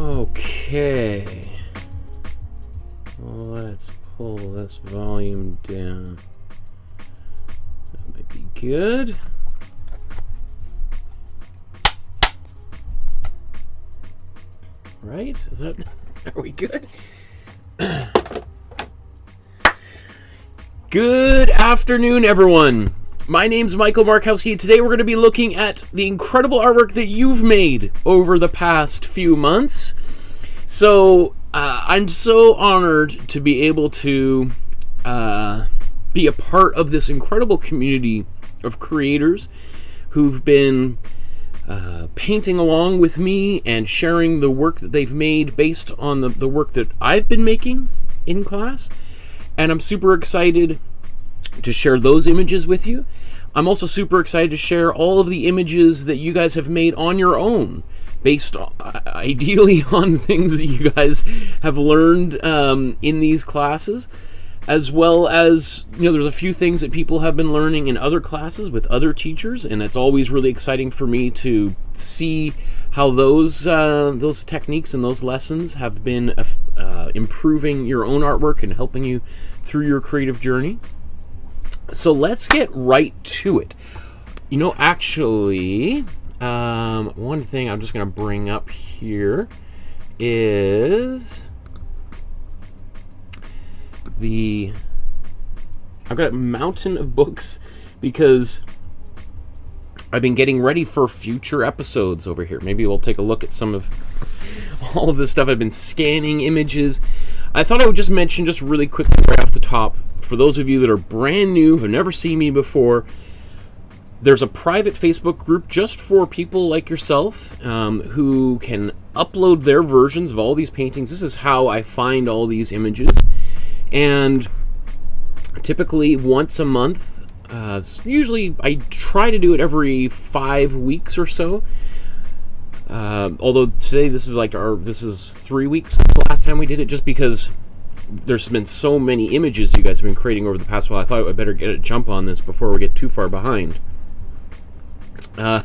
Okay. Let's pull this volume down. That might be good. Right? Is that... Are we good? Good afternoon, everyone. My name's Michael Markowsky. Today we're going to be looking at the incredible artwork that you've made over the past few months. So, I'm so honored to be able to be a part of this incredible community of creators who've been painting along with me and sharing the work that they've made based on the work that I've been making in class. And I'm super excited to share those images with you. I'm also super excited to share all of the images that you guys have made on your own, based ideally on things that you guys have learned in these classes, as well as, you know, there's a few things that people have been learning in other classes with other teachers, and it's always really exciting for me to see how those techniques and those lessons have been improving your own artwork and helping you through your creative journey. So let's get right to it. You know, actually, one thing I'm just going to bring up here is I've got a mountain of books because I've been getting ready for future episodes over here. Maybe we'll take a look at some of all of this stuff. I've been scanning images. I thought I would just mention, just really quickly right off the top, for those of you that are brand new, who've never seen me before, there's a private Facebook group just for people like yourself who can upload their versions of all these paintings. This is how I find all these images. And typically once a month, usually I try to do it every 5 weeks or so. Although today this is 3 weeks since the last time we did it, just because there's been so many images you guys have been creating over the past while. I thought I'd better get a jump on this before we get too far behind. So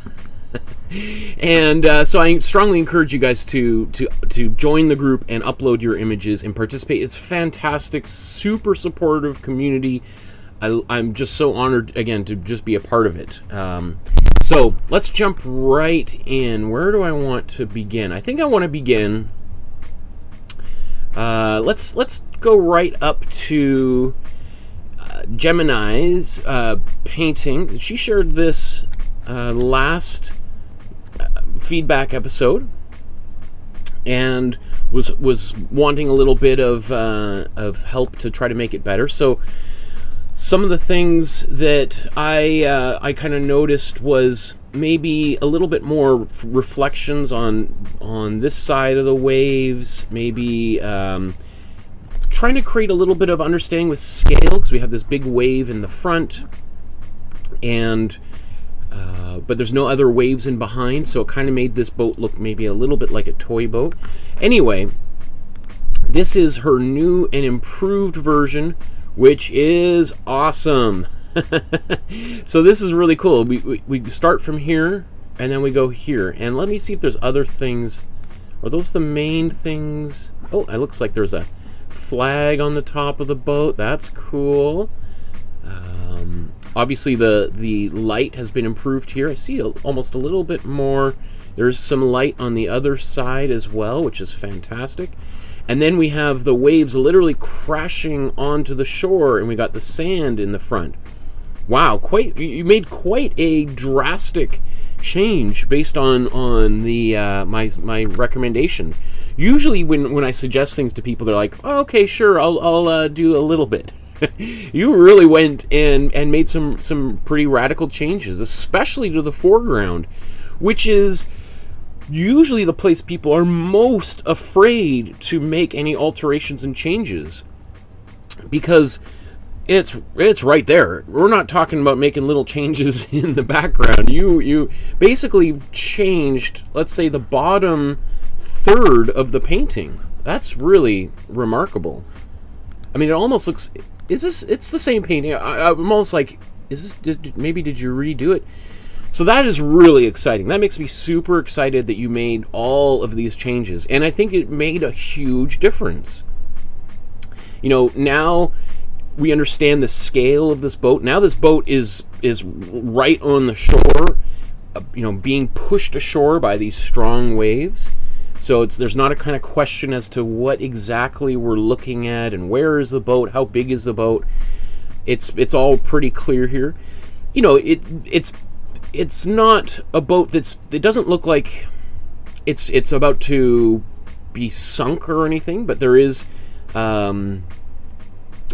I strongly encourage you guys to join the group and upload your images and participate. It's fantastic, super supportive community. I'm just so honored, again, to just be a part of it. So let's jump right in. Where do I want to begin? I think I want to begin. Let's go right up to Gemini's painting. She shared this last feedback episode and was wanting a little bit of help to try to make it better. So some of the things that I kind of noticed was maybe a little bit more reflections on this side of the waves, maybe trying to create a little bit of understanding with scale, because we have this big wave in the front, and but there's no other waves in behind, so it kind of made this boat look maybe a little bit like a toy boat. Anyway, this is her new and improved version, which is awesome. So this is really cool. We start from here and then we go here, and let me see if there's other things. Are those the main things? Oh, it looks like there's a flag on the top of the boat. That's cool. Obviously the light has been improved here. I see almost a little bit more. There's some light on the other side as well, which is fantastic. And then we have the waves literally crashing onto the shore, and we got the sand in the front. Wow, you made quite a drastic change based on the my recommendations. Usually when I suggest things to people, they're like, oh, okay, sure, I'll do a little bit. You really went and made some pretty radical changes, especially to the foreground, which is usually the place people are most afraid to make any alterations and changes, because it's right there. We're not talking about making little changes in the background. You basically changed, let's say, the bottom third of the painting. That's really remarkable. I mean, it almost looks... It's the same painting. I'm almost like, did you redo it? So that is really exciting. That makes me super excited that you made all of these changes. And I think it made a huge difference. You know, now we understand the scale of this boat. Now this boat is right on the shore, you know, being pushed ashore by these strong waves. So there's not a kind of question as to what exactly we're looking at and where is the boat, how big is the boat. It's all pretty clear here. You know, it's not a boat it doesn't look like it's about to be sunk or anything, but there is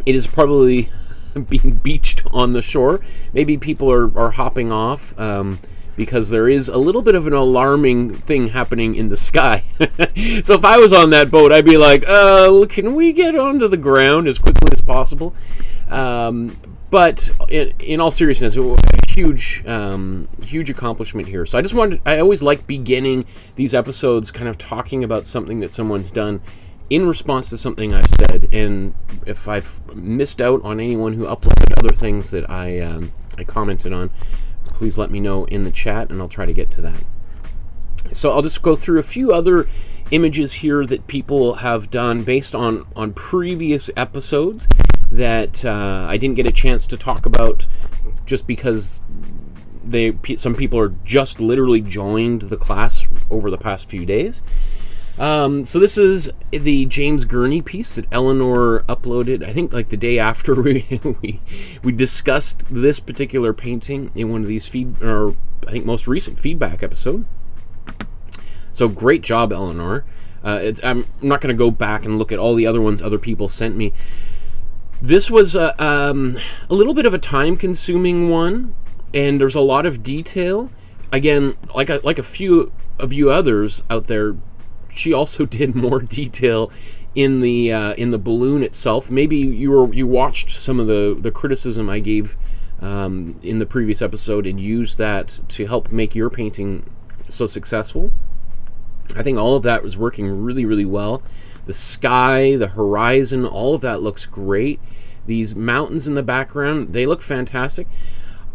it is probably being beached on the shore. Maybe people are hopping off because there is a little bit of an alarming thing happening in the sky. So if I was on that boat, I'd be like, can we get onto the ground as quickly as possible? But in all seriousness, a huge accomplishment here. So I always like beginning these episodes kind of talking about something that someone's done in response to something I've said. And if I've missed out on anyone who uploaded other things that I commented on, please let me know in the chat and I'll try to get to that. So I'll just go through a few other images here that people have done based on previous episodes that I didn't get a chance to talk about just because some people are just literally joined the class over the past few days. So this is the James Gurney piece that Eleanor uploaded, I think like the day after we discussed this particular painting in one of these I think most recent feedback episode. So great job, Eleanor. I'm not going to go back and look at all the other ones other people sent me. This was a little bit of a time-consuming one, and there's a lot of detail. Again, like a few of you others out there, she also did more detail in the balloon itself. Maybe you watched some of the criticism I gave in the previous episode and used that to help make your painting so successful. I think all of that was working really, really well. The sky, the horizon, all of that looks great. These mountains in the background, they look fantastic.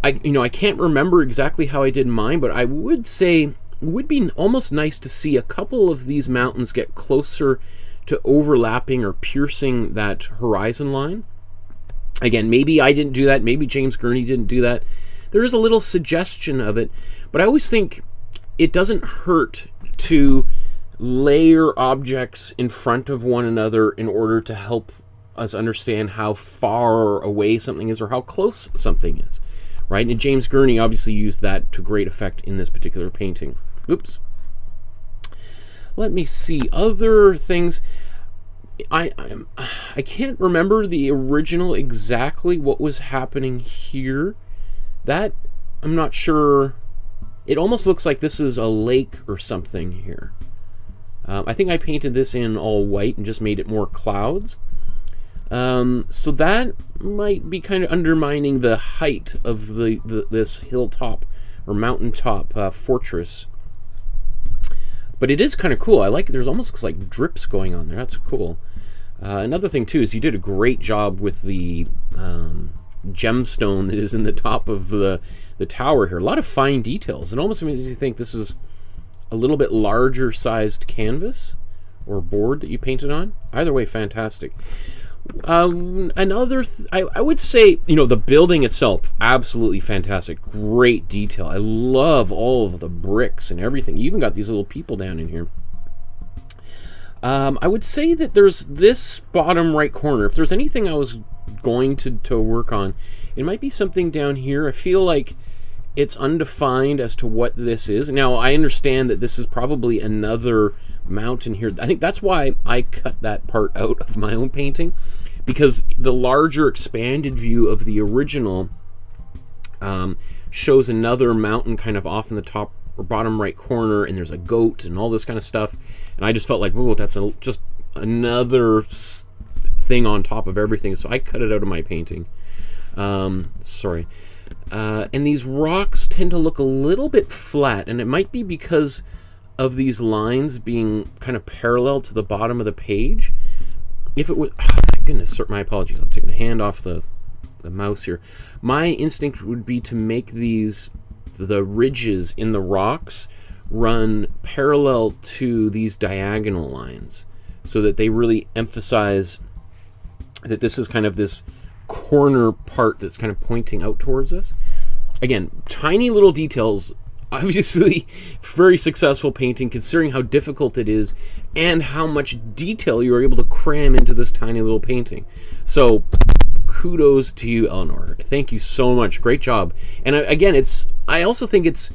I can't remember exactly how I did mine, but I would say it would be almost nice to see a couple of these mountains get closer to overlapping or piercing that horizon line. Again, maybe I didn't do that. Maybe James Gurney didn't do that. There is a little suggestion of it, but I always think it doesn't hurt to layer objects in front of one another in order to help us understand how far away something is or how close something is, right? And James Gurney obviously used that to great effect in this particular painting. Oops. Let me see other things. I can't remember the original exactly what was happening here. That I'm not sure. It almost looks like this is a lake or something here. I think I painted this in all white and just made it more clouds. So that might be kind of undermining the height of this hilltop or mountaintop fortress. But it is kind of cool. I like it. There's almost looks like drips going on there. That's cool. Another thing too is you did a great job with the gemstone that is in the top of the tower here. A lot of fine details. It almost makes you think this is a little bit larger sized canvas or board that you painted on. Either way, fantastic. I would say, the building itself, absolutely fantastic. Great detail. I love all of the bricks and everything. You even got these little people down in here. I would say that there's this bottom right corner. If there's anything I was going to work on, it might be something down here. I feel like it's undefined as to what this is. Now, I understand that this is probably another mountain here. I think that's why I cut that part out of my own painting, because the larger expanded view of the original shows another mountain kind of off in the top or bottom right corner, and there's a goat and all this kind of stuff. And I just felt like, whoa, that's just another thing on top of everything. So I cut it out of my painting. Sorry. And these rocks tend to look a little bit flat, and it might be because of these lines being kind of parallel to the bottom of the page. If it was, oh my goodness, my apologies. I'll take my hand off the mouse here. My instinct would be to make these the ridges in the rocks run parallel to these diagonal lines, so that they really emphasize that this is kind of this corner part that's kind of pointing out towards us. Again, tiny little details. Obviously, very successful painting considering how difficult it is and how much detail you are able to cram into this tiny little painting. So kudos to you, Eleanor. Thank you so much. Great job. And again, I also think it's,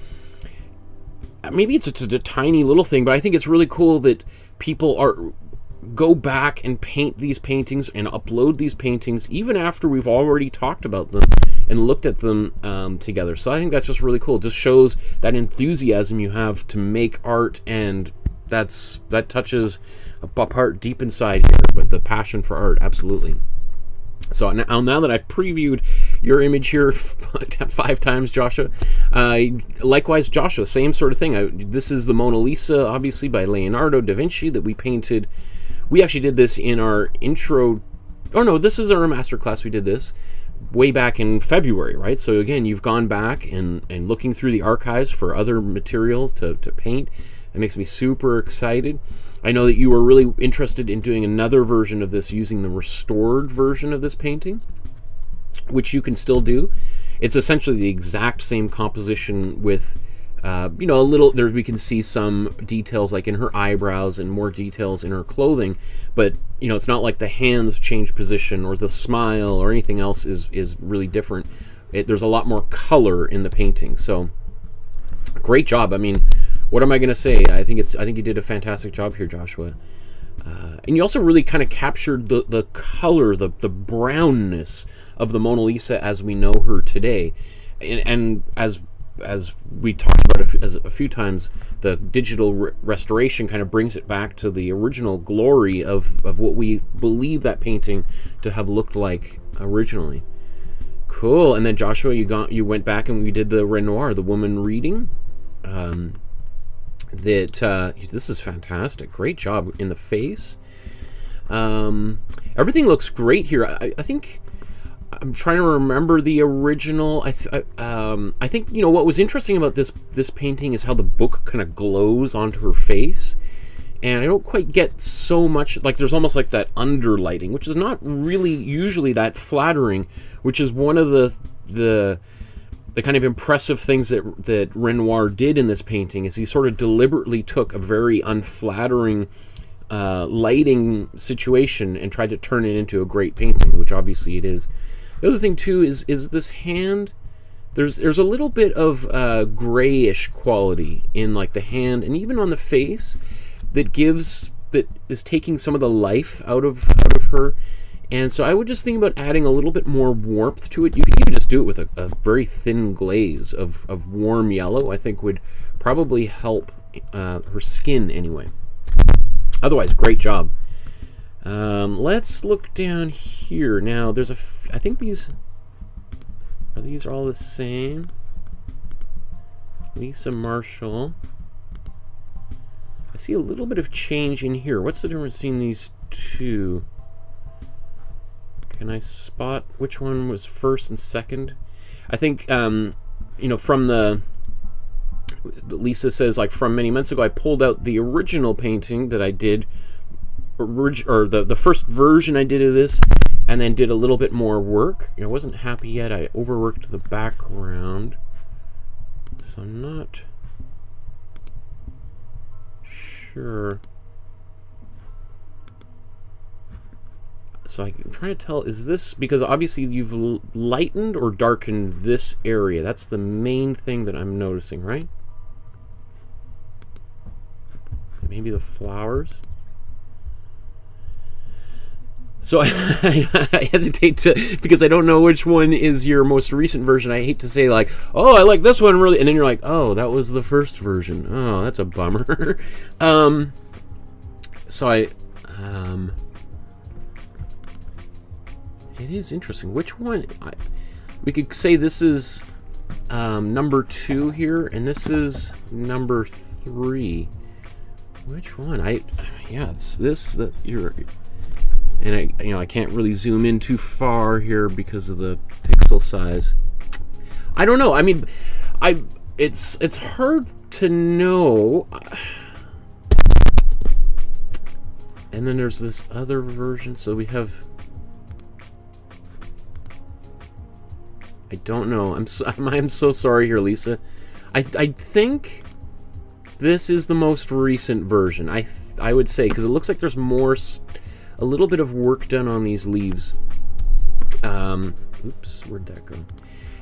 maybe it's a tiny little thing, but I think it's really cool that people go back and paint these paintings and upload these paintings even after we've already talked about them and looked at them together. So I think that's just really cool. It just shows that enthusiasm you have to make art, and that touches a part deep inside here, but the passion for art, absolutely. So now that I've previewed your image here 5 times, Joshua, likewise, Joshua, same sort of thing. This is the Mona Lisa, obviously, by Leonardo da Vinci, that we painted. We actually did this in our intro. Oh no, this is our master class. We did this way back in February, right? So again, you've gone back and looking through the archives for other materials to paint. It makes me super excited. I know that you were really interested in doing another version of this using the restored version of this painting, which you can still do. It's essentially the exact same composition with, you know, a little, there we can see some details like in her eyebrows and more details in her clothing, but, you know, it's not like the hands change position or the smile or anything else is really different. There's a lot more color in the painting. So great job. I mean, what am I going to say? I think you did a fantastic job here, Joshua. And you also really kind of captured the color, the brownness of the Mona Lisa as we know her today. And as we talked about a few times, the digital restoration kind of brings it back to the original glory of what we believe that painting to have looked like originally. Cool. And then Joshua, you went back and we did the Renoir, the woman reading. This is fantastic. Great job in the face. Everything looks great here. I think I'm trying to remember the original. I think, you know, what was interesting about this painting is how the book kind of glows onto her face, and I don't quite get so much, like there's almost like that underlighting, which is not really usually that flattering, which is one of the kind of impressive things that Renoir did in this painting, is he sort of deliberately took a very unflattering lighting situation and tried to turn it into a great painting, which obviously it is. The other thing too is this hand. There's a little bit of grayish quality in like the hand and even on the face that is taking some of the life out of her. And so I would just think about adding a little bit more warmth to it. You could even just do it with a very thin glaze of warm yellow. I think would probably help her skin anyway. Otherwise, great job. Let's look down here. Now, there's I think these are all the same. Lisa Marshall. I see a little bit of change in here. What's the difference between these two? Can I spot which one was first and second? I think, you know, from Lisa says, like, from many months ago, I pulled out the original painting that I did, or the first version I did of this, and then did a little bit more work. I wasn't happy yet. I overworked the background, so I'm not sure. So I'm trying to tell, is this, because obviously you've lightened or darkened this area. That's the main thing that I'm noticing, right? Maybe the flowers. So I hesitate to, because I don't know which one is your most recent version. I hate to say like, oh, I like this one really, and then you're like, oh, that was the first version. Oh, that's a bummer. It is interesting. Which one? We could say this is number 2 here, and this is number 3. Which one? Yeah, it's this that you're. And I can't really zoom in too far here because of the pixel size. I don't know. I mean, it's hard to know. And then there's this other version. So we have, I don't know. I'm so sorry here, Lisa. I think this is the most recent version. I would say, because it looks like there's a little bit of work done on these leaves. Oops, where'd that go?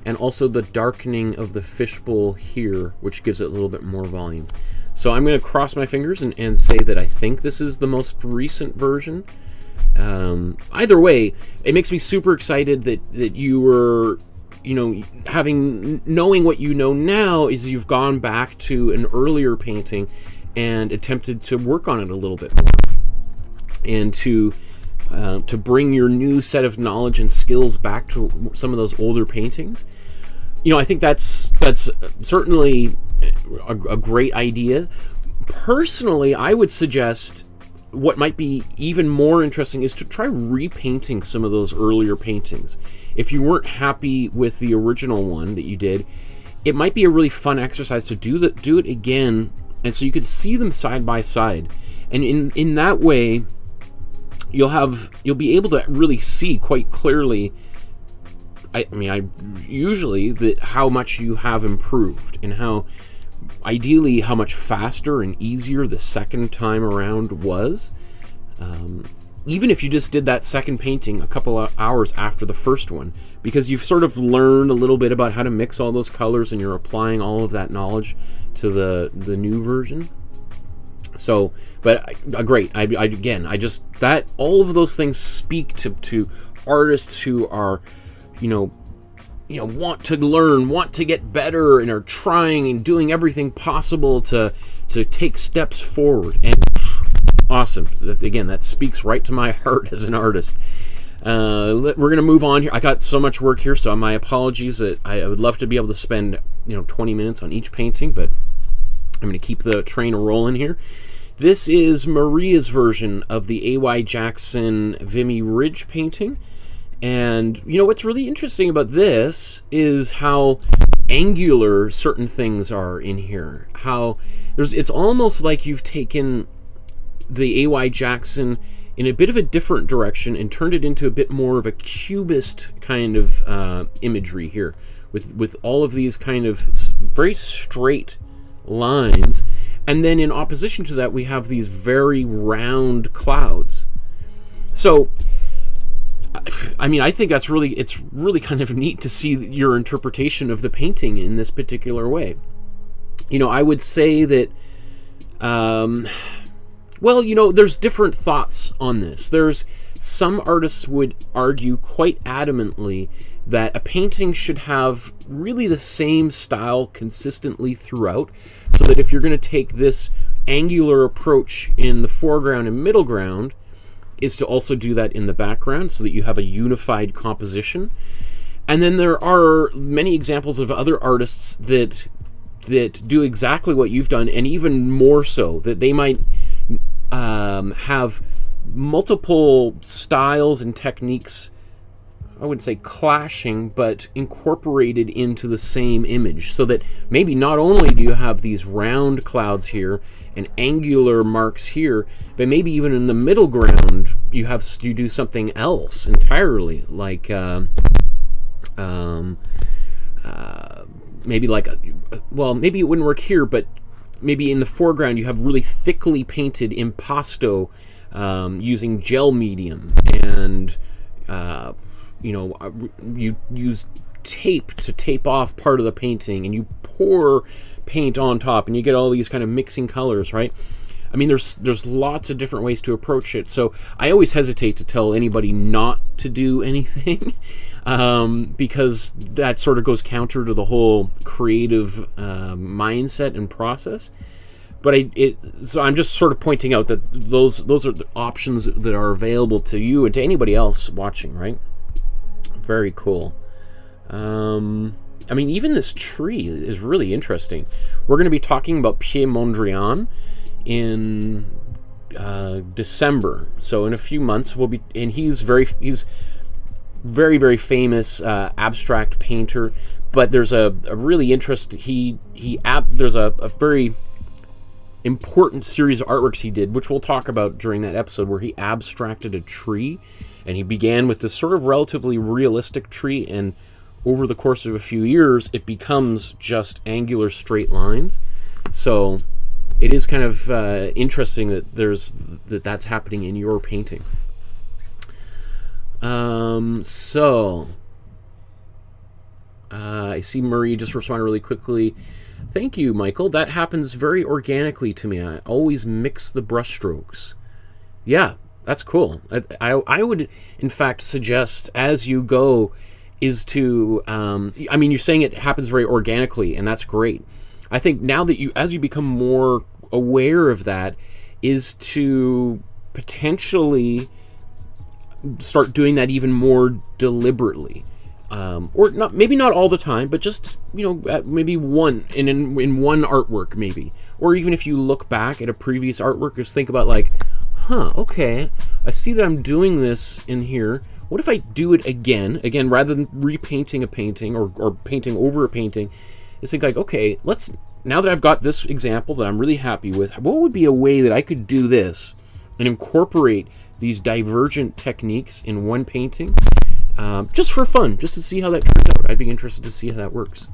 And also the darkening of the fishbowl here, which gives it a little bit more volume. So I'm going to cross my fingers and say that I think this is the most recent version. Either way, it makes me super excited that you were, you know, knowing what you know now is you've gone back to an earlier painting and attempted to work on it a little bit more, and to bring your new set of knowledge and skills back to some of those older paintings. You know, I think that's certainly a great idea. Personally, I would suggest what might be even more interesting is to try repainting some of those earlier paintings. If you weren't happy with the original one that you did, it might be a really fun exercise to do it again, and so you could see them side by side. And in that way, you'll be able to really see quite clearly, I usually, that how much you have improved, and how ideally how much faster and easier the second time around was. Even if you just did that second painting a couple of hours after the first one, because you've sort of learned a little bit about how to mix all those colors, and you're applying all of that knowledge to the new version. So, but great. I just, that all of those things speak to artists who are, you know, want to learn, want to get better, and are trying and doing everything possible to take steps forward. And awesome. Again, that speaks right to my heart as an artist. We're going to move on here. I got so much work here, so my apologies. That I would love to be able to spend 20 minutes on each painting, but I'm going to keep the train rolling here. This is Maria's version of the A.Y. Jackson Vimy Ridge painting. And, what's really interesting about this is how angular certain things are in here. How it's almost like you've taken the A.Y. Jackson in a bit of a different direction and turned it into a bit more of a cubist kind of imagery here, with all of these kind of very straight lines. And then in opposition to that, we have these very round clouds. So, I think it's really kind of neat to see your interpretation of the painting in this particular way. I would say that, there's different thoughts on this. There's some artists would argue quite adamantly that a painting should have really the same style consistently throughout, so that if you're going to take this angular approach in the foreground and middle ground, is to also do that in the background, so that you have a unified composition. And then there are many examples of other artists that do exactly what you've done, and even more so, that they might have multiple styles and techniques, I wouldn't say clashing, but incorporated into the same image, so that maybe not only do you have these round clouds here and angular marks here, but maybe even in the middle ground you do something else entirely, like maybe maybe it wouldn't work here, but maybe in the foreground you have really thickly painted impasto using gel medium, and you use tape to tape off part of the painting, and you pour paint on top, and you get all these kind of mixing colors, right? There's lots of different ways to approach it. So I always hesitate to tell anybody not to do anything, because that sort of goes counter to the whole creative mindset and process. But so I'm just sort of pointing out that those are the options that are available to you and to anybody else watching, right? Very cool. Even this tree is really interesting. We're going to be talking about Piet Mondrian in December. So in a few months we'll be, and he's very, very famous abstract painter. but there's a really there's a very important series of artworks he did, which we'll talk about during that episode, where he abstracted a tree, and he began with this sort of relatively realistic tree, and over the course of a few years it becomes just angular straight lines. So it is kind of interesting that that's happening in your painting. I see Marie just responded really quickly. Thank you, Michael. That happens very organically to me. I always mix the brush strokes. Yeah, that's cool. I would, in fact, suggest as you go is to, I mean, you're saying it happens very organically, and that's great. I think now that as you become more aware of that, is to potentially start doing that even more deliberately. Or not, maybe not all the time, but just, maybe one in one artwork, maybe. Or even if you look back at a previous artwork, just think about like, okay, I see that I'm doing this in here. What if I do it again, rather than repainting a painting or painting over a painting? Is think like, okay, now that I've got this example that I'm really happy with, what would be a way that I could do this and incorporate these divergent techniques in one painting? Just for fun, just to see how that turns out. I'd be interested to see how that works.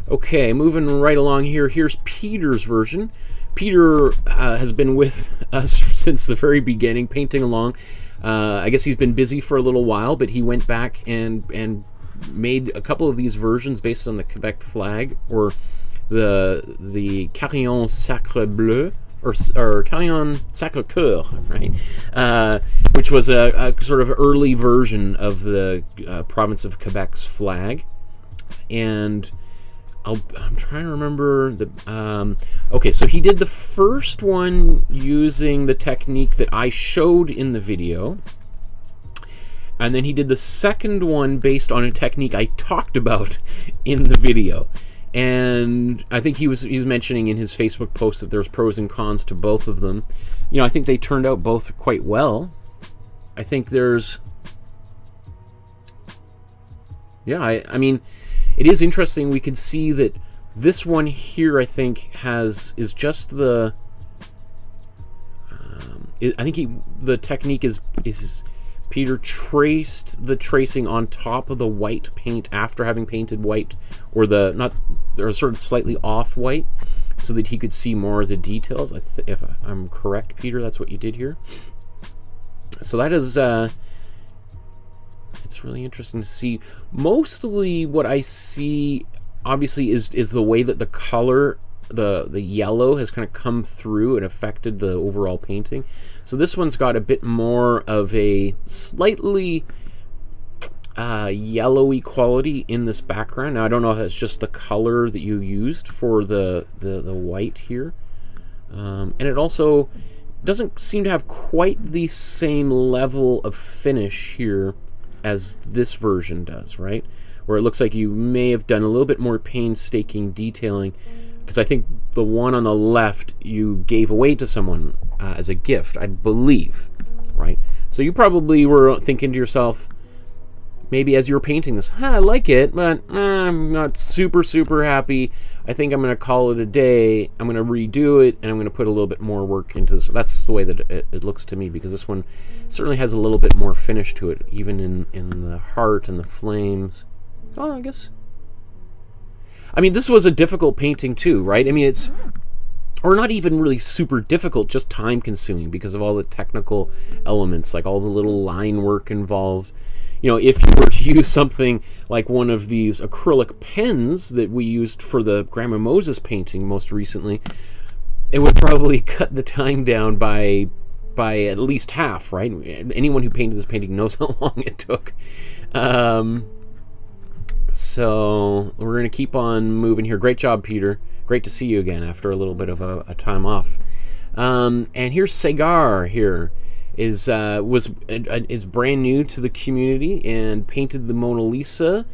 Okay, moving right along here. Here's Peter's version. Peter has been with us since the very beginning, painting along. I guess he's been busy for a little while, but he went back and made a couple of these versions based on the Quebec flag, or the Carillon Sacre Bleu, or Carillon Sacre Coeur, right? Which was a sort of early version of the province of Quebec's flag. And I'm trying to remember the... okay, so he did the first one using the technique that I showed in the video. And then he did the second one based on a technique I talked about in the video. And I think he was mentioning in his Facebook post that there's pros and cons to both of them. I think they turned out both quite well. I think there's... Yeah, I mean, it is interesting. We can see that this one here, I think, is just the... I think the technique is Peter traced the tracing on top of the white paint after having painted white, or sort of slightly off white, so that he could see more of the details. If I'm correct, Peter, that's what you did here. So that is, it's really interesting to see. Mostly what I see, obviously, is the way that the color, the yellow has kind of come through and affected the overall painting. So this one's got a bit more of a slightly yellowy quality in this background. Now I don't know if that's just the color that you used for the white here, and it also doesn't seem to have quite the same level of finish here as this version does, right? Where it looks like you may have done a little bit more painstaking detailing, because I think the one on the left you gave away to someone as a gift, I believe, right? So you probably were thinking to yourself, maybe as you were painting this, I like it, but I'm not super happy. I think I'm going to call it a day. I'm going to redo it, and I'm going to put a little bit more work into this. That's the way that it looks to me, because this one certainly has a little bit more finish to it, even in the heart and the flames. Oh, I guess... I mean, this was a difficult painting too, right? I mean, it's... Or not even really super difficult, just time-consuming because of all the technical elements, like all the little line work involved. If you were to use something like one of these acrylic pens that we used for the Grandma Moses painting most recently, it would probably cut the time down by at least half, right? Anyone who painted this painting knows how long it took. So we're going to keep on moving here. Great job, Peter. Great to see you again after a little bit of a time off. And here's Segar here. Is brand new to the community and painted the Mona Lisa.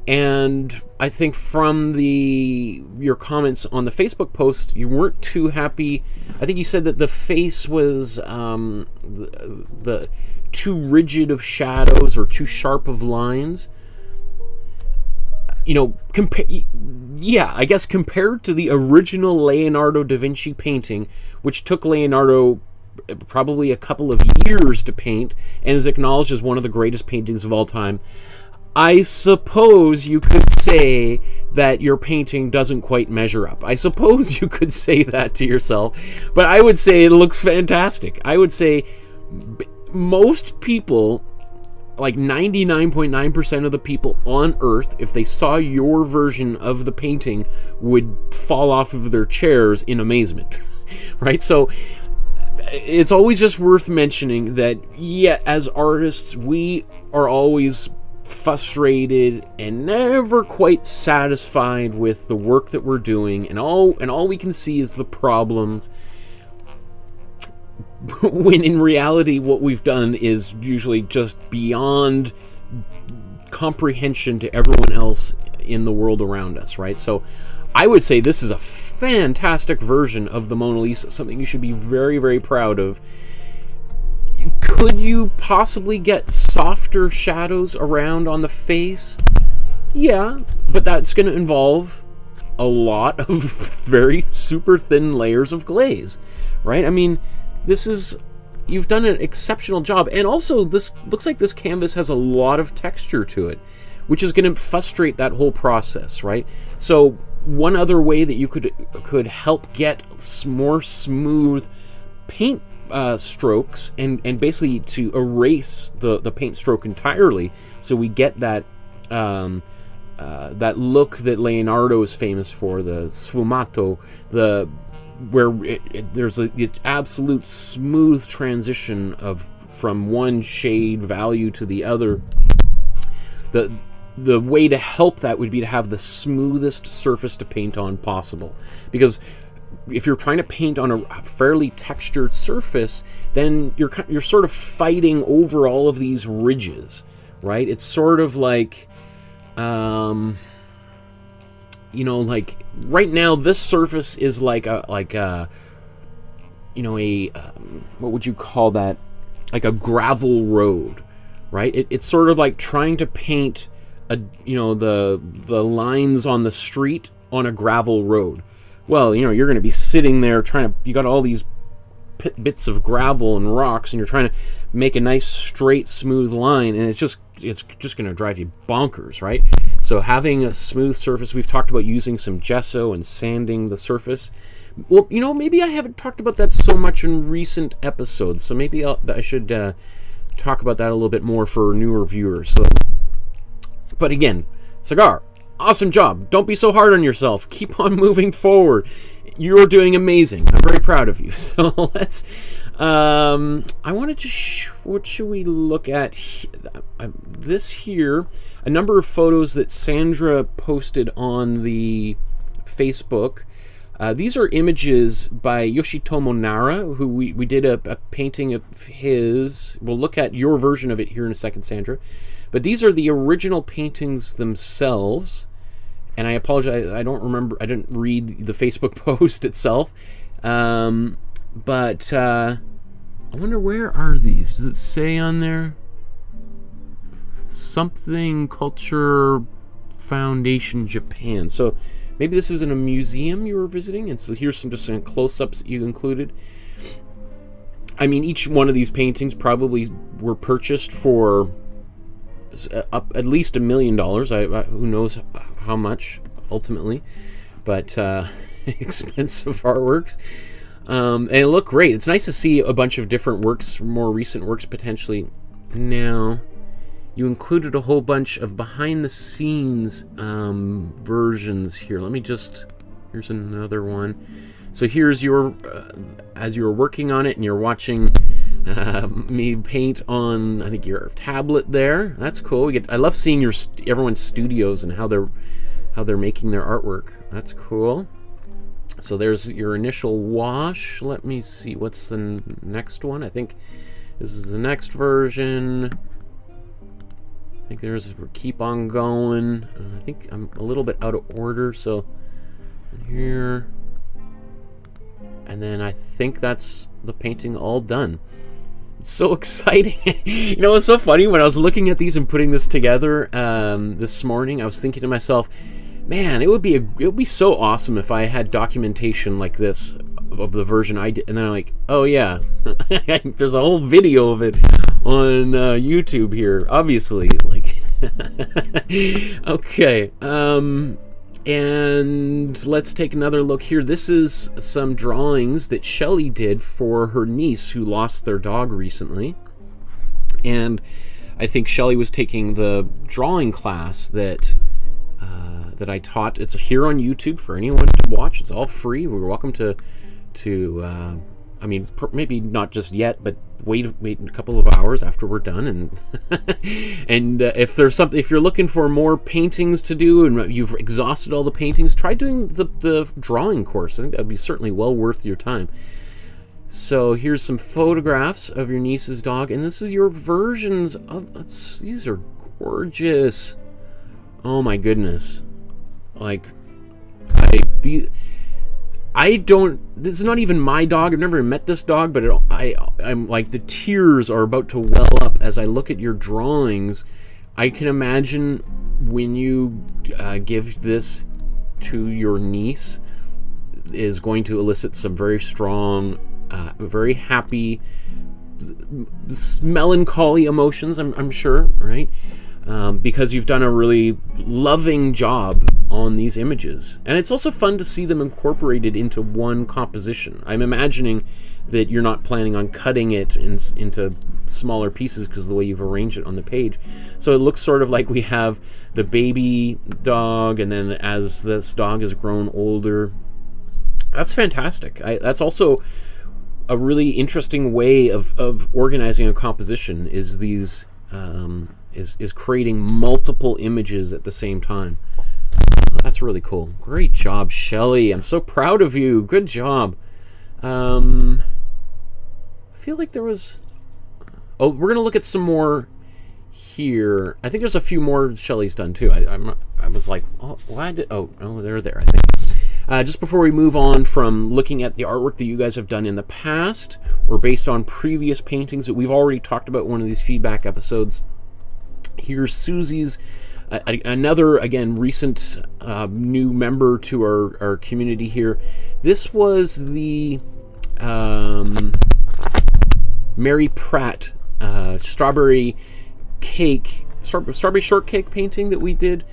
And I think from your comments on the Facebook post, you weren't too happy. I think you said that the face was the too rigid of shadows or too sharp of lines. you know, yeah, I guess compared to the original Leonardo da Vinci painting, which took Leonardo probably a couple of years to paint and is acknowledged as one of the greatest paintings of all time, I suppose you could say that your painting doesn't quite measure up. I suppose you could say that to yourself, but I would say it looks fantastic. I would say most people, like 99.9% of the people on Earth, if they saw your version of the painting, would fall off of their chairs in amazement, right? So it's always just worth mentioning that, yeah, as artists, we are always frustrated and never quite satisfied with the work that we're doing, and all we can see is the problems, when in reality what we've done is usually just beyond comprehension to everyone else in the world around us, right? So I would say this is a fantastic version of the Mona Lisa, something you should be very, very proud of. Could you possibly get softer shadows around on the face? Yeah, but that's going to involve a lot of very super thin layers of glaze, right? I mean, you've done an exceptional job. And also, this looks like this canvas has a lot of texture to it, which is going to frustrate that whole process, right? So one other way that you could help get more smooth paint strokes and basically to erase the paint stroke entirely, so we get that that look that Leonardo is famous for, the sfumato, where there's this absolute smooth transition from one shade value to the other. The way to help that would be to have the smoothest surface to paint on possible, because if you're trying to paint on a fairly textured surface, then you're sort of fighting over all of these ridges, right? It's sort of like, you know, like right now this surface is like a you know, what would you call that? Like a gravel road, right? It's sort of like trying to paint you know, the lines on the street on a gravel road. Well, you know, you're going to be sitting there you got all these bits of gravel and rocks, and you're trying to make a nice straight smooth line, and it's just going to drive you bonkers, right? So having a smooth surface, we've talked about using some gesso and sanding the surface. Well, you know, maybe I haven't talked about that so much in recent episodes, so maybe I should talk about that a little bit more for newer viewers. So, but again, Cigar, awesome job. Don't be so hard on yourself. Keep on moving forward. You're doing amazing. I'm very proud of you. So let's... I wanted to... what should we look at? This here, a number of photos that Sandra posted on the Facebook. These are images by Yoshitomo Nara, who we did a painting of his. We'll look at your version of it here in a second, Sandra. But these are the original paintings themselves. And I apologize, I don't remember, I didn't read the Facebook post itself. But I wonder, where are these? Does it say on there? Something Culture Foundation Japan. So maybe this is in a museum you were visiting, and so here's some just some close-ups that you included. I mean, each one of these paintings probably were purchased for at least $1 million. Who knows how much ultimately, but expensive artworks. And it looked great. It's nice to see a bunch of different works, more recent works potentially. Now, you included a whole bunch of behind-the-scenes versions here. Let me just... here's another one. So here's your... as you were working on it and you're watching me paint on, I think, your tablet there. That's cool. I love seeing everyone's studios and how they're making their artwork. That's cool. So there's your initial wash. Let me see, what's the next one? I think this is the next version. I think there's Keep On Going. I think I'm a little bit out of order, so here. And then I think that's the painting all done. So exciting. You know, it's so funny. When I was looking at these and putting this together this morning, I was thinking to myself, man, it would be so awesome if I had documentation like this of the version I did. And then I'm like, oh yeah, there's a whole video of it on YouTube here, obviously. Like, okay. And let's take another look here. This is some drawings that Shelley did for her niece who lost their dog recently. And I think Shelley was taking the drawing class that that I taught. It's here on YouTube for anyone to watch. It's all free. We're welcome to I mean, maybe not just yet, but wait a couple of hours after we're done, and and if there's something, if you're looking for more paintings to do and you've exhausted all the paintings, try doing the drawing course. I think that'd be certainly well worth your time. So here's some photographs of your niece's dog, and this is your versions of. These are gorgeous. Oh my goodness! Like, this is not even my dog. I've never met this dog, but I'm like, the tears are about to well up as I look at your drawings. I can imagine when you give this to your niece is going to elicit some very strong, very happy, melancholy emotions, I'm sure, right? Because you've done a really loving job on these images. And it's also fun to see them incorporated into one composition. I'm imagining that you're not planning on cutting it into smaller pieces because of the way you've arranged it on the page. So it looks sort of like we have the baby dog, and then as this dog has grown older. That's fantastic. That's also a really interesting way of organizing a composition, is these is creating multiple images at the same time. That's really cool. Great job, Shelley. I'm so proud of you. Good job. I feel like there was... Oh, we're going to look at some more here. I think there's a few more Shelley's done, too. I was like, oh, why did... Oh, they're there, I think. Just before we move on from looking at the artwork that you guys have done in the past, or based on previous paintings that we've already talked about in one of these feedback episodes, here's Susie's, another, again, recent new member to our community here. This was the Mary Pratt strawberry shortcake painting that we did.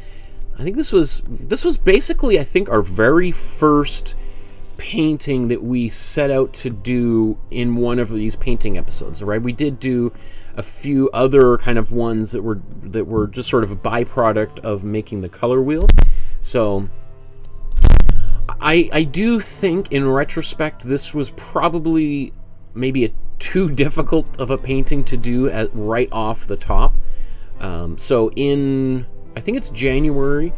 I think this was basically, I think, our very first painting that we set out to do in one of these painting episodes, right? We did do a few other kind of ones that were just sort of a byproduct of making the color wheel. So I do think, in retrospect, this was probably maybe too difficult of a painting to do right off the top. So in, I think it's January,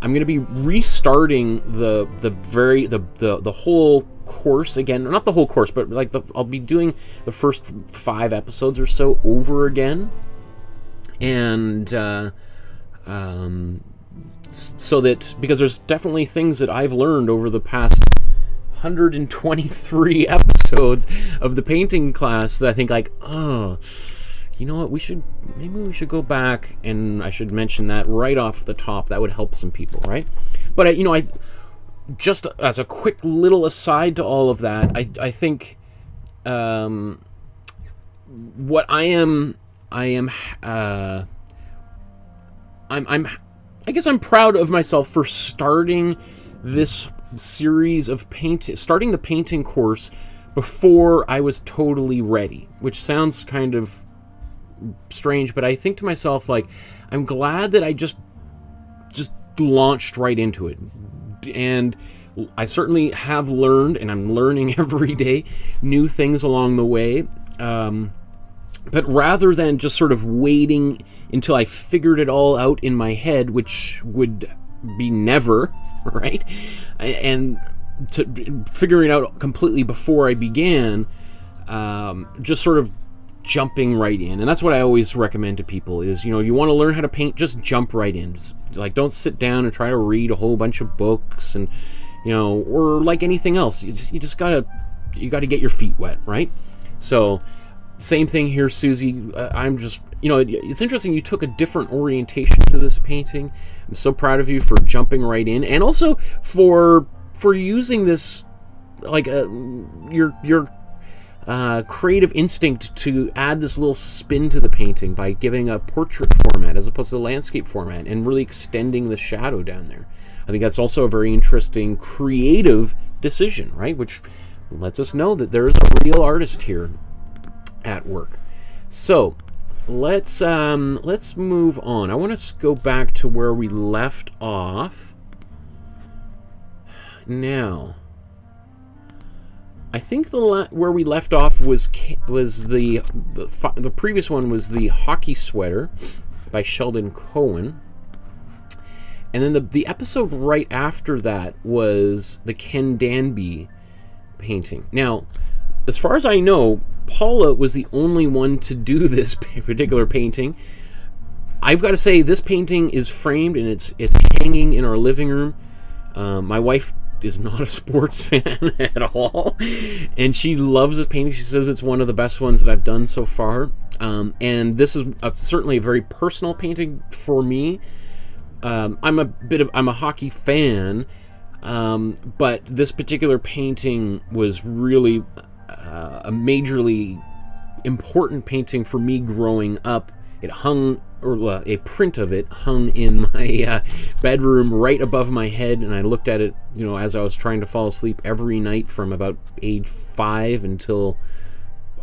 I'm going to be restarting the whole course again. Not the whole course, but like I'll be doing the first 5 episodes or so over again, and so that, because there's definitely things that I've learned over the past 123 episodes of the painting class that I think, like, oh, you know what, maybe we should go back, and I should mention that right off the top. That would help some people, right? But I just as a quick little aside to all of that, I think what I guess I'm proud of myself for starting this series of starting the painting course before I was totally ready, which sounds kind of strange, but I think to myself, like, I'm glad that I just launched right into it. And I certainly have learned, and I'm learning every day, new things along the way. But rather than just sort of waiting until I figured it all out in my head, which would be never, right? And to figuring it out completely before I began, just sort of jumping right in. And that's what I always recommend to people is, you want to learn how to paint, just jump right in. Just, like, don't sit down and try to read a whole bunch of books and, or like anything else. You just gotta get your feet wet, right? So Same thing here, Susie. I'm just, you know, it's interesting you took a different orientation to this painting. I'm so proud of you for jumping right in, and also for using this, like, your creative instinct to add this little spin to the painting by giving a portrait format as opposed to a landscape format, and really extending the shadow down there. I think that's also a very interesting creative decision, right? Which lets us know that there's a real artist here at work. So let's move on. I want to go back to where we left off. Now, I think where we left off was the previous one was the Hockey Sweater by Sheldon Cohen, and then the episode right after that was the Ken Danby painting. Now, as far as I know, Paula was the only one to do this particular painting. I've got to say, this painting is framed and it's hanging in our living room. My wife is not a sports fan at all, and she loves this painting. She says it's one of the best ones that I've done so far. And this is certainly a very personal painting for me. I'm a hockey fan, but this particular painting was really a majorly important painting for me growing up. It hung, or a print of it hung in my bedroom right above my head, and I looked at it, you know, as I was trying to fall asleep every night from about age 5 until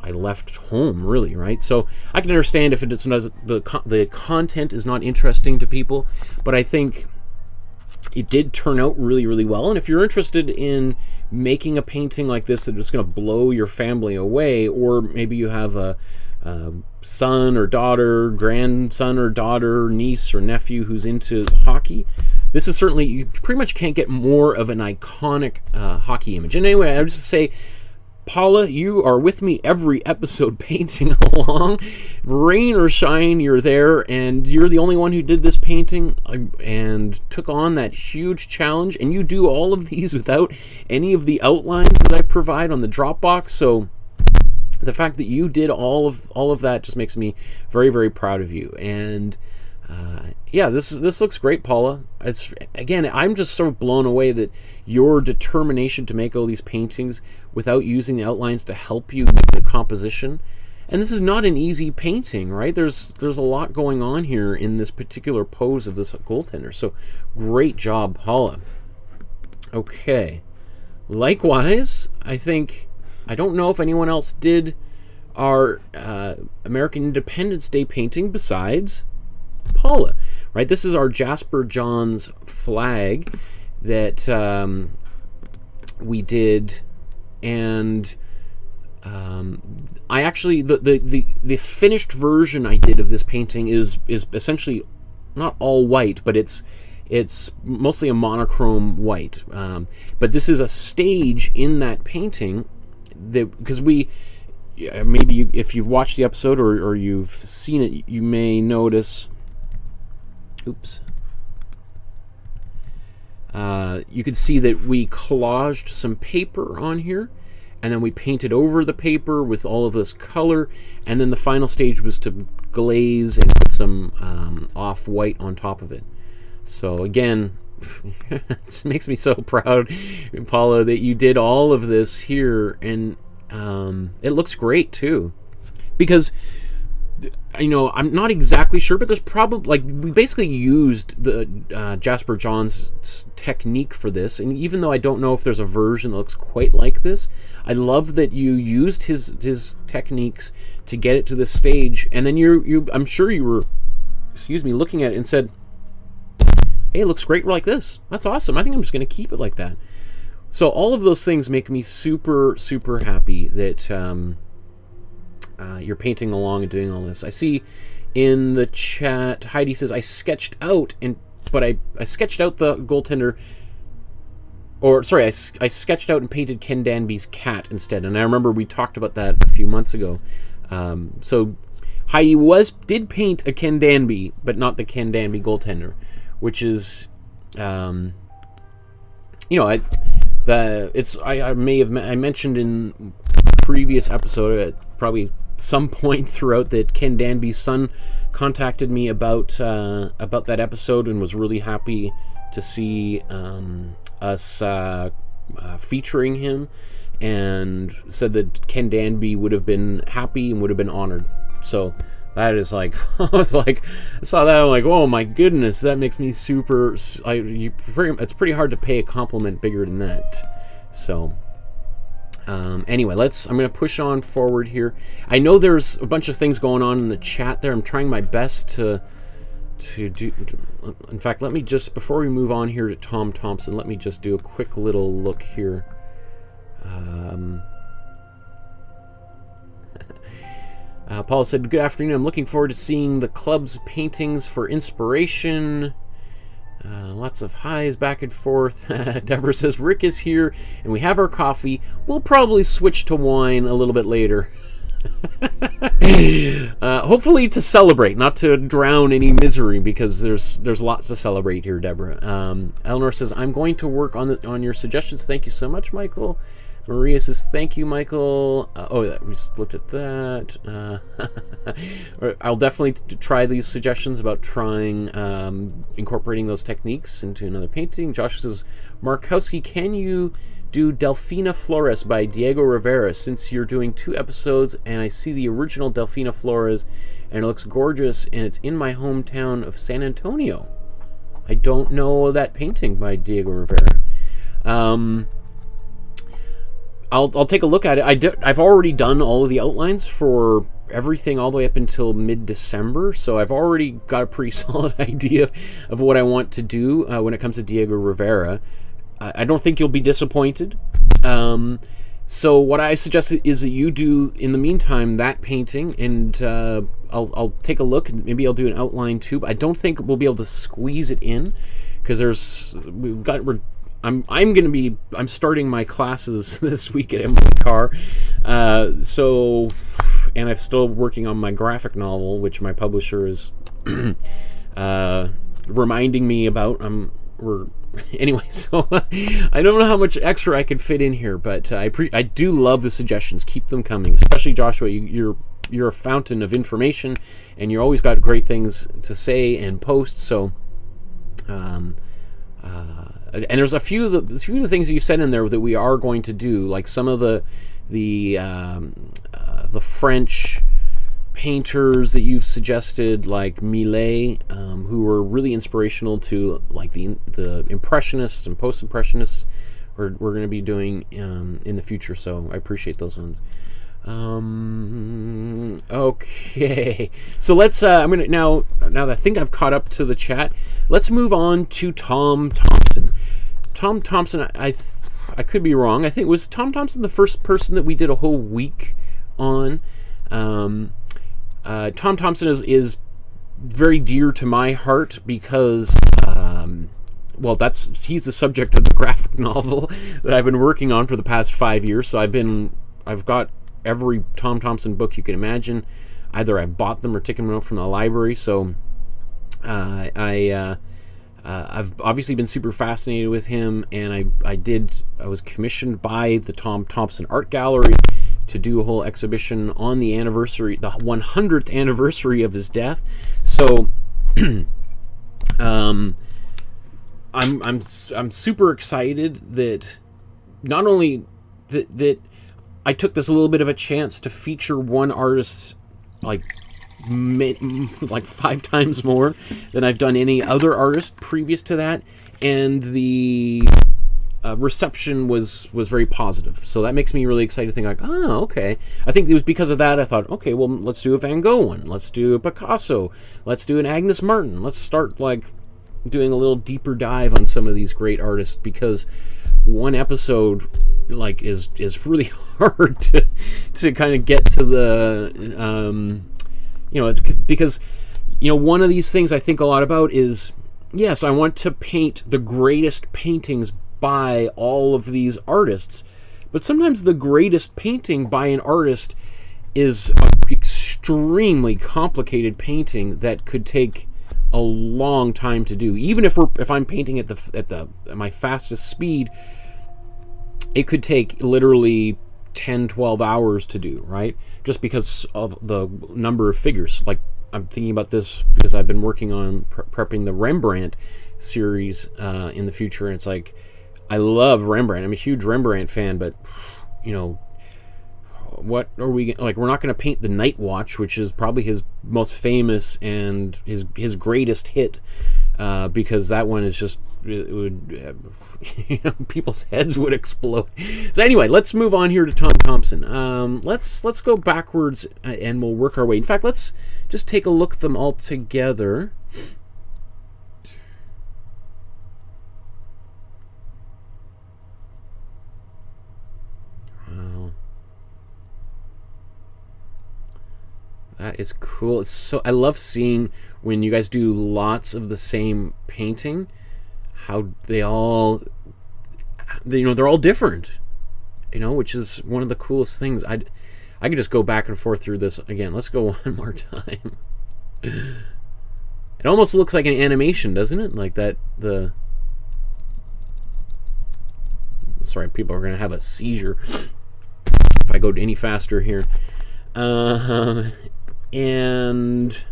I left home, really, right? So I can understand if it's not, the content is not interesting to people, but I think it did turn out really, really well. And if you're interested in making a painting like this that is going to blow your family away, or maybe you have a son or daughter, grandson or daughter, niece or nephew who's into hockey, this is certainly, you pretty much can't get more of an iconic hockey image. And anyway, I would just say, Paula, you are with me every episode painting along. Rain or shine, you're there, and you're the only one who did this painting and took on that huge challenge. And you do all of these without any of the outlines that I provide on the Dropbox. So the fact that you did all of that just makes me very, very proud of you. And yeah, this looks great, Paula. Again, I'm just sort of blown away that your determination to make all these paintings without using the outlines to help you with the composition. And this is not an easy painting, right? There's a lot going on here in this particular pose of this goaltender. So great job, Paula. Okay. Likewise, I don't know if anyone else did our American Independence Day painting besides Paula, right? This is our Jasper Johns flag that we did, and I actually, the finished version I did of this painting is essentially not all white, but it's mostly a monochrome white. But this is a stage in that painting that, because maybe if you've watched the episode or you've seen it, you may notice. Oops. You can see that we collaged some paper on here, and then we painted over the paper with all of this color, and then the final stage was to glaze and put some off-white on top of it. So again, it makes me so proud, Paula, that you did all of this here, and it looks great too, because, you know, I'm not exactly sure, but there's probably, like, we basically used the Jasper Johns technique for this, and even though I don't know if there's a version that looks quite like this, I love that you used his techniques to get it to this stage, and then I'm sure you were, looking at it and said, hey, it looks great like this. That's awesome. I think I'm just going to keep it like that. So all of those things make me super, super happy that you're painting along and doing all this. I see in the chat, Heidi says, I sketched out the goaltender, or sorry, I sketched out and painted Ken Danby's cat instead. And I remember we talked about that a few months ago. So Heidi did paint a Ken Danby, but not the Ken Danby goaltender, which is, you know, I mentioned in a previous episode, probably some point throughout that Ken Danby's son contacted me about that episode and was really happy to see us featuring him, and said that Ken Danby would have been happy and would have been honored. So that is like, I was like, I saw that, I'm like, oh my goodness, that makes me super. It's pretty hard to pay a compliment bigger than that. So anyway, I'm going to push on forward here. I know there's a bunch of things going on in the chat there. I'm trying my best to do. In fact, let me just, before we move on here to Tom Thomson, let me just do a quick little look here. Paul said, good afternoon. I'm looking forward to seeing the club's paintings for inspiration. Lots of highs back and forth. Deborah says, Rick is here and we have our coffee. We'll probably switch to wine a little bit later. Hopefully to celebrate, not to drown any misery, because there's lots to celebrate here, Deborah. Eleanor says, I'm going to work on your suggestions. Thank you so much, Michael. Maria says, thank you, Michael. We just looked at that. I'll definitely try these suggestions about trying incorporating those techniques into another painting. Josh says, Markowsky, can you do Delfina Flores by Diego Rivera, since you're doing 2 episodes and I see the original Delfina Flores and it looks gorgeous and it's in my hometown of San Antonio? I don't know that painting by Diego Rivera. I'll take a look at it. I've already done all of the outlines for everything all the way up until mid-December, so I've already got a pretty solid idea of what I want to do when it comes to Diego Rivera. I don't think you'll be disappointed. So what I suggest is that you do, in the meantime, that painting, and I'll take a look, and maybe I'll do an outline too. But I don't think we'll be able to squeeze it in, because I'm starting my classes this week at Emily Carr, and I'm still working on my graphic novel, which my publisher is reminding me about. Anyway, so I don't know how much extra I could fit in here, but I do love the suggestions. Keep them coming, especially Joshua. You're a fountain of information, and you always got great things to say and post. So. And there's a few of the things that you said in there that we are going to do, like some of the French painters that you've suggested, like Millet, who were really inspirational to like the Impressionists and Post-Impressionists. We're going to be doing in the future, so I appreciate those ones. Okay, so let's I'm gonna now that I think I've caught up to the chat, let's move on to Tom Thomson. Tom Thomson, I could be wrong. I think, was Tom Thomson the first person that we did a whole week on? Tom Thomson is very dear to my heart because well, he's the subject of the graphic novel that I've been working on for the past 5 years. So I've got every Tom Thomson book you can imagine. Either I've bought them or taken them out from the library. So I've obviously been super fascinated with him, and I was commissioned by the Tom Thomson Art Gallery to do a whole exhibition on the 100th anniversary of his death. So I'm super excited that not only that I took this a little bit of a chance to feature one artist like 5 times more than I've done any other artist previous to that, and the reception was very positive. So that makes me really excited to think like, oh, okay. I think it was because of that I thought, okay, well, let's do a Van Gogh one, let's do a Picasso, let's do an Agnes Martin, let's start like doing a little deeper dive on some of these great artists, because one episode like is really hard to kind of get to the because one of these things I think a lot about is, yes, I want to paint the greatest paintings by all of these artists, but sometimes the greatest painting by an artist is an extremely complicated painting that could take a long time to do. Even if I'm painting at my fastest speed, it could take literally 10, 12 hours to do, right? Just because of the number of figures. Like, I'm thinking about this because I've been working on prepping the Rembrandt series in the future, and it's like, I love Rembrandt. I'm a huge Rembrandt fan, but, you know, what are we, like, we're not going to paint the Night Watch, which is probably his most famous and his greatest hit, because that one is just, it would, you know, people's heads would explode. So anyway, let's move on here to Tom Thomson. Let's go backwards and we'll work our way. In fact, let's just take a look at them all together. That is cool. It's so, I love seeing when you guys do lots of the same painting, how they all, you know, they're all different, you know, which is one of the coolest things. I could just go back and forth through this again. Let's go one more time. It almost looks like an animation, doesn't it? Like that, sorry, people are going to have a seizure if I go any faster here. And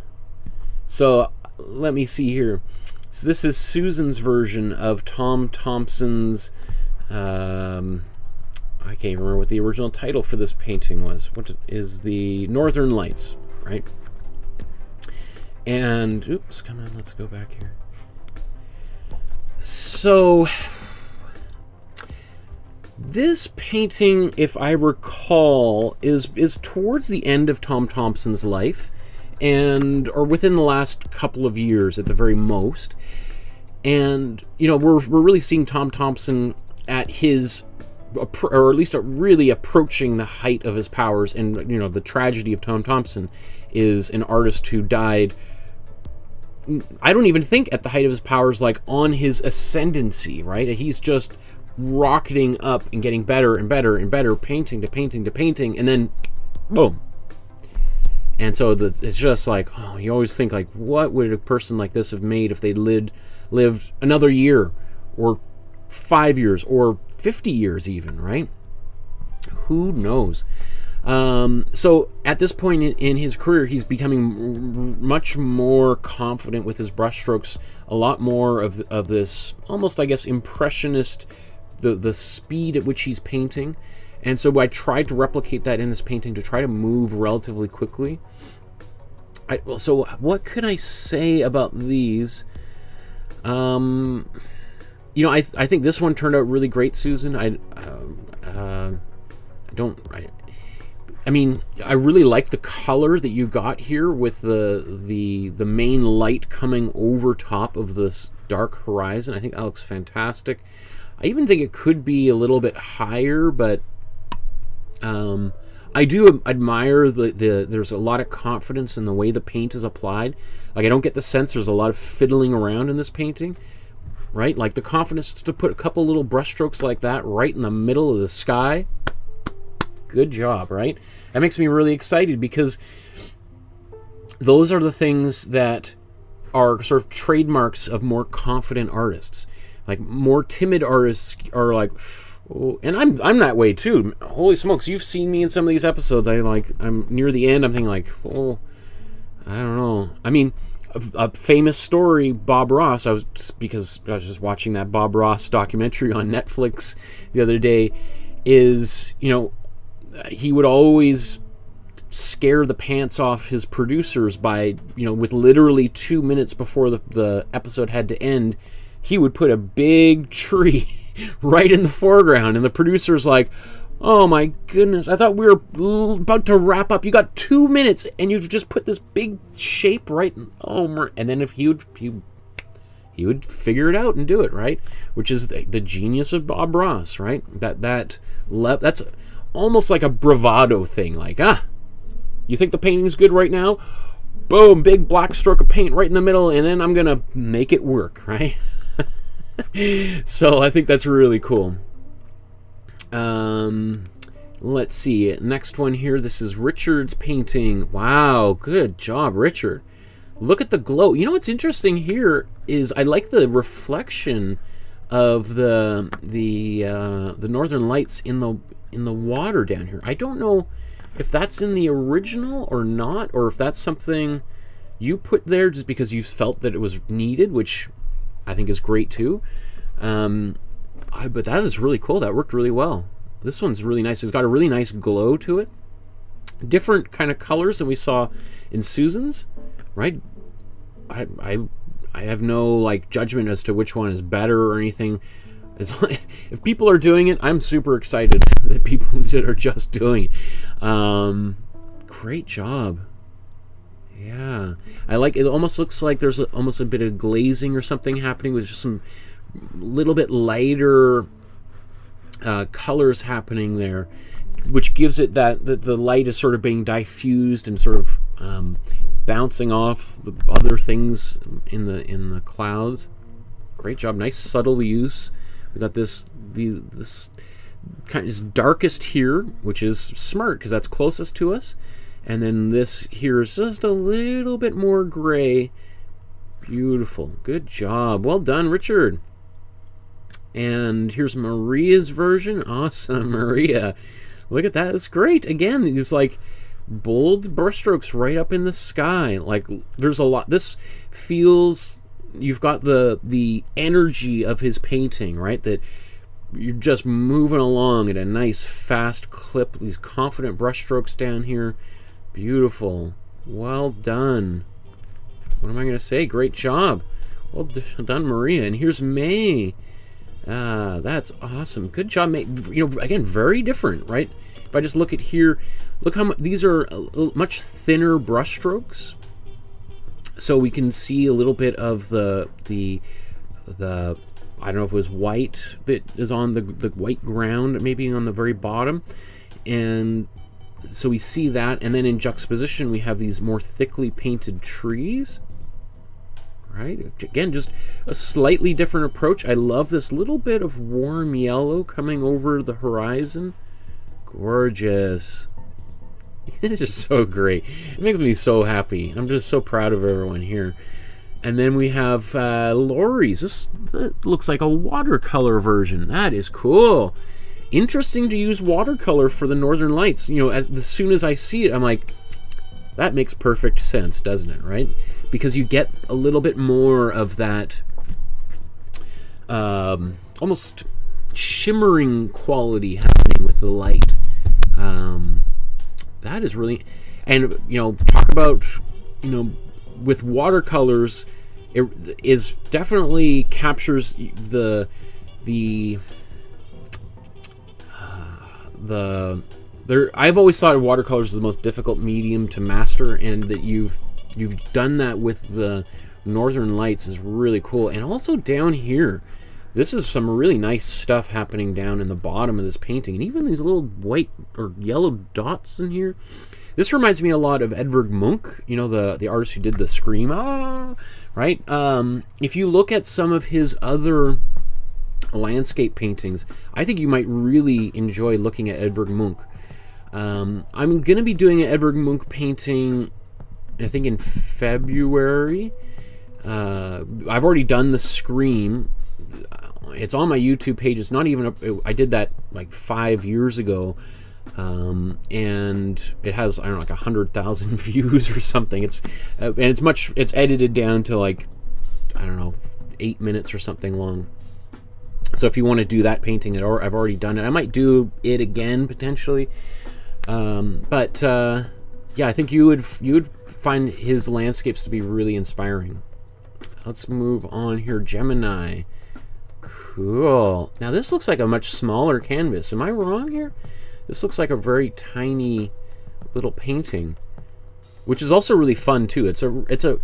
so let me see here. So this is Susan's version of Tom Thomson's, I can't even remember what the original title for this painting was. What is the Northern Lights, right? And, oops, come on, let's go back here. So this painting, if I recall, is towards the end of Tom Thomson's life, or within the last couple of years at the very most. And, you know, we're really seeing Tom Thomson at his, or at least really approaching the height of his powers. And, you know, the tragedy of Tom Thomson is an artist who died, I don't even think at the height of his powers, like on his ascendancy, right? He's just rocketing up and getting better and better and better, painting to painting to painting, and then boom. And so it's just like, oh, you always think, like, what would a person like this have made if they lived another year or 5 years or 50 years even, right? Who knows? So at this point in his career, he's becoming much more confident with his brushstrokes, a lot more of this almost, I guess, impressionist, the speed at which he's painting. And so I tried to replicate that in this painting to try to move relatively quickly. So what could I say about these? You know, I think this one turned out really great, Susan. I mean, I really like the color that you got here with the main light coming over top of this dark horizon. I think that looks fantastic. I even think it could be a little bit higher, but I do admire there's a lot of confidence in the way the paint is applied. Like, I don't get the sense there's a lot of fiddling around in this painting, right? Like, the confidence to put a couple little brush strokes like that right in the middle of the sky. Good job, right? That makes me really excited, because those are the things that are sort of trademarks of more confident artists. Like, more timid artists are like, oh, and I'm that way too. Holy smokes, you've seen me in some of these episodes. I'm near the end, I'm thinking like, oh, I don't know. I mean, a famous story, Bob Ross, because I was just watching that Bob Ross documentary on Netflix the other day, is, you know, he would always scare the pants off his producers by, you know, with literally 2 minutes before the episode had to end, he would put a big tree right in the foreground, and the producer's like, oh my goodness, I thought we were about to wrap up. You got 2 minutes and you've just put this big shape right in, and then if he would figure it out and do it, right? Which is the genius of Bob Ross, right? That's almost like a bravado thing, like, you think the painting's good right now? Boom, big black stroke of paint right in the middle, and then I'm gonna make it work, right? So I think that's really cool. Let's see, next one here. This is Richard's painting. Wow, good job, Richard. Look at the glow. You know what's interesting here is I like the reflection of the Northern Lights in in the water down here. I don't know if that's in the original or not, or if that's something you put there just because you felt that it was needed, which I think is great too. But that is really cool. That worked really well. This one's really nice. It's got a really nice glow to it. Different kind of colors than we saw in Susan's, right? I have no like judgment as to which one is better or anything. If people are doing it, I'm super excited that people that are just doing it. Great job. Yeah, I like it. Almost looks like there's almost a bit of glazing or something happening with just some little bit lighter colors happening there, which gives it that the light is sort of being diffused and sort of bouncing off the other things in the clouds. Great job. Nice subtle use. We got this kind of darkest here, which is smart because that's closest to us, and then this here is just a little bit more gray. Beautiful. Good job. Well done, Richard. And here's Maria's version. Awesome, Maria. Look at that. It's great. Again, these like bold brushstrokes right up in the sky. Like there's a lot. This feels, you've got the energy of his painting, right? That you're just moving along at a nice fast clip. These confident brushstrokes down here. Beautiful. Well done. What am I going to say? Great job. Well done, Maria. And here's May. That's awesome. Good job, May. You know, again, very different, right? If I just look at here, look how much these are much thinner brush strokes. So we can see a little bit of the I don't know if it was white that is on the white ground, maybe on the very bottom, and so we see that. And then in juxtaposition, we have these more thickly painted trees. Right? Again, just a slightly different approach. I love this little bit of warm yellow coming over the horizon. Gorgeous. It's just so great. It makes me so happy. I'm just so proud of everyone here. And then we have Lori's. This looks like a watercolor version. That is cool. Interesting to use watercolor for the Northern Lights. You know, as soon as I see it, I'm like, that makes perfect sense, doesn't it, right? Because you get a little bit more of that almost shimmering quality happening with the light. That is really, and you know, talk about, you know, with watercolors, it is definitely captures the I've always thought of watercolors as the most difficult medium to master, and that you've done that with the Northern Lights is really cool. And also down here, this is some really nice stuff happening down in the bottom of this painting, and even these little white or yellow dots in here. This reminds me a lot of Edvard Munch, you know, the artist who did the Scream, right? If you look at some of his other landscape paintings, I think you might really enjoy looking at Edvard Munch. I'm going to be doing an Edvard Munch painting, I think in February. I've already done the Scream. It's on my YouTube page. It's not even I did that like 5 years ago, and it has, I don't know, like 100,000 views or something. It's and it's edited down to like, I don't know, 8 minutes or something long. So if you want to do that painting, I've already done it. I might do it again potentially, but yeah, I think you would find his landscapes to be really inspiring. Let's move on here. Gemini. Cool. Now this looks like a much smaller canvas. Am I wrong here? This looks like a very tiny little painting, which is also really fun too. It's a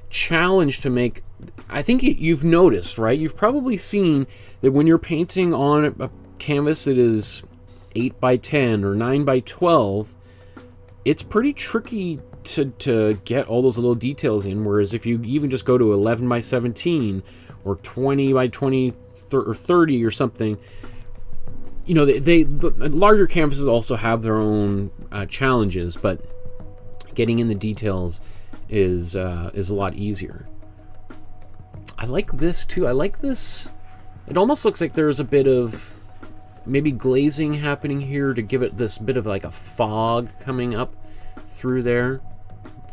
challenge to make. I think you've noticed, right? You've probably seen that when you're painting on a canvas that is 8 by 10 or 9 by 12, it's pretty tricky to get all those little details in. Whereas if you even just go to 11 by 17 or 20 by 20 or 30 or something, you know, the larger canvases also have their own challenges, but getting in the details is a lot easier. I like this too. I like this. It almost looks like there's a bit of maybe glazing happening here to give it this bit of like a fog coming up through there.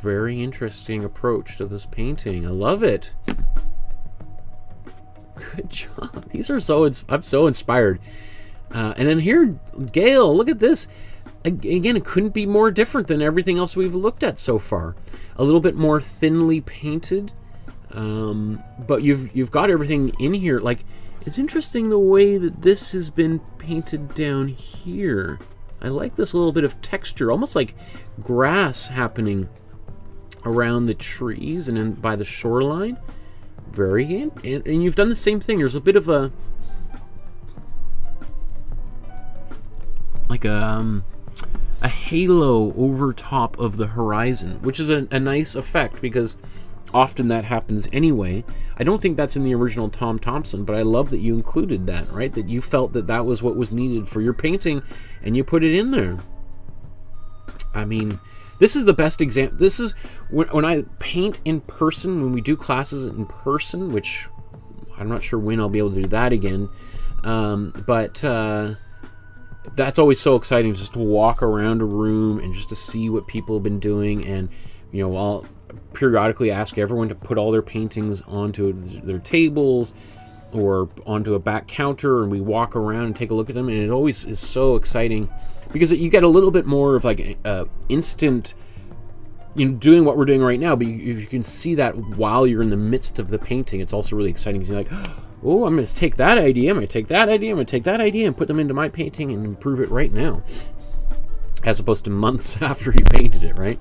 Very interesting approach to this painting. I love it. Good job. These are I'm so inspired. And then here, Gail, look at this. Again, it couldn't be more different than everything else we've looked at so far. A little bit more thinly painted, but you've got everything in here. Like, it's interesting the way that this has been painted down here. I like this little bit of texture, almost like grass happening around the trees and then by the shoreline. And you've done the same thing. There's a bit of a halo over top of the horizon, which is a nice effect because often that happens anyway. I don't think that's in the original Tom Thomson, but I love that you included that, right? That you felt that that was what was needed for your painting and you put it in there. I mean, this is the best example. This is when I paint in person, when we do classes in person, which I'm not sure when I'll be able to do that again. That's always so exciting, just to walk around a room and just to see what people have been doing. And, you know, I'll periodically ask everyone to put all their paintings onto their tables or onto a back counter, and we walk around and take a look at them. And it always is so exciting because you get a little bit more of like instant, you know, doing what we're doing right now. But you can see that while you're in the midst of the painting, it's also really exciting to be like, oh, I'm going to take that idea, I'm going to take that idea, I'm going to take that idea and put them into my painting and improve it right now. As opposed to months after you painted it, right?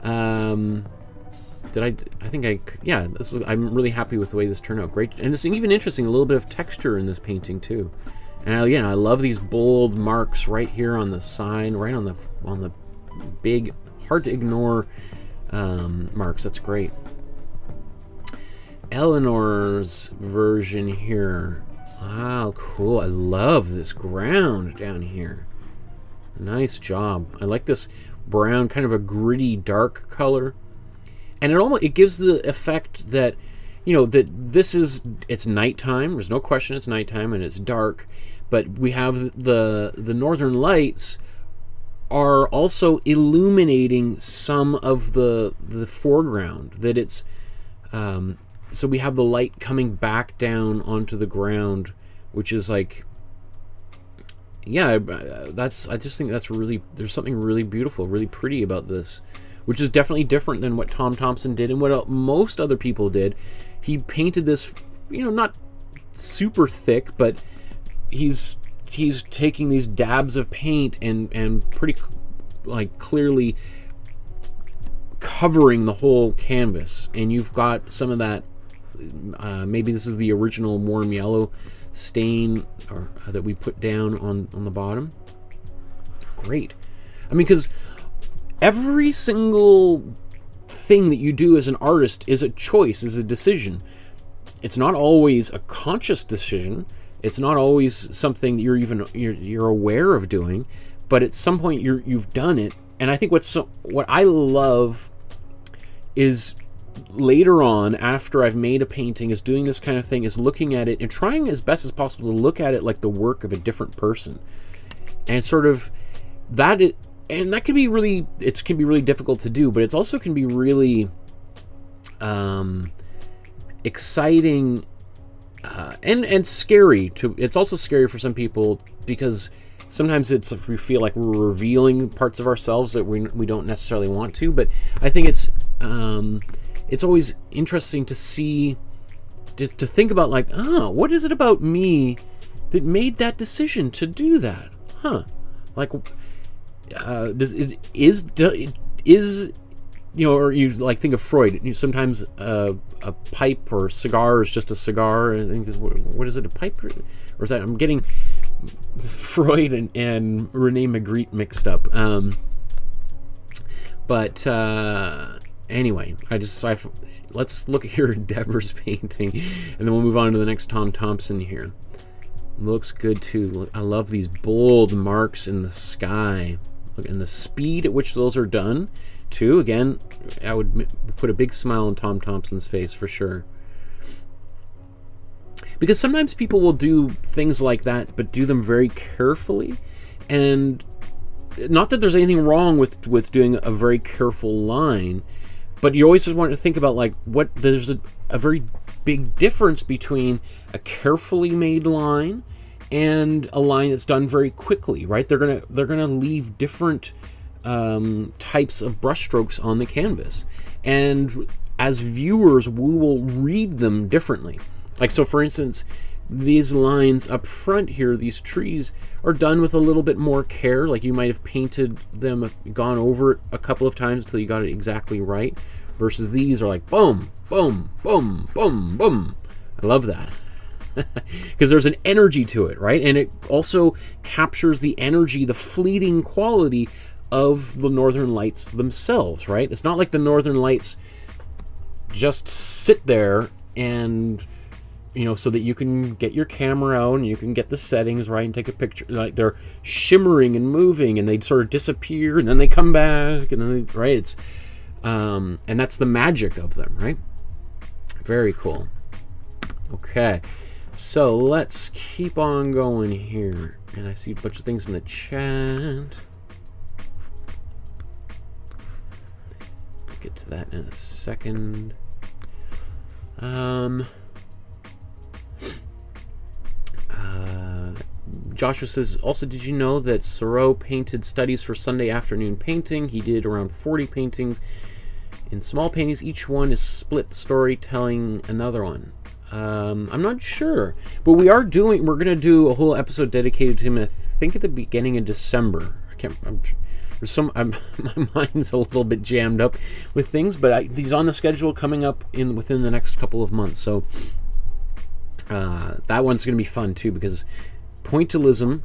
I'm really happy with the way this turned out. Great. And it's even interesting, a little bit of texture in this painting too. And again, I love these bold marks right here on the side, right on the big, hard to ignore marks. That's great. Eleanor's version here. Wow, cool. I love this ground down here. Nice job. I like this brown, kind of a gritty, dark color. And it gives the effect that, you know, that it's nighttime. There's no question it's nighttime and it's dark. But we have the northern lights are also illuminating some of the foreground. That it's so we have the light coming back down onto the ground, which is like, yeah, I just think that's really, there's something really beautiful, really pretty about this, which is definitely different than what Tom Thomson did and what most other people did. He painted this, you know, not super thick, but he's taking these dabs of paint and pretty like clearly covering the whole canvas. And you've got some of that, maybe this is the original warm yellow stain that we put down on the bottom. Great. I mean, because every single thing that you do as an artist is a choice, is a decision. It's not always a conscious decision. It's not always something that you're aware of doing, but at some point you've done it. And I think what I love is later on, after I've made a painting, is doing this kind of thing, is looking at it and trying as best as possible to look at it like the work of a different person. And sort of that can be really, it can be really difficult to do, but it's also can be really exciting and scary to. It's also scary for some people because sometimes we feel like we're revealing parts of ourselves that we don't necessarily want to. But I think it's always interesting to see, to think about, like, what is it about me that made that decision to do that? Like, you know, or you like think of Freud. Sometimes a pipe or cigar is just a cigar. I think what is it, a pipe, or is that, I'm getting Freud and Rene Magritte mixed up. Anyway, let's look here at Deborah's painting, and then we'll move on to the next Tom Thomson here. Looks good too. I love these bold marks in the sky. Look, and the speed at which those are done too. Again, I would put a big smile on Tom Thomson's face for sure. Because sometimes people will do things like that, but do them very carefully. And not that there's anything wrong with doing a very careful line, but you always just want to think about, like, there's a very big difference between a carefully made line and a line that's done very quickly, right? They're gonna leave different types of brushstrokes on the canvas, and as viewers, we will read them differently. Like, so for instance, these lines up front here, these trees, are done with a little bit more care. Like, you might have painted them, gone over it a couple of times until you got it exactly right, versus these are like boom, boom, boom, boom, boom. I love that. Because there's an energy to it, right? And it also captures the energy, the fleeting quality of the Northern Lights themselves, right? It's not like the Northern Lights just sit there and, you know, so that you can get your camera out and you can get the settings right and take a picture. Like, they're shimmering and moving, and they sort of disappear and then they come back, and then right? It's and that's the magic of them, right? Very cool. Okay, so let's keep on going here. And I see a bunch of things in the chat. Get to that in a second. Joshua says, also, did you know that Thoreau painted studies for Sunday afternoon painting? He did around 40 paintings. In small paintings, each one is split story telling another one. I'm not sure, but we're going to do a whole episode dedicated to him, I think at the beginning of December. My mind's a little bit jammed up with things, but he's on the schedule coming up within the next couple of months. So that one's going to be fun too, because pointillism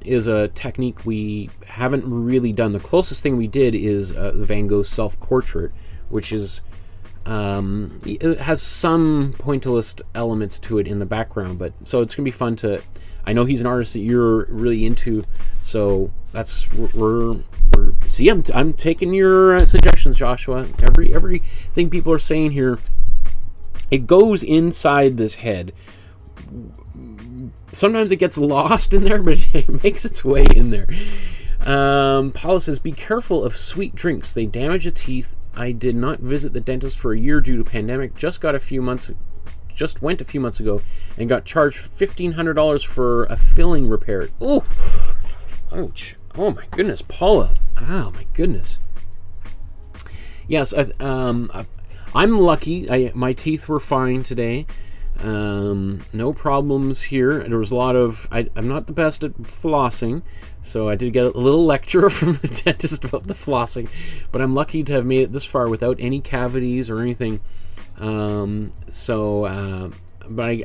is a technique we haven't really done. The closest thing we did is the Van Gogh self-portrait, which is it has some pointillist elements to it in the background, but so it's gonna be fun to. I know he's an artist that you're really into, so that's see, I'm taking your suggestions, Joshua. Everything people are saying here, it goes inside this head. Sometimes it gets lost in there, but it makes its way in there. Paula says, be careful of sweet drinks. They damage the teeth. I did not visit the dentist for a year due to pandemic. Just went a few months ago and got charged $1,500 for a filling repair. Oh, ouch. Oh my goodness, Paula. Oh my goodness. Yes, I'm lucky. My teeth were fine today. No problems here. There was a lot of. I'm not the best at flossing, so I did get a little lecture from the dentist about the flossing, but I'm lucky to have made it this far without any cavities or anything. But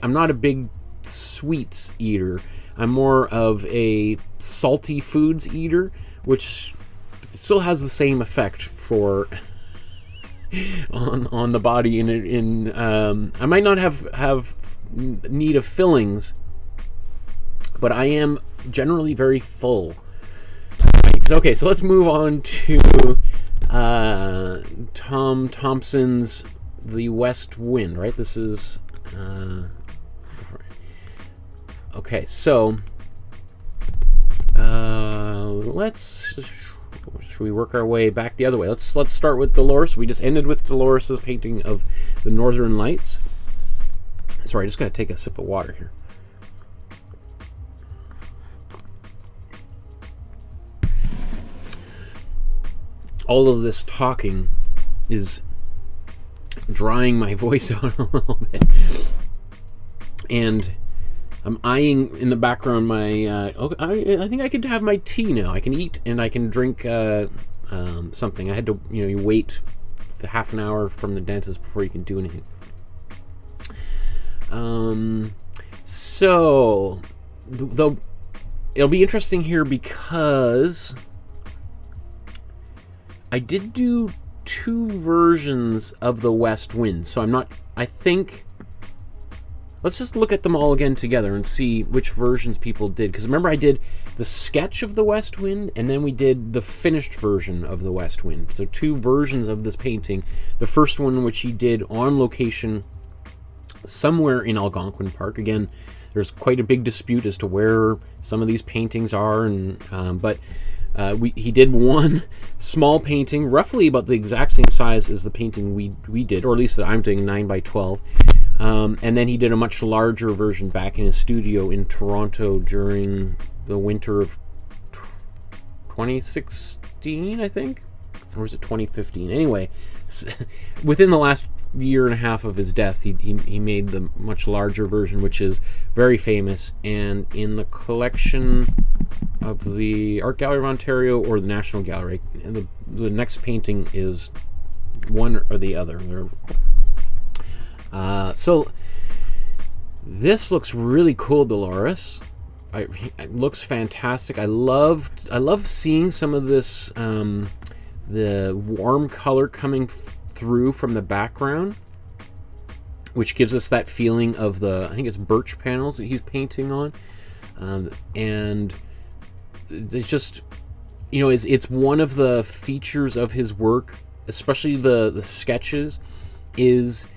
I'm not a big sweets eater. I'm more of a salty foods eater, which still has the same effect for on the body. I might not have need of fillings, but I am generally very full. Okay, so let's move on to Thomson's The West Wind, right? This is okay, so should we work our way back the other way? Let's start with Dolores. We just ended with Dolores's painting of the Northern Lights. Sorry, I just gotta take a sip of water here. All of this talking is drying my voice out a little bit, and I'm eyeing in the background my. I think I could have my tea now. I can eat and I can drink something. I had to, you wait half an hour from the dentist before you can do anything. So it'll be interesting here because I did do 2 versions of the West Wind, so I think let's just look at them all again together and see which versions people did, because remember I did the sketch of the West Wind and then we did the finished version of the West Wind. So 2 versions of this painting. The first one, which he did on location somewhere in Algonquin Park. Again, there's quite a big dispute as to where some of these paintings are, and he did one small painting, roughly about the exact same size as the painting we did, or at least that I'm doing, 9 by 12. And then he did a much larger version back in his studio in Toronto during the winter of 2016, I think, or was it 2015? Anyway, within the last year and a half of his death, he made the much larger version, which is very famous and in the collection of the Art Gallery of Ontario or the National Gallery. And the next painting is one or the other. So this looks really cool, Dolores. It looks fantastic. I love seeing some of this, the warm color coming through from the background, which gives us that feeling of I think it's birch panels that he's painting on, and it's just, you know, it's one of the features of his work, especially the sketches, is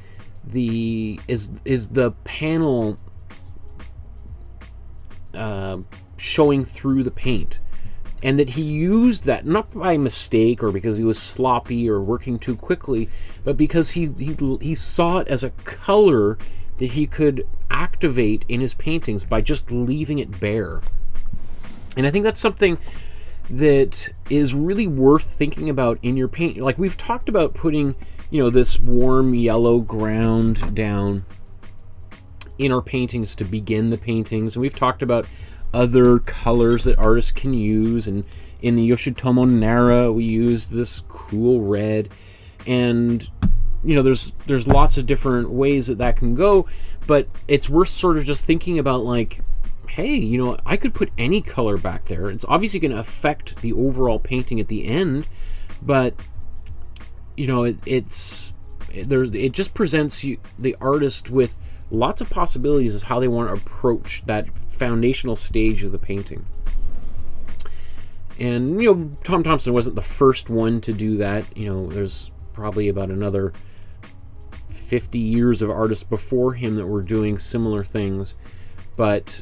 the panel showing through the paint. And that he used that not by mistake or because he was sloppy or working too quickly, but because he saw it as a color that he could activate in his paintings by just leaving it bare. And I think that's something that is really worth thinking about in your paint. Like, we've talked about putting, you know, this warm yellow ground down in our paintings to begin the paintings, and we've talked about other colors that artists can use, and in the Yoshitomo Nara we use this cool red, and you know, there's lots of different ways that can go, but it's worth sort of just thinking about, like, hey, you know, I could put any color back there. It's obviously going to affect the overall painting at the end, but you know, it just presents the artist with lots of possibilities as how they want to approach that foundational stage of the painting. And, you know, Tom Thomson wasn't the first one to do that. You know, there's probably about another 50 years of artists before him that were doing similar things. But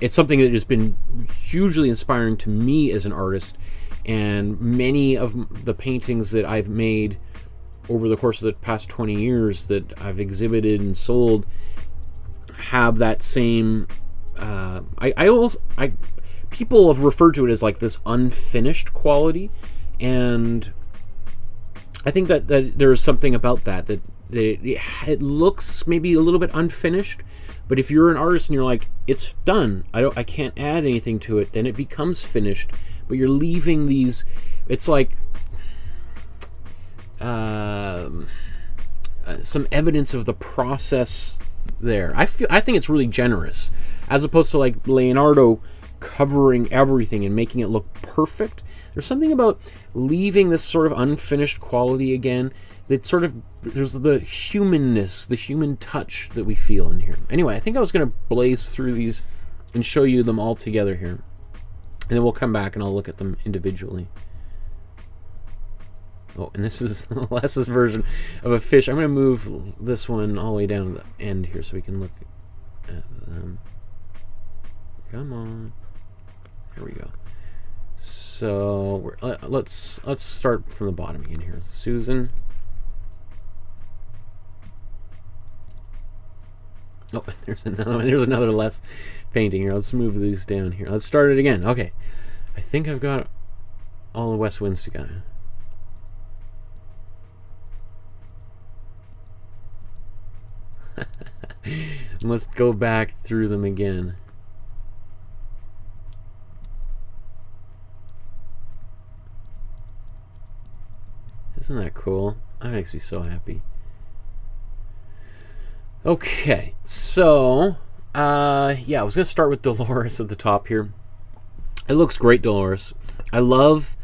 it's something that has been hugely inspiring to me as an artist. And many of the paintings that I've made over the course of the past 20 years that I've exhibited and sold have that same people have referred to it as like this unfinished quality, and I think that there is something about that it looks maybe a little bit unfinished, but if you're an artist and you're like, it's done, I can't add anything to it, then it becomes finished. But you're leaving these, it's like some evidence of the process there. I think it's really generous, as opposed to like Leonardo covering everything and making it look perfect. There's something about leaving this sort of unfinished quality again that sort of, there's the humanness, the human touch that we feel in here. Anyway, I think I was going to blaze through these and show you them all together here, and then we'll come back and I'll look at them individually. Oh, and this is Les's version of a fish. I'm going to move this one all the way down to the end here so we can look at them. Come on. Here we go. So let's start from the bottom again here. Susan. Oh, there's another one. There's another Les painting here. Let's move these down here. Let's start it again. Okay. I think I've got all the West Winds together. Let's go back through them again. Isn't that cool? That makes me so happy. Okay, so yeah, I was gonna start with Dolores at the top here. It looks great, Dolores. I love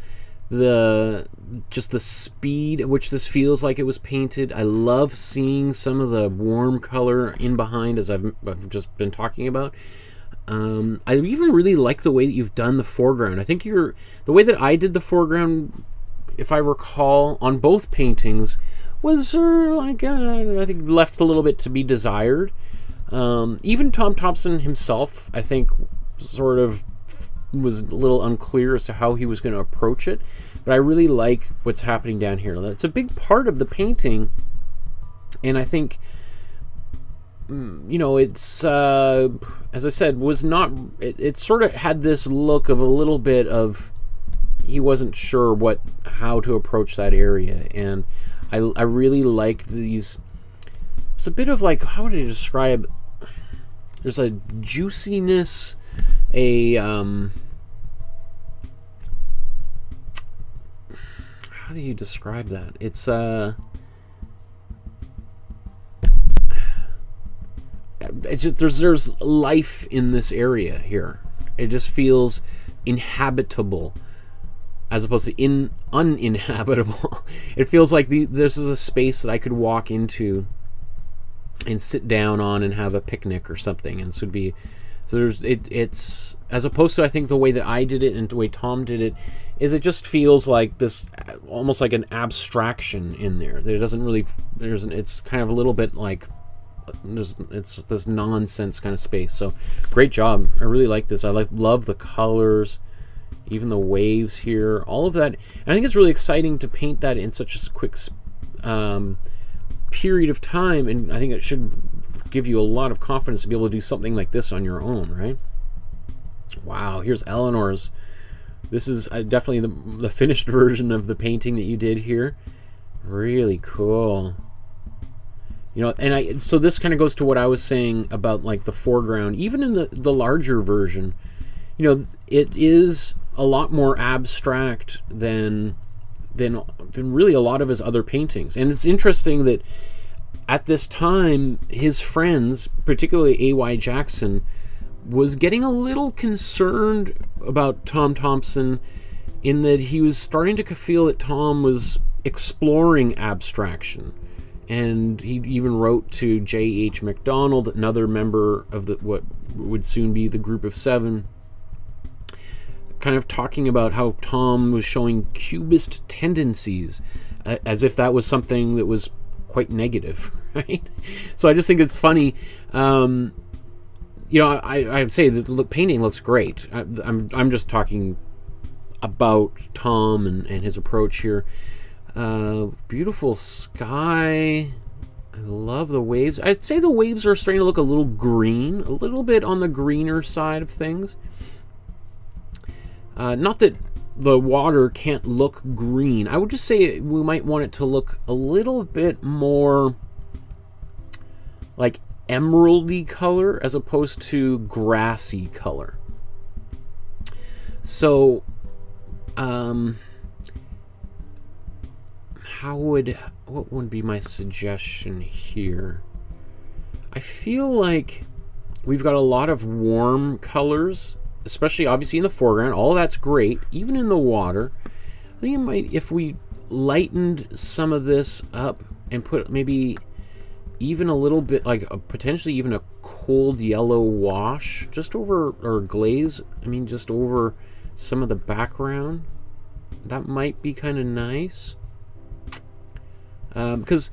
just the speed at which this feels like it was painted. I love seeing some of the warm color in behind, as I've just been talking about. I even really like the way that you've done the foreground. I think the way that I did the foreground if I recall, on both paintings was like I think left a little bit to be desired. Even Tom Thomson himself, I think, sort of was a little unclear as to how he was going to approach it. But I really like what's happening down here. That's a big part of the painting, and I think, you know, it's as I said, was not. It sort of had this look of a little bit of he wasn't sure how to approach that area, and I really like these. It's a bit of like, how would I describe? There's a juiciness, how do you describe that? It's just there's life in this area here. It just feels inhabitable as opposed to uninhabitable. It feels like this is a space that I could walk into and sit down on and have a picnic or something, and this would be it's as opposed to, I think, the way that I did it and the way Tom did it is it just feels like this, almost like an abstraction in there. There doesn't really, it's kind of a little bit like it's this nonsense kind of space. So great job. I really like this. I love the colors, even the waves here, all of that. And I think it's really exciting to paint that in such a quick period of time, and I think it should give you a lot of confidence to be able to do something like this on your own, right? Wow, here's Eleanor's. This is definitely the finished version of the painting that you did here. Really cool. You know, and so this kind of goes to what I was saying about like the foreground. Even in the larger version, you know, it is a lot more abstract than really a lot of his other paintings. And it's interesting that at this time, his friends, particularly A.Y. Jackson, was getting a little concerned about Tom Thomson, in that he was starting to feel that Tom was exploring abstraction. And he even wrote to J.H. MacDonald, another member of what would soon be the Group of Seven, kind of talking about how Tom was showing cubist tendencies, as if that was something that was quite negative, right? So I just think it's funny. You know, I'd say the painting looks great. I'm just talking about Tom and his approach here. Beautiful sky. I love the waves. I'd say the waves are starting to look a little green, a little bit on the greener side of things. Not that the water can't look green. I would just say we might want it to look a little bit more like emeraldy color as opposed to grassy color. So, what would be my suggestion here? I feel like we've got a lot of warm colors, especially obviously in the foreground. All of that's great, even in the water. I think it might, if we lightened some of this up and put maybe even a little bit, like potentially even a cold yellow wash just over, or glaze, I mean just over some of the background, that might be kind of nice. Because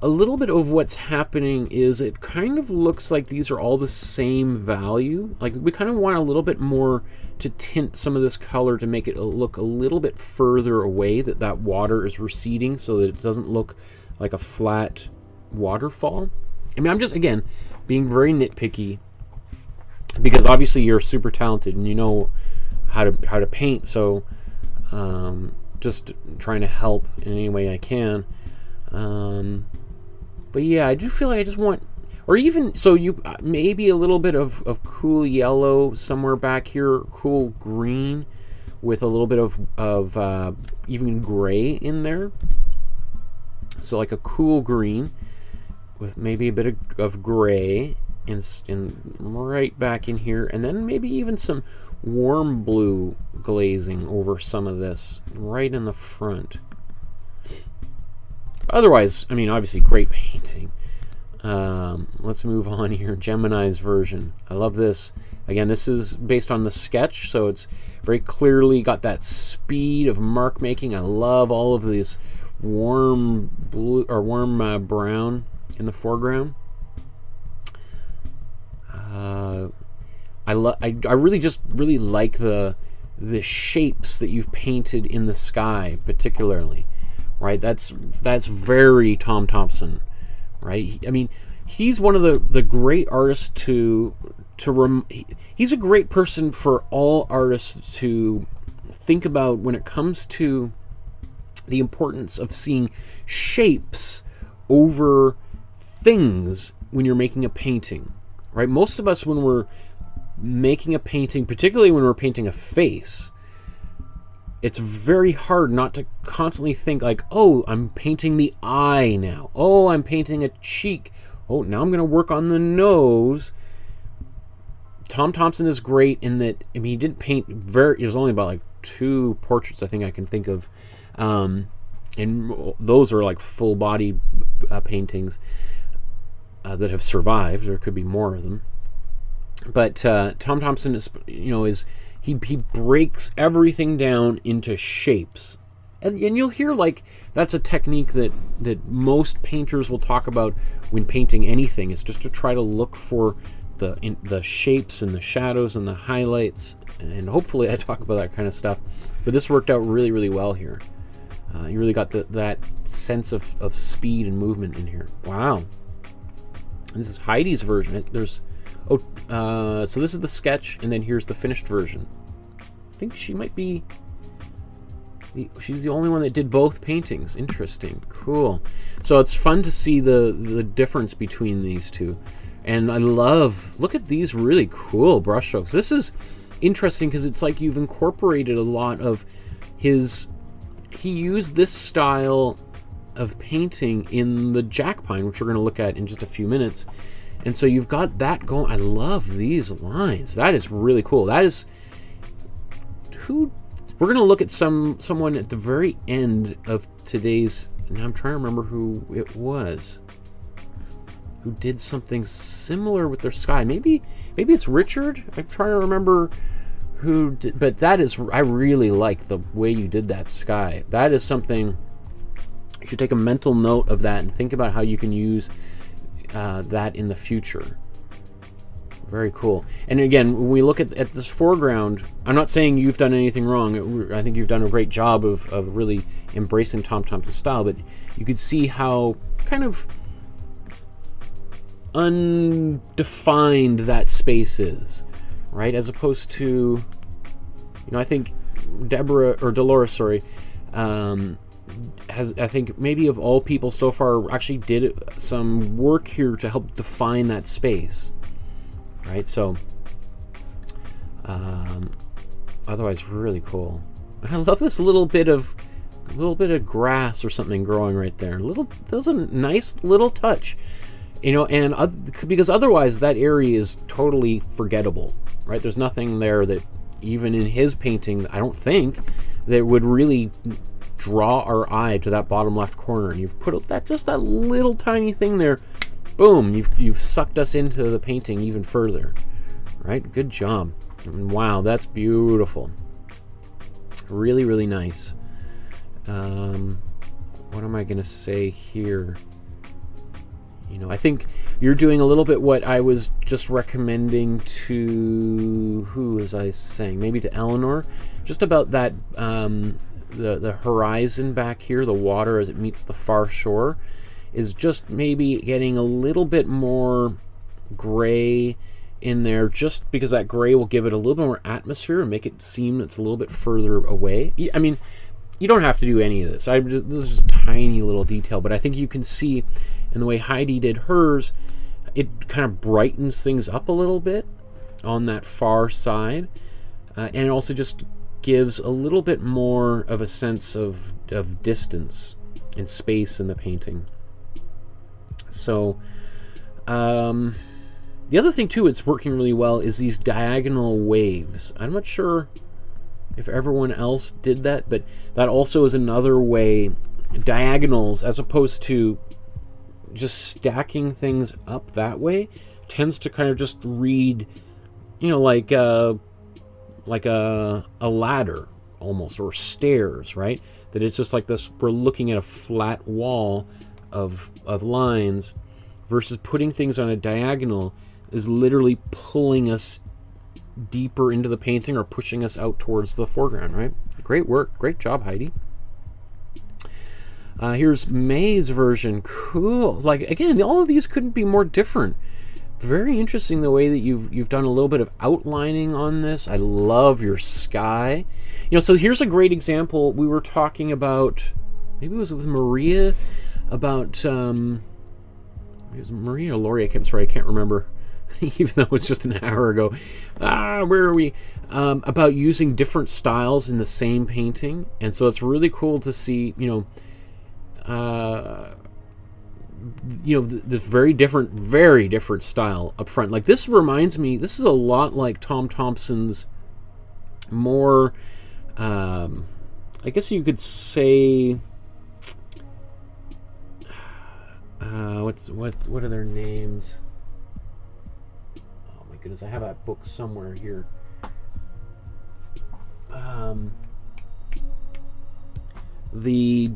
a little bit of what's happening is it kind of looks like these are all the same value. Like we kind of want a little bit more to tint some of this color to make it look a little bit further away, that water is receding, so that it doesn't look like a flat waterfall. I mean, I'm just, again, being very nitpicky, because obviously you're super talented and you know how to paint, so just trying to help in any way I can. But yeah, I do feel like I just want, or even, so you, maybe a little bit of cool yellow somewhere back here, cool green with a little bit of even gray in there. So like a cool green with maybe a bit of gray and right back in here, and then maybe even some warm blue glazing over some of this right in the front. Otherwise, I mean, obviously great painting. Let's move on here. Gemini's version. I love this. Again, this is based on the sketch, so it's very clearly got that speed of mark making. I love all of these warm blue or warm brown in the foreground. I really like the shapes that you've painted in the sky, particularly, right? That's very Thomson, right? I mean, he's one of the great artists he's a great person for all artists to think about when it comes to the importance of seeing shapes over things when you're making a painting, right? Most of us, when we're making a painting, particularly when we're painting a face, it's very hard not to constantly think like, oh, I'm painting the eye now. Oh, I'm painting a cheek. Oh, now I'm going to work on the nose. Thomson is great in that, I mean, he didn't paint there's only about like 2 portraits I think I can think of. And those are like full body paintings that have survived. There could be more of them. But Thomson is, he breaks everything down into shapes. And you'll hear like that's a technique that most painters will talk about when painting anything. It's just to try to look for the shapes and the shadows and the highlights, and hopefully I talk about that kind of stuff. But this worked out really, really well here. You really got that sense of speed and movement in here. Wow. And this is Heidi's version. So this is the sketch, and then here's the finished version. I think she might be... she's the only one that did both paintings. Interesting. Cool. So it's fun to see the difference between these two. And I look at these really cool brushstrokes. This is interesting because it's like you've incorporated a lot of he used this style of painting in the Jack Pine, which we're going to look at in just a few minutes. And so you've got that going. I love these lines. That is really cool. That is... We're going to look at someone at the very end of today's... Now I'm trying to remember who it was who did something similar with their sky. Maybe it's Richard. I'm trying to remember who did, but that is... I really like the way you did that sky. That is something... You should take a mental note of that and think about how you can use that in the future. Very cool. And again, when we look at this foreground, I'm not saying you've done anything wrong. I think you've done a great job of really embracing Thomson's style, but you could see how kind of undefined that space is, right? As opposed to, I think Dolores, sorry, I think maybe of all people so far actually did some work here to help define that space, right? So otherwise really cool. I love this little bit of grass or something growing right there. That's a nice little touch, and because otherwise that area is totally forgettable, right? There's nothing there that even in his painting, I don't think, that would really draw our eye to that bottom left corner. And you've put just that little tiny thing there. Boom! You've sucked us into the painting even further, right? Good job. And wow, that's beautiful. Really, really nice. What am I gonna say here? I think you're doing a little bit what I was just recommending to... Who was I saying? Maybe to Eleanor. Just about that, the horizon back here, the water as it meets the far shore, is just maybe getting a little bit more gray in there, just because that gray will give it a little bit more atmosphere and make it seem it's a little bit further away. I mean, you don't have to do any of this. This is just a tiny little detail, but I think you can see in the way Heidi did hers, it kind of brightens things up a little bit on that far side, and it also just gives a little bit more of a sense of distance and space in the painting. So the other thing too, it's working really well, is these diagonal waves. I'm not sure if everyone else did that, but that also is another way, diagonals as opposed to just stacking things up that way, tends to kind of just read, you know, like a ladder almost, or stairs, right? That it's just like this, we're looking at a flat wall of lines, versus putting things on a diagonal is literally pulling us deeper into the painting or pushing us out towards the foreground, right? Great work. Great job, Heidi. Here's May's version. Cool. Like, again, all of these couldn't be more different. Very interesting the way that you've done a little bit of outlining on this. I love your sky. You know, so here's a great example. We were talking about, maybe it was with Maria, about it was Maria or Lori. I'm sorry, I can't remember. Even though it was just an hour ago. Where are we? About using different styles in the same painting. And so it's really cool to see, the very different style up front. Like, this reminds me, this is a lot like Tom Thomson's more, I guess you could say, what are their names? Oh my goodness, I have that book somewhere here. The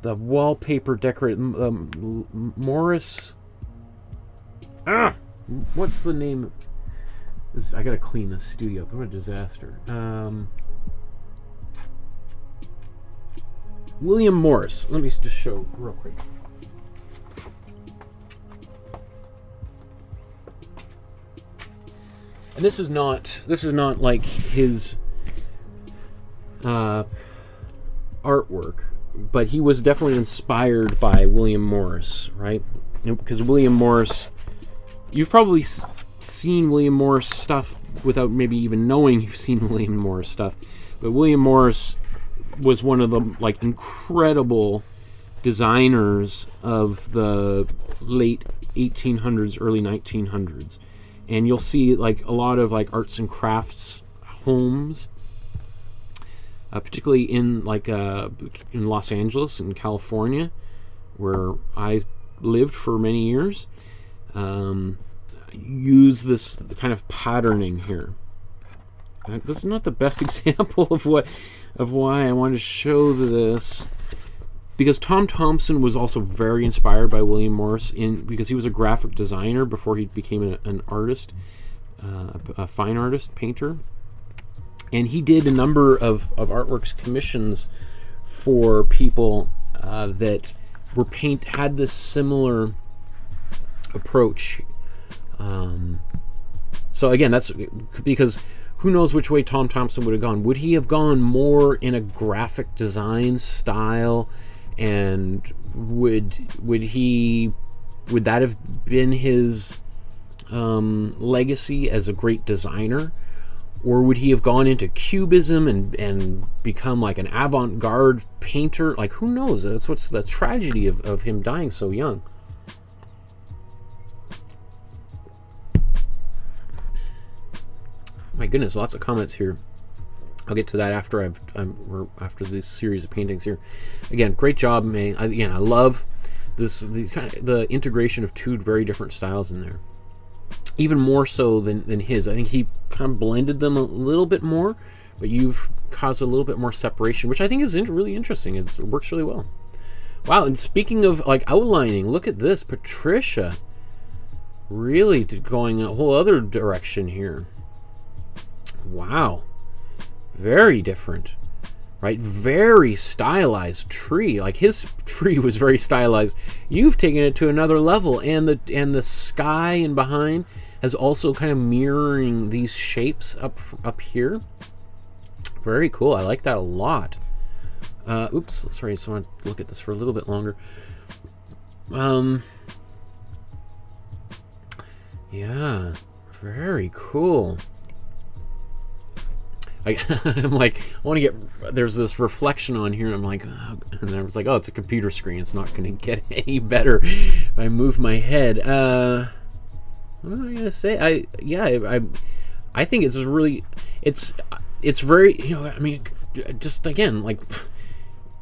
wallpaper decorator, Morris. What's the name? I gotta clean this studio up. What a disaster. William Morris. Let me just show real quick. And this is not like his artwork, but he was definitely inspired by William Morris, right? Because William Morris, you've probably seen William Morris stuff without maybe even knowing you've seen William Morris stuff. But William Morris was one of the like incredible designers of the late 1800s, early 1900s. And you'll see like a lot of like arts and crafts homes, particularly in like in Los Angeles in California, where I lived for many years. Use this kind of patterning here. This is not the best example of why I wanted to show this, because Tom Thomson was also very inspired by William Morris because he was a graphic designer before he became an artist, a fine artist, painter. And he did a number of artworks commissions for people that were had this similar approach. So again, that's because who knows which way Tom Thomson would have gone. Would he have gone more in a graphic design style, and would that have been his legacy as a great designer? Or would he have gone into cubism and become like an avant-garde painter? Like, who knows? That's what's the tragedy of him dying so young. My goodness, lots of comments here. I'll get to that after after this series of paintings here. Again, great job, May. I love the integration of two very different styles in there. Even more so than his. I think he kind of blended them a little bit more, but you've caused a little bit more separation, which I think is really interesting. It works really well. Wow, and speaking of like outlining, look at this. Patricia really going a whole other direction here. Wow. Very different. Right? Very stylized tree. Like, his tree was very stylized. You've taken it to another level, and the sky and behind is also kind of mirroring these shapes up here. Very cool. I like that a lot. Oops, sorry, so I want to look at this for a little bit longer. Yeah, very cool. I'm like, I want to get, there's this reflection on here, and I'm like, oh, and I was like, oh, it's a computer screen. It's not going to get any better if I move my head. What am I going to say? I think it's really, it's very, I mean, just again, like,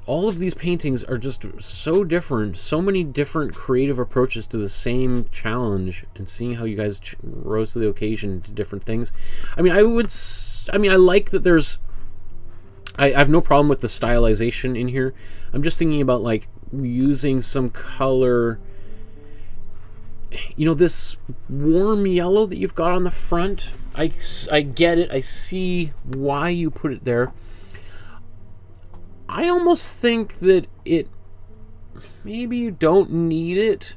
all of these paintings are just so different, so many different creative approaches to the same challenge, and seeing how you guys rose to the occasion to different things. I mean, I like that there's, I have no problem with the stylization in here. I'm just thinking about like using some color, you know, this warm yellow that you've got on the front. I get it. I see why you put it there. I almost think that maybe you don't need it,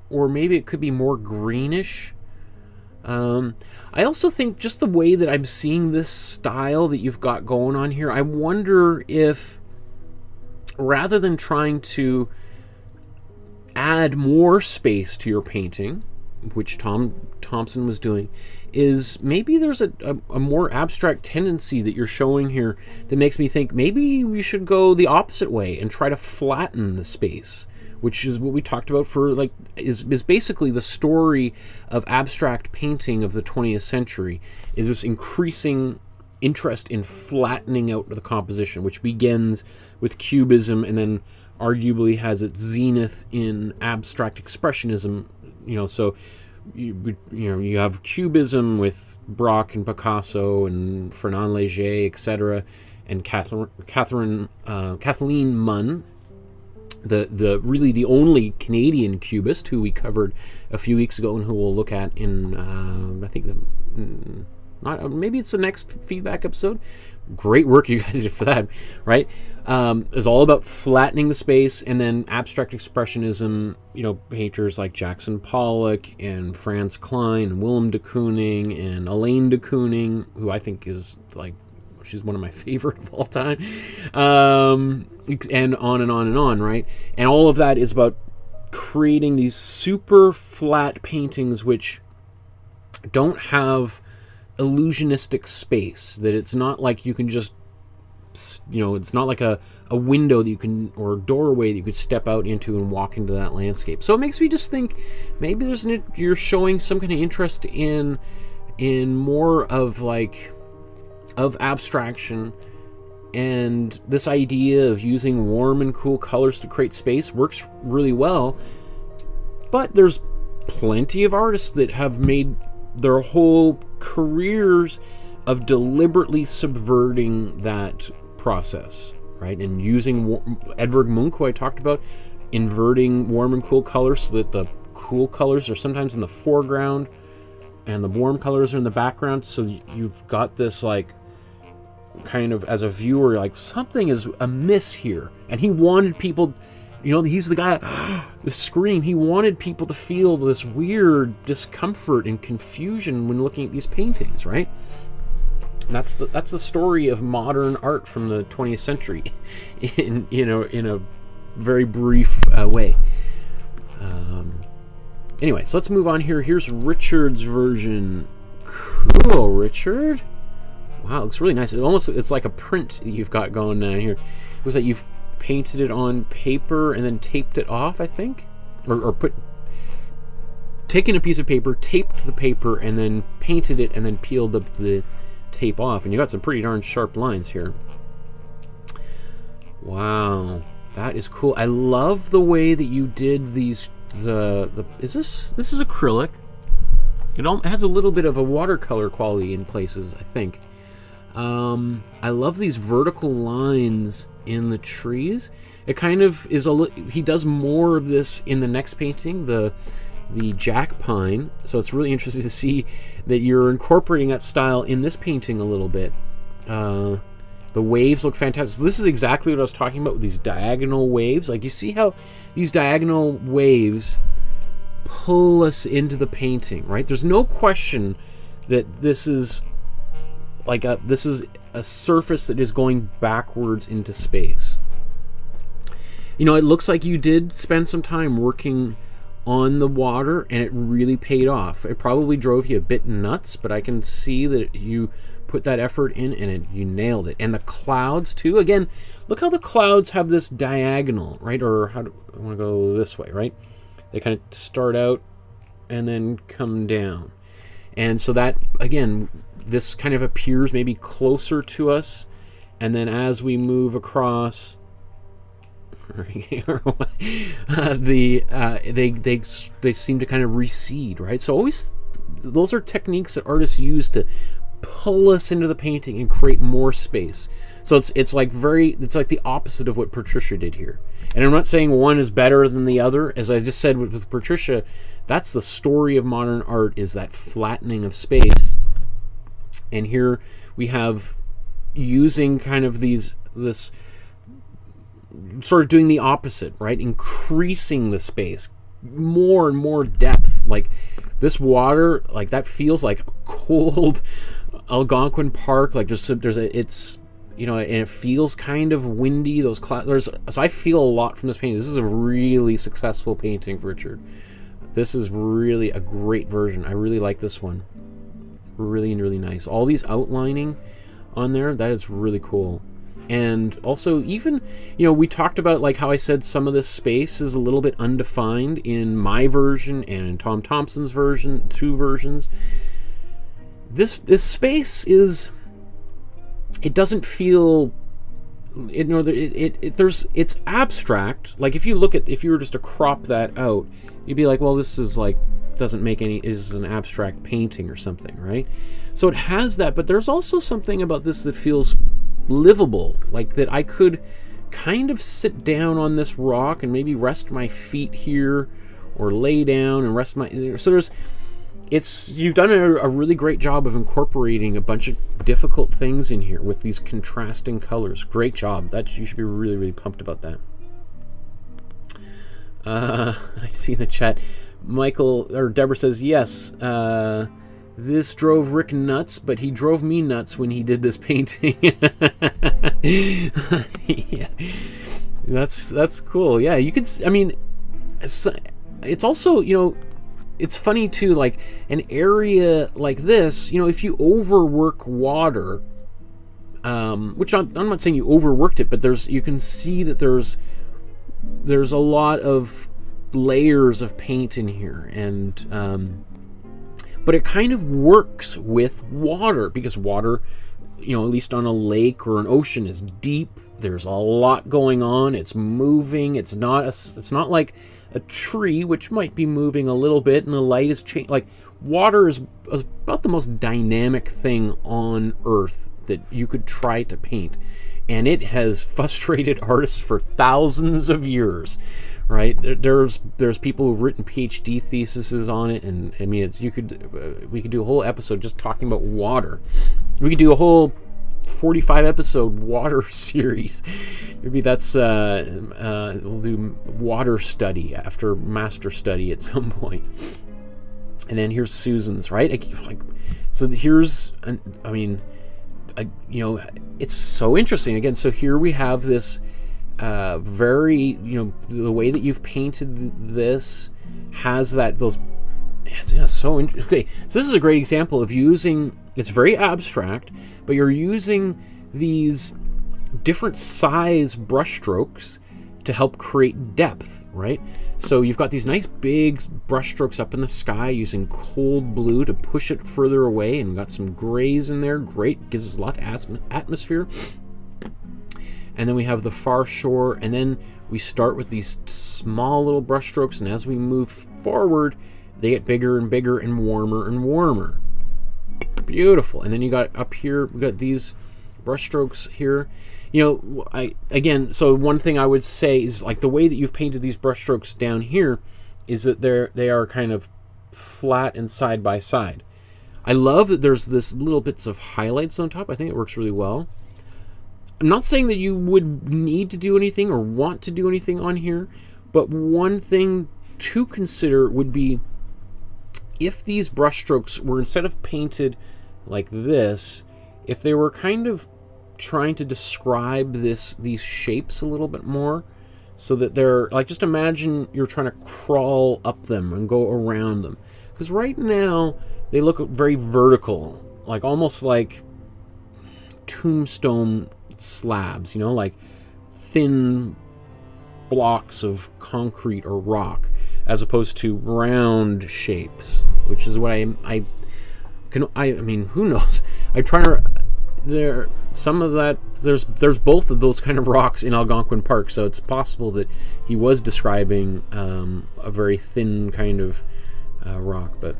or maybe it could be more greenish. I also think just the way that I'm seeing this style that you've got going on here, I wonder if, rather than trying to add more space to your painting, which Thomson was doing, is maybe there's a more abstract tendency that you're showing here that makes me think maybe we should go the opposite way and try to flatten the space, which is what we talked about for, like, is basically the story of abstract painting of the 20th century, is this increasing interest in flattening out the composition, which begins with Cubism and then arguably has its zenith in abstract expressionism. You know, so you have Cubism with Braque and Picasso and Fernand Léger, etc., and Kathleen Munn, the really the only Canadian Cubist who we covered a few weeks ago and who we'll look at in I think maybe it's the next feedback episode. Great work you guys did for that, right? It's all about flattening the space, and then abstract expressionism, you know, painters like Jackson Pollock and Franz Klein and Willem de Kooning and Elaine de Kooning, who I think is, like, she's one of my favorite of all time, and on and on and on, right? And all of that is about creating these super flat paintings which don't have illusionistic space, that it's not like you can just, you know, it's not like a window that you can, or a doorway that you could step out into and walk into that landscape. So it makes me just think maybe you're showing some kind of interest in more of, like, of abstraction, and this idea of using warm and cool colors to create space works really well. But there's plenty of artists that have made their whole careers of deliberately subverting that process, right? And using Edvard Munch, who I talked about, inverting warm and cool colors so that the cool colors are sometimes in the foreground and the warm colors are in the background. So you've got this, like, kind of, as a viewer, like, something is amiss here. And he wanted people, you know, he's the guy, the scream, he wanted people to feel this weird discomfort and confusion when looking at these paintings, right? And that's the story of modern art from the 20th century, in a very brief way. Anyway, so let's move on here. Here's Richard's version. Cool, Richard. Wow, it looks really nice. It's like a print that you've got going on here. It was that you've painted it on paper and then taped it off, I think, or taken a piece of paper, taped the paper, and then painted it, and then peeled the tape off, and you got some pretty darn sharp lines here. Wow, that is cool. I love the way that you did these. This is acrylic. It has a little bit of a watercolor quality in places, I think. I love these vertical lines in the trees. It kind of is he does more of this in the next painting, the jack pine. So it's really interesting to see that you're incorporating that style in this painting a little bit. The waves look fantastic. So this is exactly what I was talking about with these diagonal waves. Like, you see how these diagonal waves pull us into the painting, right? There's no question that this is like this is a surface that is going backwards into space. You know, it looks like you did spend some time working on the water, and it really paid off. It probably drove you a bit nuts, but I can see that you put that effort in, and you nailed it. And the clouds too. Again, look how the clouds have this diagonal, right? Or how do I want to go this way, right? They kind of start out and then come down. And so that, again, this kind of appears maybe closer to us, and then as we move across, They seem to kind of recede, right? So always, those are techniques that artists use to pull us into the painting and create more space. So it's like the opposite of what Patricia did here. And I'm not saying one is better than the other. As I just said with Patricia, that's the story of modern art, is that flattening of space. And here we have using kind of this sort of doing the opposite, right? Increasing the space, more and more depth. Like this water, like that feels like a cold Algonquin Park. Like it's, you know, and it feels kind of windy. Those clouds. So I feel a lot from this painting. This is a really successful painting, Richard. This is really a great version. I really like this one. Really nice. All these outlining on there, that is really cool. And also, even, you know, we talked about like how I said some of this space is a little bit undefined in my version and in Tom Thomson's version, 2 versions. This space is, it doesn't feel, it's abstract. Like if you were just to crop that out, you'd be like, well, this is like, doesn't make any, is an abstract painting or something, right? So it has that, but there's also something about this that feels livable, like that I could kind of sit down on this rock and maybe rest my feet here, or lay down and rest my, so you've done a really great job of incorporating a bunch of difficult things in here with these contrasting colors. Great job. You should be really pumped about that. I see in the chat, Deborah says, yes, this drove Rick nuts, but he drove me nuts when he did this painting. Yeah, that's cool. Yeah, you could, I mean, it's also, you know, it's funny too, like an area like this, you know, if you overwork water, which I'm not saying you overworked it, but you can see that there's a lot of layers of paint in here, and but it kind of works with water, because water, you know, at least on a lake or an ocean, is deep. There's a lot going on. It's moving. It's not like a tree, which might be moving a little bit and the light is changing. Like water is about the most dynamic thing on Earth that you could try to paint, and it has frustrated artists for thousands of years, right? There's people who've written PhD theses on it, and I mean, we could do a whole episode just talking about water. We could do a whole 45 episode water series. Maybe that's we'll do water study after master study at some point. And then here's Susan's, right? So here's, I mean, you know, it's so interesting. Again, so here we have this very, you know, the way that you've painted this has those. It's so interesting. Okay, so this is a great example of using. It's very abstract, but you're using these different size brush strokes to help create depth, right? So you've got these nice big brush strokes up in the sky using cold blue to push it further away, and we've got some grays in there. Great, gives us a lot of atmosphere. And then we have the far shore, and then we start with these small little brush strokes, and as we move forward, they get bigger and bigger and warmer and warmer. Beautiful. And then you got up here, we got these brush strokes here. You know, so one thing I would say is, like, the way that you've painted these brush strokes down here is that they are kind of flat and side by side. I love that there's this little bits of highlights on top. I think it works really well. I'm not saying that you would need to do anything or want to do anything on here, but one thing to consider would be, if these brush strokes were, instead of painted like this, if they were kind of trying to describe these shapes a little bit more, so that they're like, just imagine you're trying to crawl up them and go around them, because right now they look very vertical, like almost like tombstone slabs, you know, like thin blocks of concrete or rock, as opposed to round shapes, which is what I mean, who knows? I'm trying to, some of that there's both of those kind of rocks in Algonquin Park, so it's possible that he was describing a very thin kind of rock. But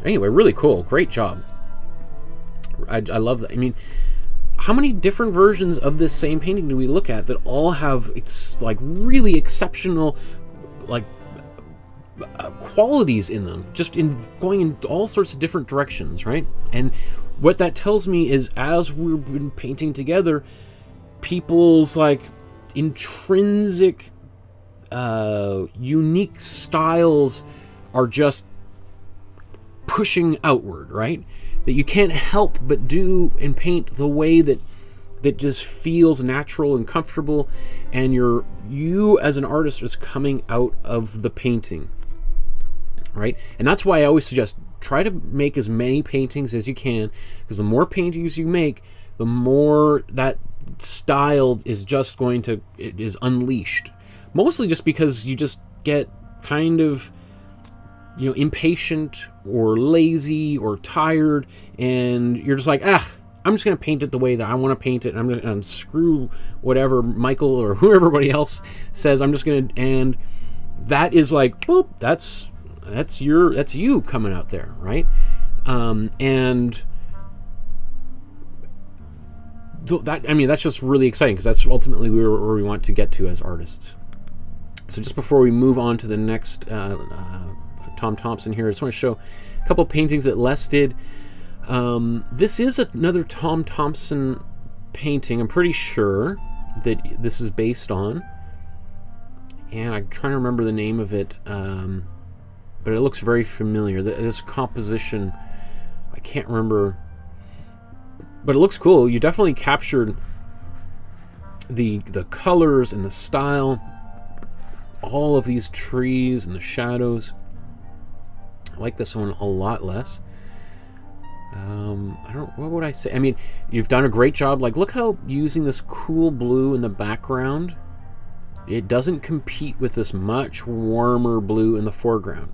anyway, really cool, great job. I love that. I mean, how many different versions of this same painting do we look at that all have like really exceptional like qualities in them, just in going in all sorts of different directions, right? And what that tells me is, as we've been painting together, people's like intrinsic unique styles are just pushing outward, right? That you can't help but do and paint the way that just feels natural and comfortable, and you as an artist is coming out of the painting, right? And that's why I always suggest try to make as many paintings as you can, because the more paintings you make, the more that style is just going to, it is unleashed. Mostly just because you just get kind of, you know, impatient or lazy or tired, and you're just like, I'm just going to paint it the way that I want to paint it, and I'm going to screw whatever Michael or who everybody else says. I'm just going to, and that is like, boop, that's you coming out there, right? And that, I mean, that's just really exciting, because that's ultimately where we want to get to as artists. So just before we move on to the next Tom Thomson here, I just want to show a couple paintings that Les did. This is another Tom Thomson painting, I'm pretty sure, that this is based on. And I'm trying to remember the name of it, but it looks very familiar. This composition, I can't remember, but it looks cool. You definitely captured the colors and the style, all of these trees and the shadows. I like this one a lot less. I don't, what would I say? I mean, you've done a great job. Like, look how using this cool blue in the background, it doesn't compete with this much warmer blue in the foreground,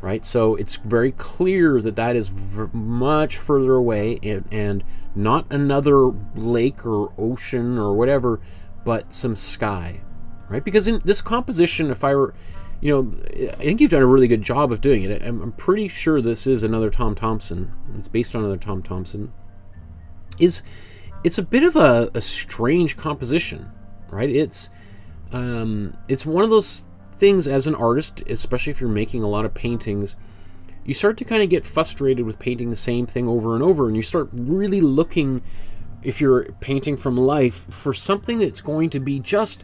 right? So it's very clear that that is much further away, and not another lake or ocean or whatever, but some sky, right? Because in this composition, if I were, you know, I think you've done a really good job of doing it. I'm pretty sure this is another Tom Thomson. It's based on another Tom Thomson. It's a bit of a strange composition, right? It's one of those things as an artist, especially if you're making a lot of paintings, you start to kind of get frustrated with painting the same thing over and over, and you start really looking, if you're painting from life, for something that's going to be just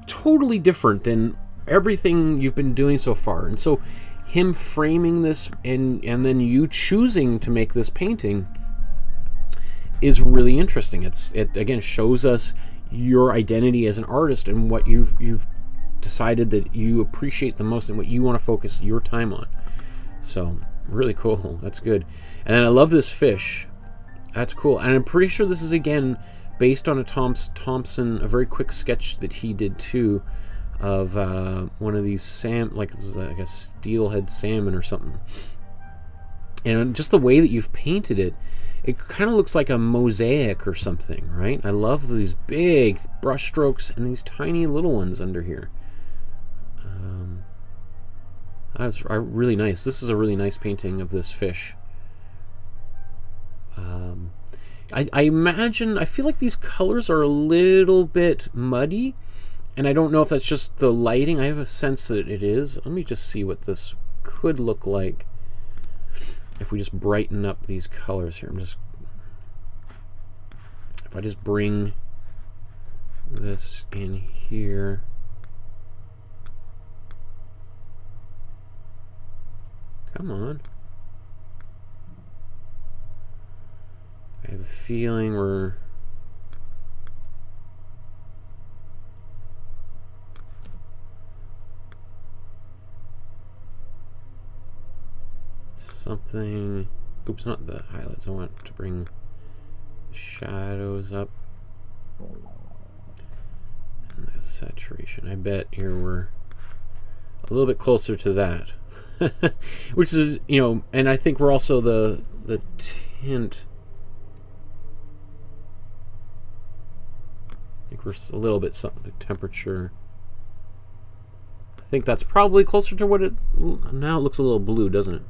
totally different than everything you've been doing so far. And so him framing this and then you choosing to make this painting is really interesting. It again shows us your identity as an artist and what you've decided that you appreciate the most and what you want to focus your time on. So really cool. That's good. And then I love this fish. That's cool. And I'm pretty sure this is again based on a Thomson, a very quick sketch that he did too, of one of these like a steelhead salmon or something. And just the way that you've painted it, it kind of looks like a mosaic or something, right? I love these big brush strokes and these tiny little ones under here. That's really nice. This is a really nice painting of this fish. I imagine, I feel like these colors are a little bit muddy, and I don't know if that's just the lighting. I have a sense that it is. Let me just see what this could look like if we just brighten up these colors here. If I just bring this in here. Come on. I have a feeling we're... something... Oops, not the highlights. I want to bring the shadows up. And the saturation. I bet here we're a little bit closer to that. Which is, you know, and I think we're also the tint. I think we're a little bit the temperature. I think that's probably closer to what it... Now it looks a little blue, doesn't it?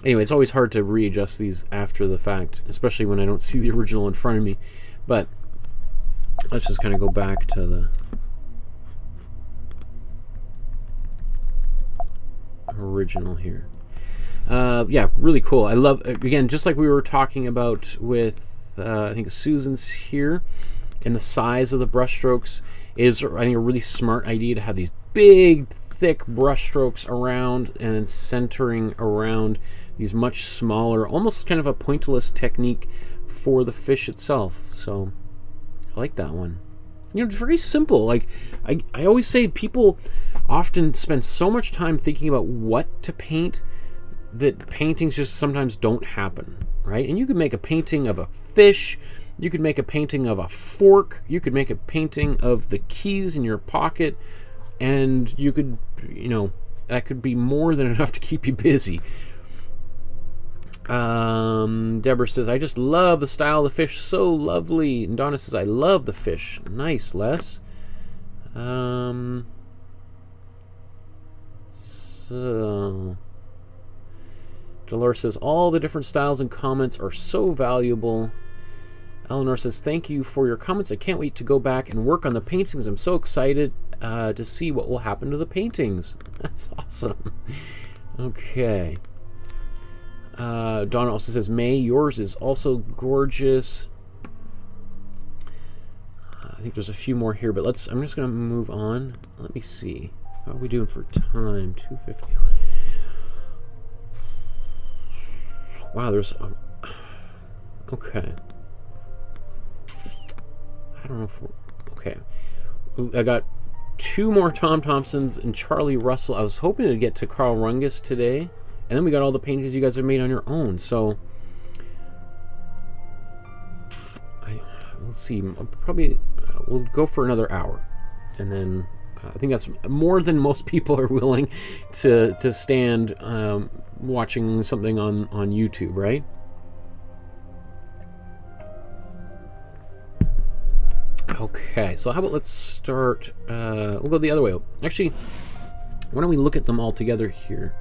Anyway, it's always hard to readjust these after the fact, especially when I don't see the original in front of me. But let's just kind of go back to the original here. Yeah, really cool. I love, again, just like we were talking about with, I think Susan's here, and the size of the brush strokes is, I think, a really smart idea to have these big, thick brush strokes around and then centering around these much smaller, almost kind of a pointillist technique for the fish itself. So I like that one. You know, it's very simple. Like I always say, people often spend so much time thinking about what to paint that paintings just sometimes don't happen, right? And you could make a painting of a fish, you could make a painting of a fork, you could make a painting of the keys in your pocket, and you could, you know, that could be more than enough to keep you busy. Deborah says, I just love the style of the fish, so lovely. And Donna says, I love the fish. Nice, Les. So Dolores says, all the different styles and comments are so valuable. Eleanor says, thank you for your comments. I can't wait to go back and work on the paintings. I'm so excited to see what will happen to the paintings. That's awesome. Okay. Donna also says, May, yours is also gorgeous. I think there's a few more here, but I'm just going to move on. Let me see. How are we doing for time? 2:50. Wow, there's... okay. I don't know if we're... okay. I got 2 more Tom Thompsons and Charlie Russell. I was hoping to get to Carl Rungus today. And then we got all the paintings you guys have made on your own. So, we'll see. Probably we'll go for another hour, and then I think that's more than most people are willing to stand watching something on YouTube, right? Okay, so how about let's start. We'll go the other way. Actually, why don't we look at them all together here?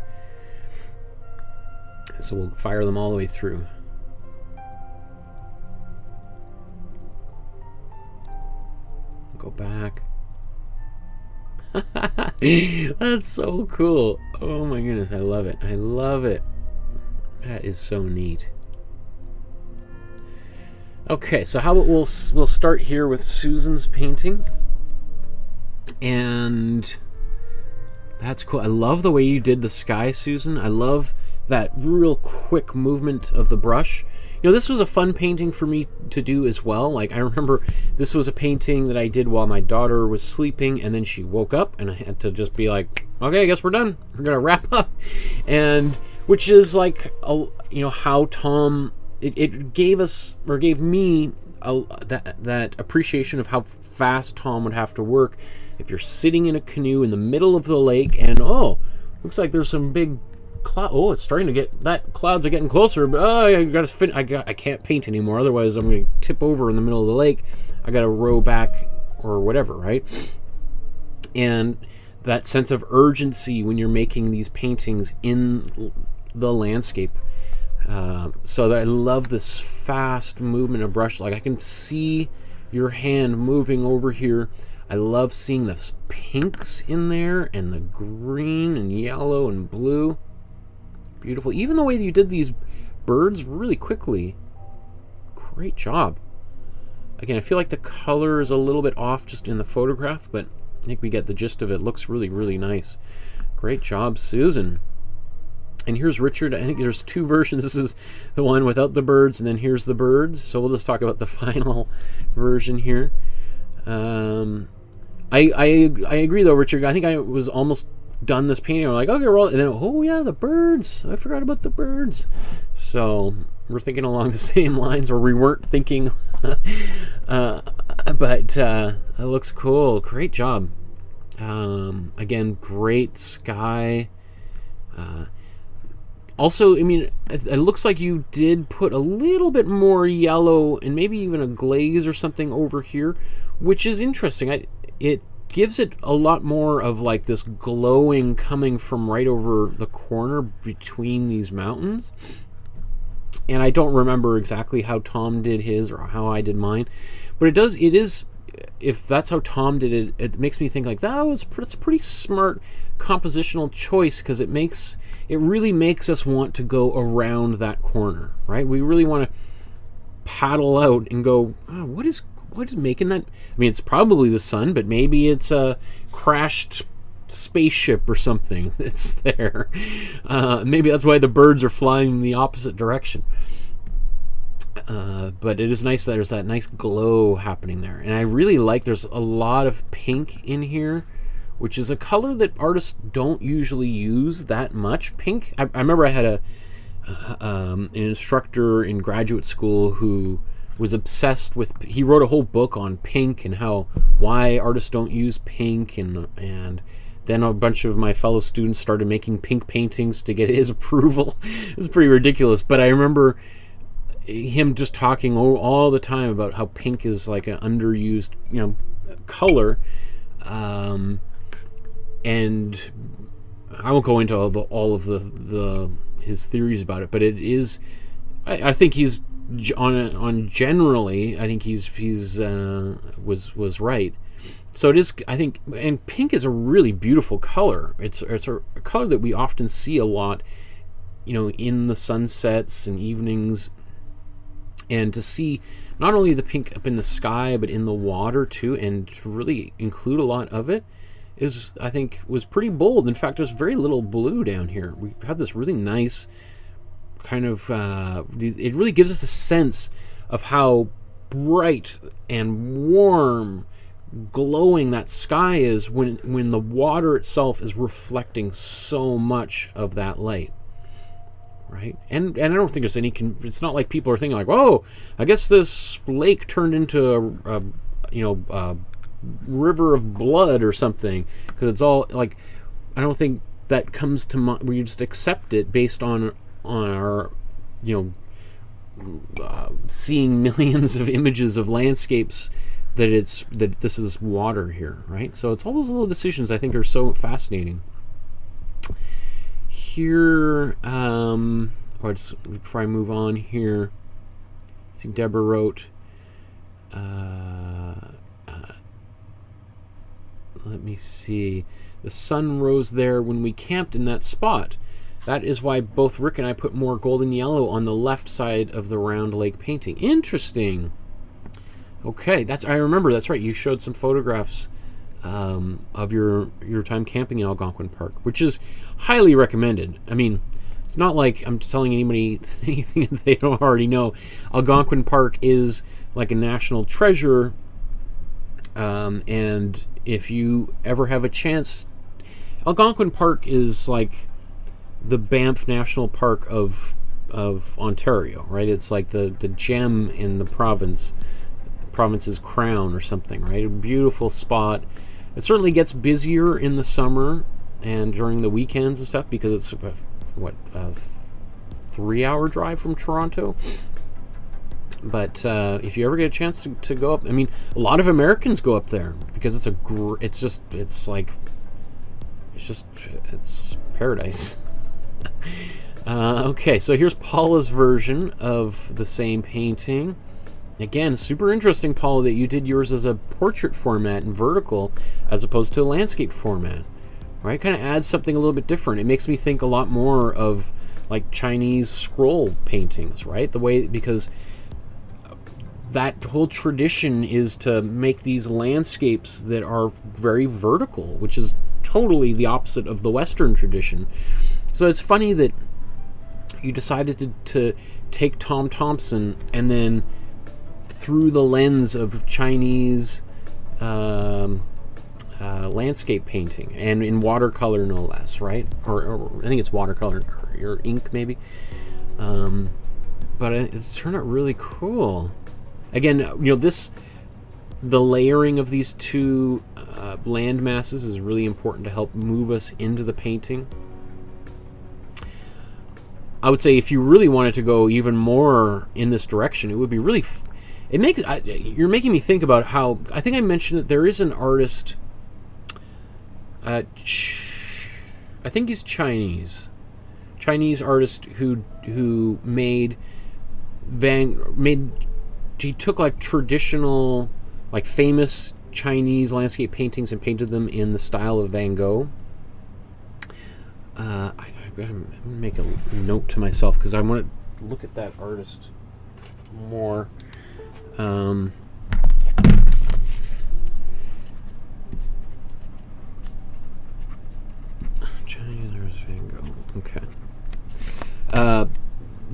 So we'll fire them all the way through. Go back. That's so cool. Oh my goodness, I love it. I love it. That is so neat. Okay, so how about we'll start here with Susan's painting. And that's cool. I love the way you did the sky, Susan. I love that real quick movement of the brush. You know, this was a fun painting for me to do as well. Like, I remember this was a painting that I did while my daughter was sleeping, and then she woke up, and I had to just be like, okay, I guess we're done. We're gonna wrap up. And which is like, you know, how Tom, it gave us, or gave me that appreciation of how fast Tom would have to work if you're sitting in a canoe in the middle of the lake, and oh, looks like there's some big cloud. Oh, it's starting to get, that clouds are getting closer, but I gotta I can't paint anymore, otherwise I'm gonna tip over in the middle of the lake. I gotta row back or whatever, right? And that sense of urgency when you're making these paintings in the landscape. So that I love this fast movement of brush. Like, I can see your hand moving over here. I love seeing the pinks in there and the green and yellow and blue. Beautiful. Even the way that you did these birds really quickly. Great job. Again, I feel like the color is a little bit off just in the photograph, but I think we get the gist of it. Looks really, really nice. Great job, Susan. And here's Richard. I think there's 2 versions. This is the one without the birds, and then here's the birds. So we'll just talk about the final version here. I agree though, Richard. I think I was almost done this painting. I'm like, okay, we're all, and then, oh yeah, the birds. I forgot about the birds. So we're thinking along the same lines, or we weren't thinking. But it looks cool. Great job. Again, great sky. Also, I mean, it looks like you did put a little bit more yellow and maybe even a glaze or something over here, which is interesting. It gives it a lot more of like this glowing coming from right over the corner between these mountains. And I don't remember exactly how Tom did his or how I did mine, but it is, if that's how Tom did it, it makes me think like that's a pretty smart compositional choice, because it really makes us want to go around that corner, right? We really want to paddle out and go, oh, what is making that? I mean, it's probably the sun, but maybe it's a crashed spaceship or something that's there. Maybe that's why the birds are flying in the opposite direction. But it is nice that there's that nice glow happening there. And I really like, there's a lot of pink in here, which is a color that artists don't usually use that much. Pink, I remember I had an instructor in graduate school who was obsessed with, he wrote a whole book on pink and why artists don't use pink, and then a bunch of my fellow students started making pink paintings to get his approval. It was pretty ridiculous, but I remember him just talking all the time about how pink is like an underused, color. And I won't go into all of his theories about it, but it is, I think he's on generally, I think he's was right. So it is, I think, and pink is a really beautiful color. It's a color that we often see a lot, in the sunsets and evenings. And to see not only the pink up in the sky, but in the water too, and to really include a lot of it I think, was pretty bold. In fact, there's very little blue down here. We have this really nice kind of, it really gives us a sense of how bright and warm, glowing that sky is when the water itself is reflecting so much of that light. Right, and I don't think there's any. It's not like people are thinking like, "Whoa, I guess this lake turned into a river of blood or something," because it's all like, I don't think that comes to mind. We just accept it based on our, seeing millions of images of landscapes that this is water here, right? So it's all those little decisions I think are so fascinating. Here, before I move on here, see, Deborah wrote, let me see, the sun rose there when we camped in that spot. That is why both Rick and I put more golden yellow on the left side of the round lake painting. Interesting. Okay, I remember, that's right, you showed some photographs of your time camping in Algonquin Park, which is highly recommended. I mean, it's not like I'm telling anybody anything that they don't already know. Algonquin Park is like a national treasure, and if you ever have a chance, Algonquin Park is like the Banff National Park of Ontario, right? It's like the gem in the province's crown or something, right? A beautiful spot. It certainly gets busier in the summer and during the weekends and stuff, because it's a 3-hour drive from Toronto. But if you ever get a chance to go up, I mean, a lot of Americans go up there because it's paradise. Okay, so here's Paula's version of the same painting. Again, super interesting, Paula, that you did yours as a portrait format and vertical as opposed to a landscape format, right? Kind of adds something a little bit different. It makes me think a lot more of like Chinese scroll paintings, right? Because that whole tradition is to make these landscapes that are very vertical, which is totally the opposite of the Western tradition. So it's funny that you decided to take Tom Thomson and then through the lens of Chinese landscape painting, and in watercolor no less, right? Or I think it's watercolor or ink maybe. But it's turned out really cool. Again, the layering of these two land masses is really important to help move us into the painting. I would say if you really wanted to go even more in this direction, it would be really. It makes you're making me think about how I think I mentioned that there is an artist. I think he's Chinese artist who made he took like traditional, like famous Chinese landscape paintings and painted them in the style of Van Gogh. I'm gonna make a note to myself because I want to look at that artist more. Chinese artist Van Gogh. Okay.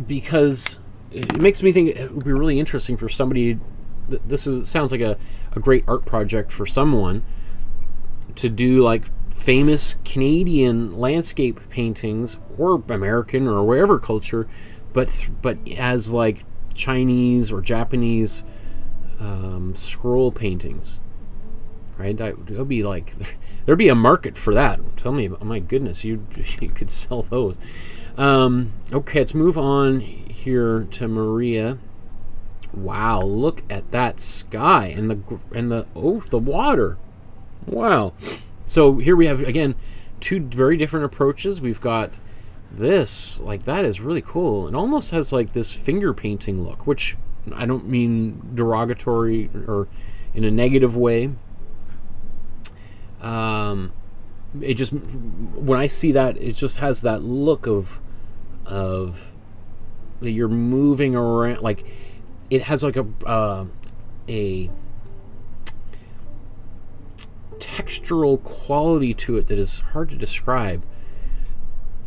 Because it makes me think it would be really interesting for somebody. Sounds like a great art project for someone to do, like famous Canadian landscape paintings or American or wherever culture, but as like Chinese or Japanese scroll paintings, right? That would be like there'd be a market for that. Tell me, oh my goodness, you could sell those. Okay, let's move on here to Maria. Wow, look at that sky and the water. Wow. So here we have, again, two very different approaches. We've got this, like, that is really cool. It almost has like this finger painting look, which I don't mean derogatory or in a negative way. It just, when I see that, it just has that look of that you're moving around, like it has like a textural quality to it that is hard to describe.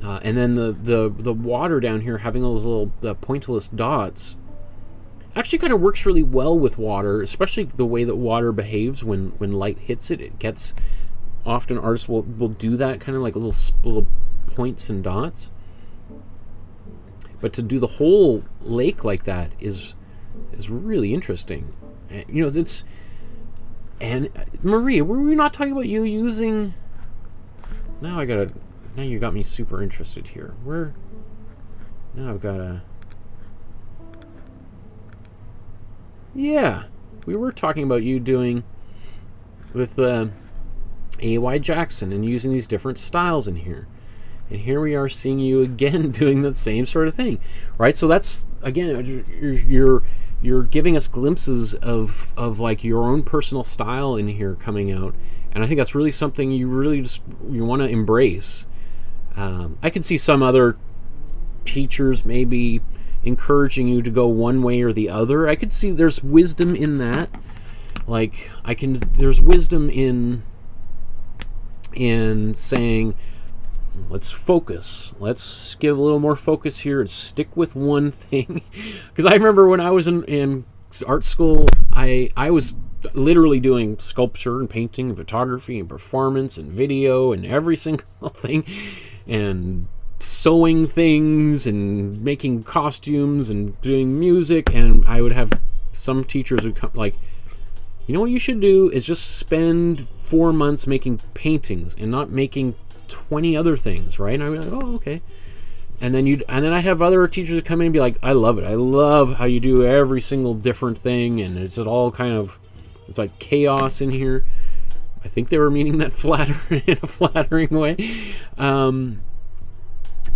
And then the water down here having those little pointillist dots actually kind of works really well with water, especially the way that water behaves when light hits it. It gets, often artists will do that kind of like little points and dots. But to do the whole lake like that is really interesting. You know, it's, and Maria, were we not talking about you using? Now you got me super interested here. Now I've got a. Yeah, we were talking about you doing with A.Y. Jackson and using these different styles in here. And here we are seeing you again doing the same sort of thing, right? So that's, again, you're giving us glimpses of like your own personal style in here coming out, and I think that's really something you want to embrace. I could see some other teachers maybe encouraging you to go one way or the other. I could see there's wisdom in that. Like there's wisdom in saying, let's focus. Let's give a little more focus here and stick with one thing. Because I remember when I was in art school, I was literally doing sculpture and painting and photography and performance and video and every single thing, and sewing things and making costumes and doing music. And I would have some teachers who come like, you know what you should do is just spend 4 months making paintings and not making 20 other things, right? And I'd be like, oh, okay. And then I have other teachers that come in and be like, I love it. I love how you do every single different thing, and it's all kind of, it's like chaos in here. I think they were meaning that in a flattering way.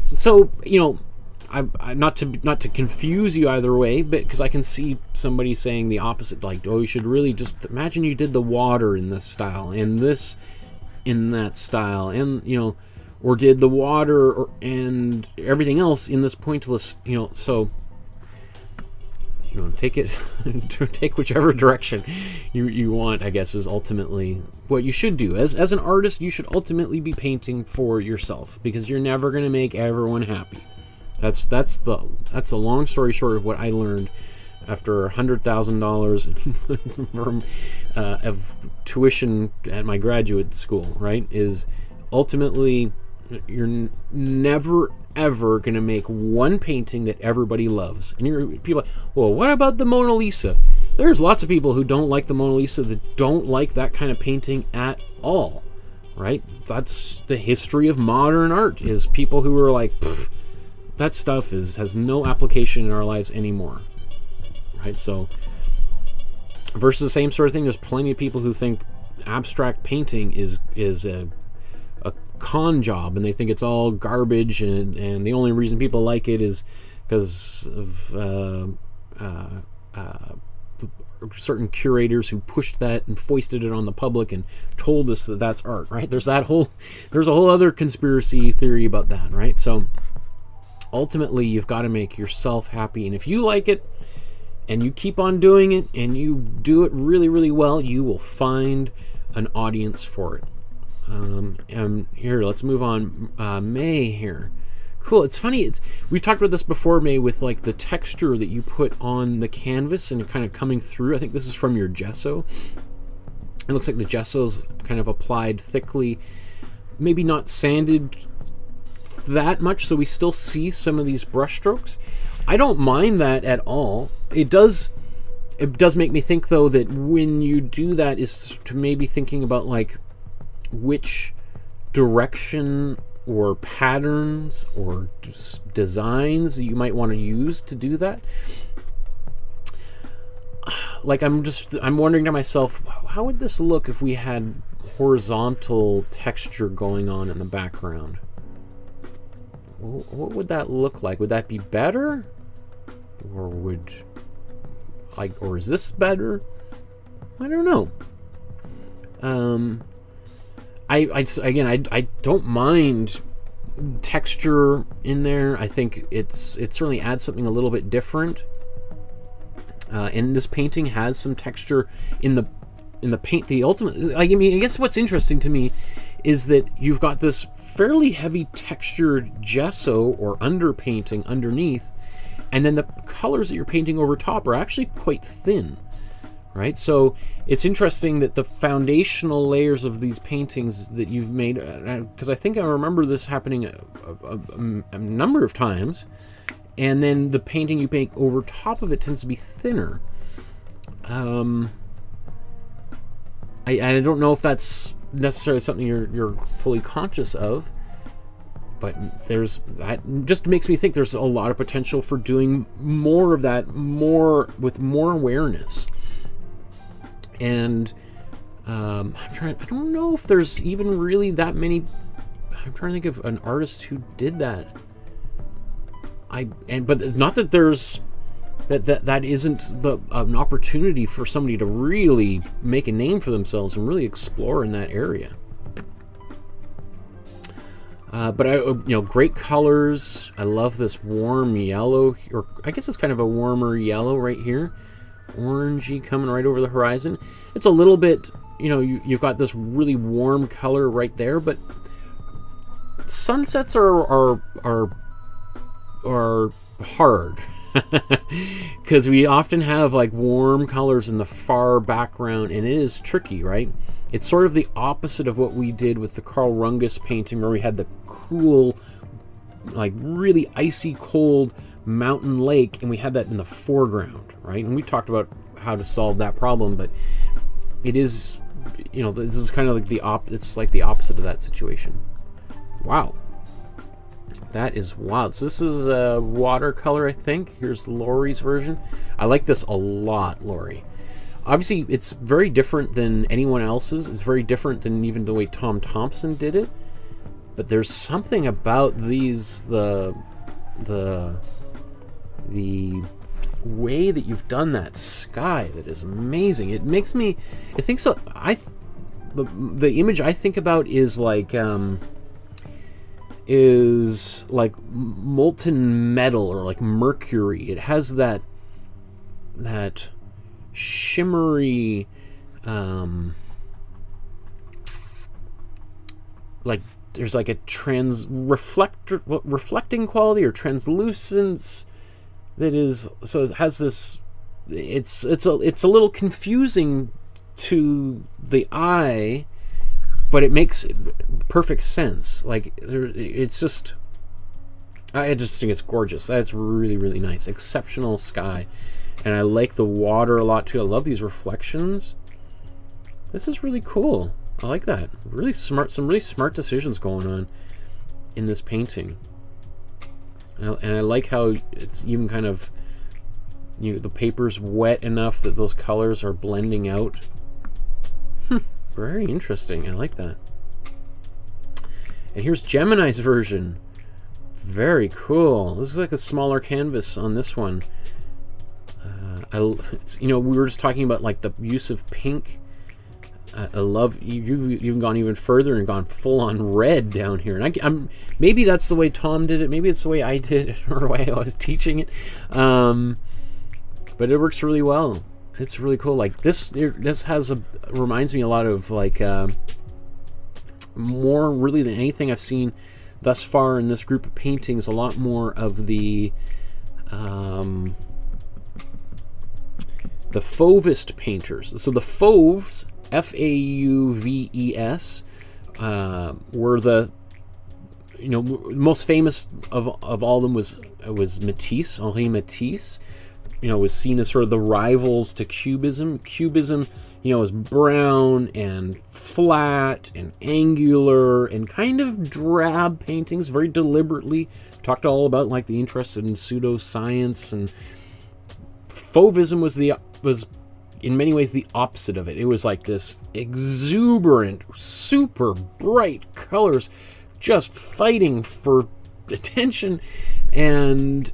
So, you know, I not to confuse you either way, but because I can see somebody saying the opposite, like, oh, you should really just imagine you did the water in this style and this in that style, and, you know, or did the water and everything else in this pointillist, you know. So, you know, take whichever direction you want, I guess, is ultimately what you should do. As an artist, you should ultimately be painting for yourself, because you're never going to make everyone happy. That's a long story short of what I learned after $100,000 of tuition at my graduate school, right? Is ultimately you're never ever going to make one painting that everybody loves. And people are like, well, what about the Mona Lisa? There's lots of people who don't like the Mona Lisa that don't like that kind of painting at all, right? That's the history of modern art, is people who are like, that stuff has no application in our lives anymore, right? So versus the same sort of thing, there's plenty of people who think abstract painting is a con job, and they think it's all garbage, and the only reason people like it is because of certain curators who pushed that and foisted it on the public and told us that that's art, right? There's a whole other conspiracy theory about that, right? So ultimately, you've got to make yourself happy, and if you like it and you keep on doing it and you do it really, really well, you will find an audience for it. And here, let's move on. May here. Cool. It's funny. We've talked about this before, May, with like the texture that you put on the canvas and kind of coming through. I think this is from your gesso. It looks like the gesso's kind of applied thickly, maybe not sanded that much, so we still see some of these brush strokes. I don't mind that at all. It does make me think, though, that when you do that is to maybe thinking about like which direction or patterns or designs you might want to use to do that. Like I'm wondering to myself, how would this look if we had horizontal texture going on in the background? What would that look like? Would that be better? Or or is this better? I don't know. I don't mind texture in there. I think it certainly adds something a little bit different. And this painting has some texture in the paint. The ultimate, I guess what's interesting to me is that you've got this fairly heavy textured gesso or underpainting underneath, and then the colors that you're painting over top are actually quite thin, right? So it's interesting that the foundational layers of these paintings that you've made, because I think I remember this happening a number of times, and then the painting you make over top of it tends to be thinner. I don't know if that's necessarily something you're fully conscious of, but that just makes me think there's a lot of potential for doing more of that, with more awareness. And I don't know if there's even really that many. I'm trying to think of an artist who did that. But not that there's that isn't an opportunity for somebody to really make a name for themselves and really explore in that area. But great colors. I love this warm yellow, or I guess it's kind of a warmer yellow right here, orangey coming right over the horizon. It's a little bit, you've got this really warm color right there, but sunsets are hard because we often have like warm colors in the far background, and it is tricky, right? It's sort of the opposite of what we did with the Carl Rungus painting, where we had the cool, like really icy cold mountain lake, and we had that in the foreground, right? And we talked about how to solve that problem, but it is, this is kind of like it's like the opposite of that situation. Wow. That is wild. So this is a watercolor, I think. Here's Lori's version. I like this a lot, Lori. Obviously, it's very different than anyone else's. It's very different than even the way Tom Thomson did it. But there's something about these, the way that you've done that sky that is amazing. It makes me, I think so. The image I think about is like molten metal or like mercury. It has that shimmery, like there's like a reflecting quality or translucence that is, so it has this, it's a little confusing to the eye, but it makes perfect sense. Like it's just, I just think it's gorgeous. That's really, really nice. Exceptional sky. And I like the water a lot too. I love these reflections. This is really cool. I like that. Really smart, some really smart decisions going on in this painting. And I like how it's even kind of, the paper's wet enough that those colors are blending out. Very interesting. I like that. And here's Gemini's version. Very cool. This is like a smaller canvas on this one. We were just talking about like the use of pink. I love you've even gone even further and gone full on red down here. And I'm maybe that's the way Tom did it. Maybe it's the way I did it, or the way I was teaching it. But it works really well. It's really cool. Like this reminds me a lot of like more really than anything I've seen thus far in this group of paintings. A lot more of the Fauvist painters. So the Fauves, Fauves, were the most famous of all of them was Matisse, Henri Matisse. Was seen as sort of the rivals to Cubism. Cubism, is brown and flat and angular and kind of drab paintings, very deliberately. Talked all about like the interest in pseudoscience, and Fauvism was in many ways the opposite of it. It was like this exuberant, super bright colors, just fighting for attention, and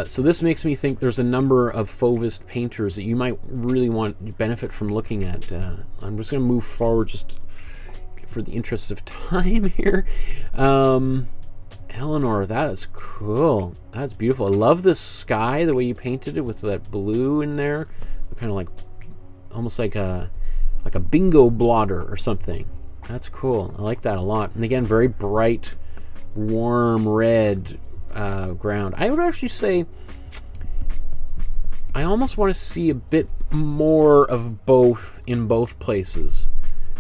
so this makes me think there's a number of Fauvist painters that you might really benefit from looking at. I'm just going to move forward just for the interest of time here. Eleanor, that is cool. That's beautiful. I love this sky, the way you painted it with that blue in there. Kind of like, almost like a bingo blotter or something. That's cool. I like that a lot. And again, very bright, warm red ground. I would actually say I almost want to see a bit more of both in both places.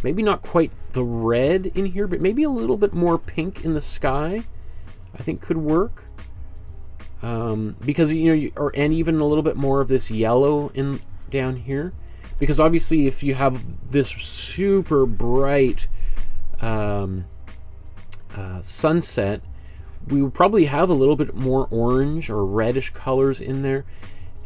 Maybe not quite the red in here, but maybe a little bit more pink in the sky. I think could work, because and even a little bit more of this yellow in down here, because obviously if you have this super bright sunset, we would probably have a little bit more orange or reddish colors in there.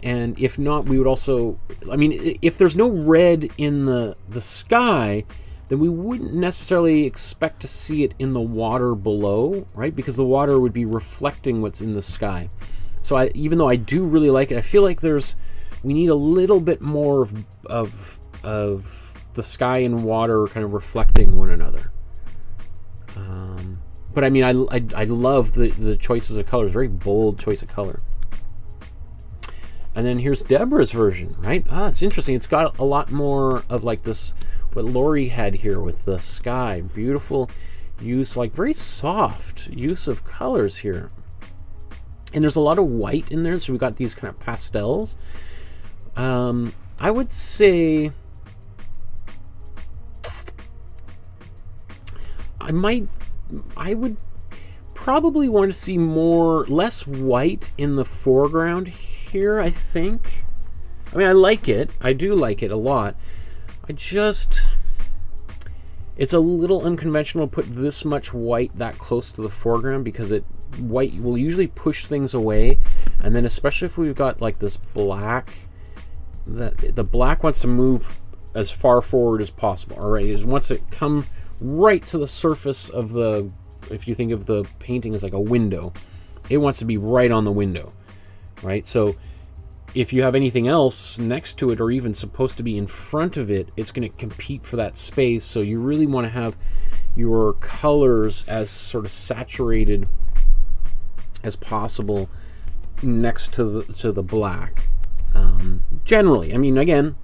And if not, we would also, if there's no red in the sky, then we wouldn't necessarily expect to see it in the water below, right? Because the water would be reflecting what's in the sky. So even though I do really like it, I feel like we need a little bit more of the sky and water kind of reflecting one another. But I love the choices of colors, very bold choice of color. And then here's Deborah's version, right? It's interesting. It's got a lot more of like this, what Lori had here with the sky. Beautiful use, like very soft use of colors here. And there's a lot of white in there, so we got these kind of pastels. I would say I would probably want to see less white in the foreground here, I think. I like it. I do like it a lot. It's a little unconventional to put this much white that close to the foreground, because white will usually push things away, and then especially if we've got like this black, the black wants to move as far forward as possible. All right, it wants to come right to the surface of if you think of the painting as like a window, it wants to be right on the window, right? So if you have anything else next to it, or even supposed to be in front of it, it's going to compete for that space. So you really want to have your colors as sort of saturated as possible next to the black. Generally, again,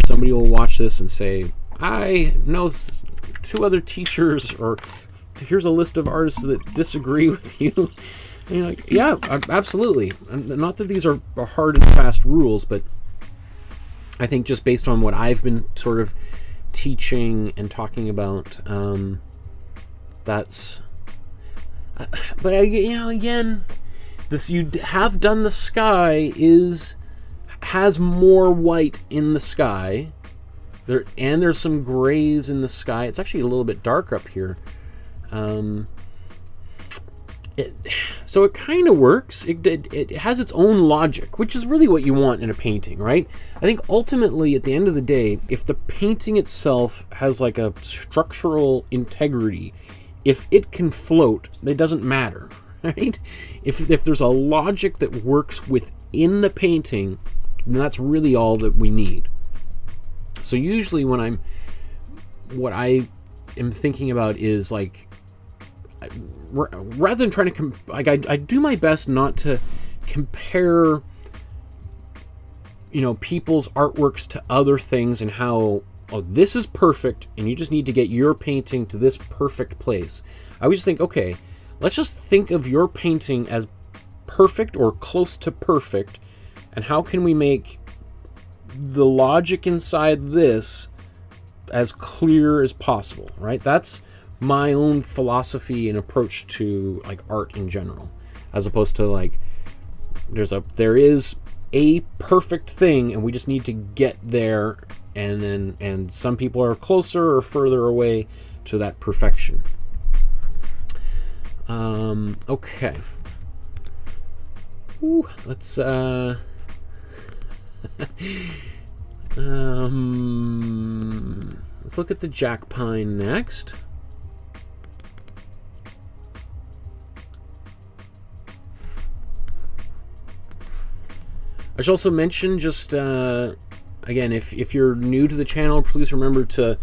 somebody will watch this and say, I know 2 other teachers, or here's a list of artists that disagree with you. And you're like, yeah, absolutely. Not that these are hard and fast rules, but I think just based on what I've been sort of teaching and talking about, that's. But again, this you have done the sky has more white in the sky. There's some grays in the sky. It's actually a little bit dark up here. So it kind of works. It has its own logic, which is really what you want in a painting, right? I think ultimately, at the end of the day, if the painting itself has like a structural integrity, if it can float, it doesn't matter, right? If there's a logic that works within the painting, then that's really all that we need. So usually what I am thinking about is like, rather than trying to I do my best not to compare, people's artworks to other things and how, oh, this is perfect and you just need to get your painting to this perfect place. I always think, okay, let's just think of your painting as perfect or close to perfect, and how can we make the logic inside this as clear as possible, right? That's my own philosophy and approach to like art in general, as opposed to like there is a perfect thing and we just need to get there, and some people are closer or further away to that perfection. Okay. Ooh, let's let's look at the jack pine next. I should also mention, just again, if you're new to the channel, please remember to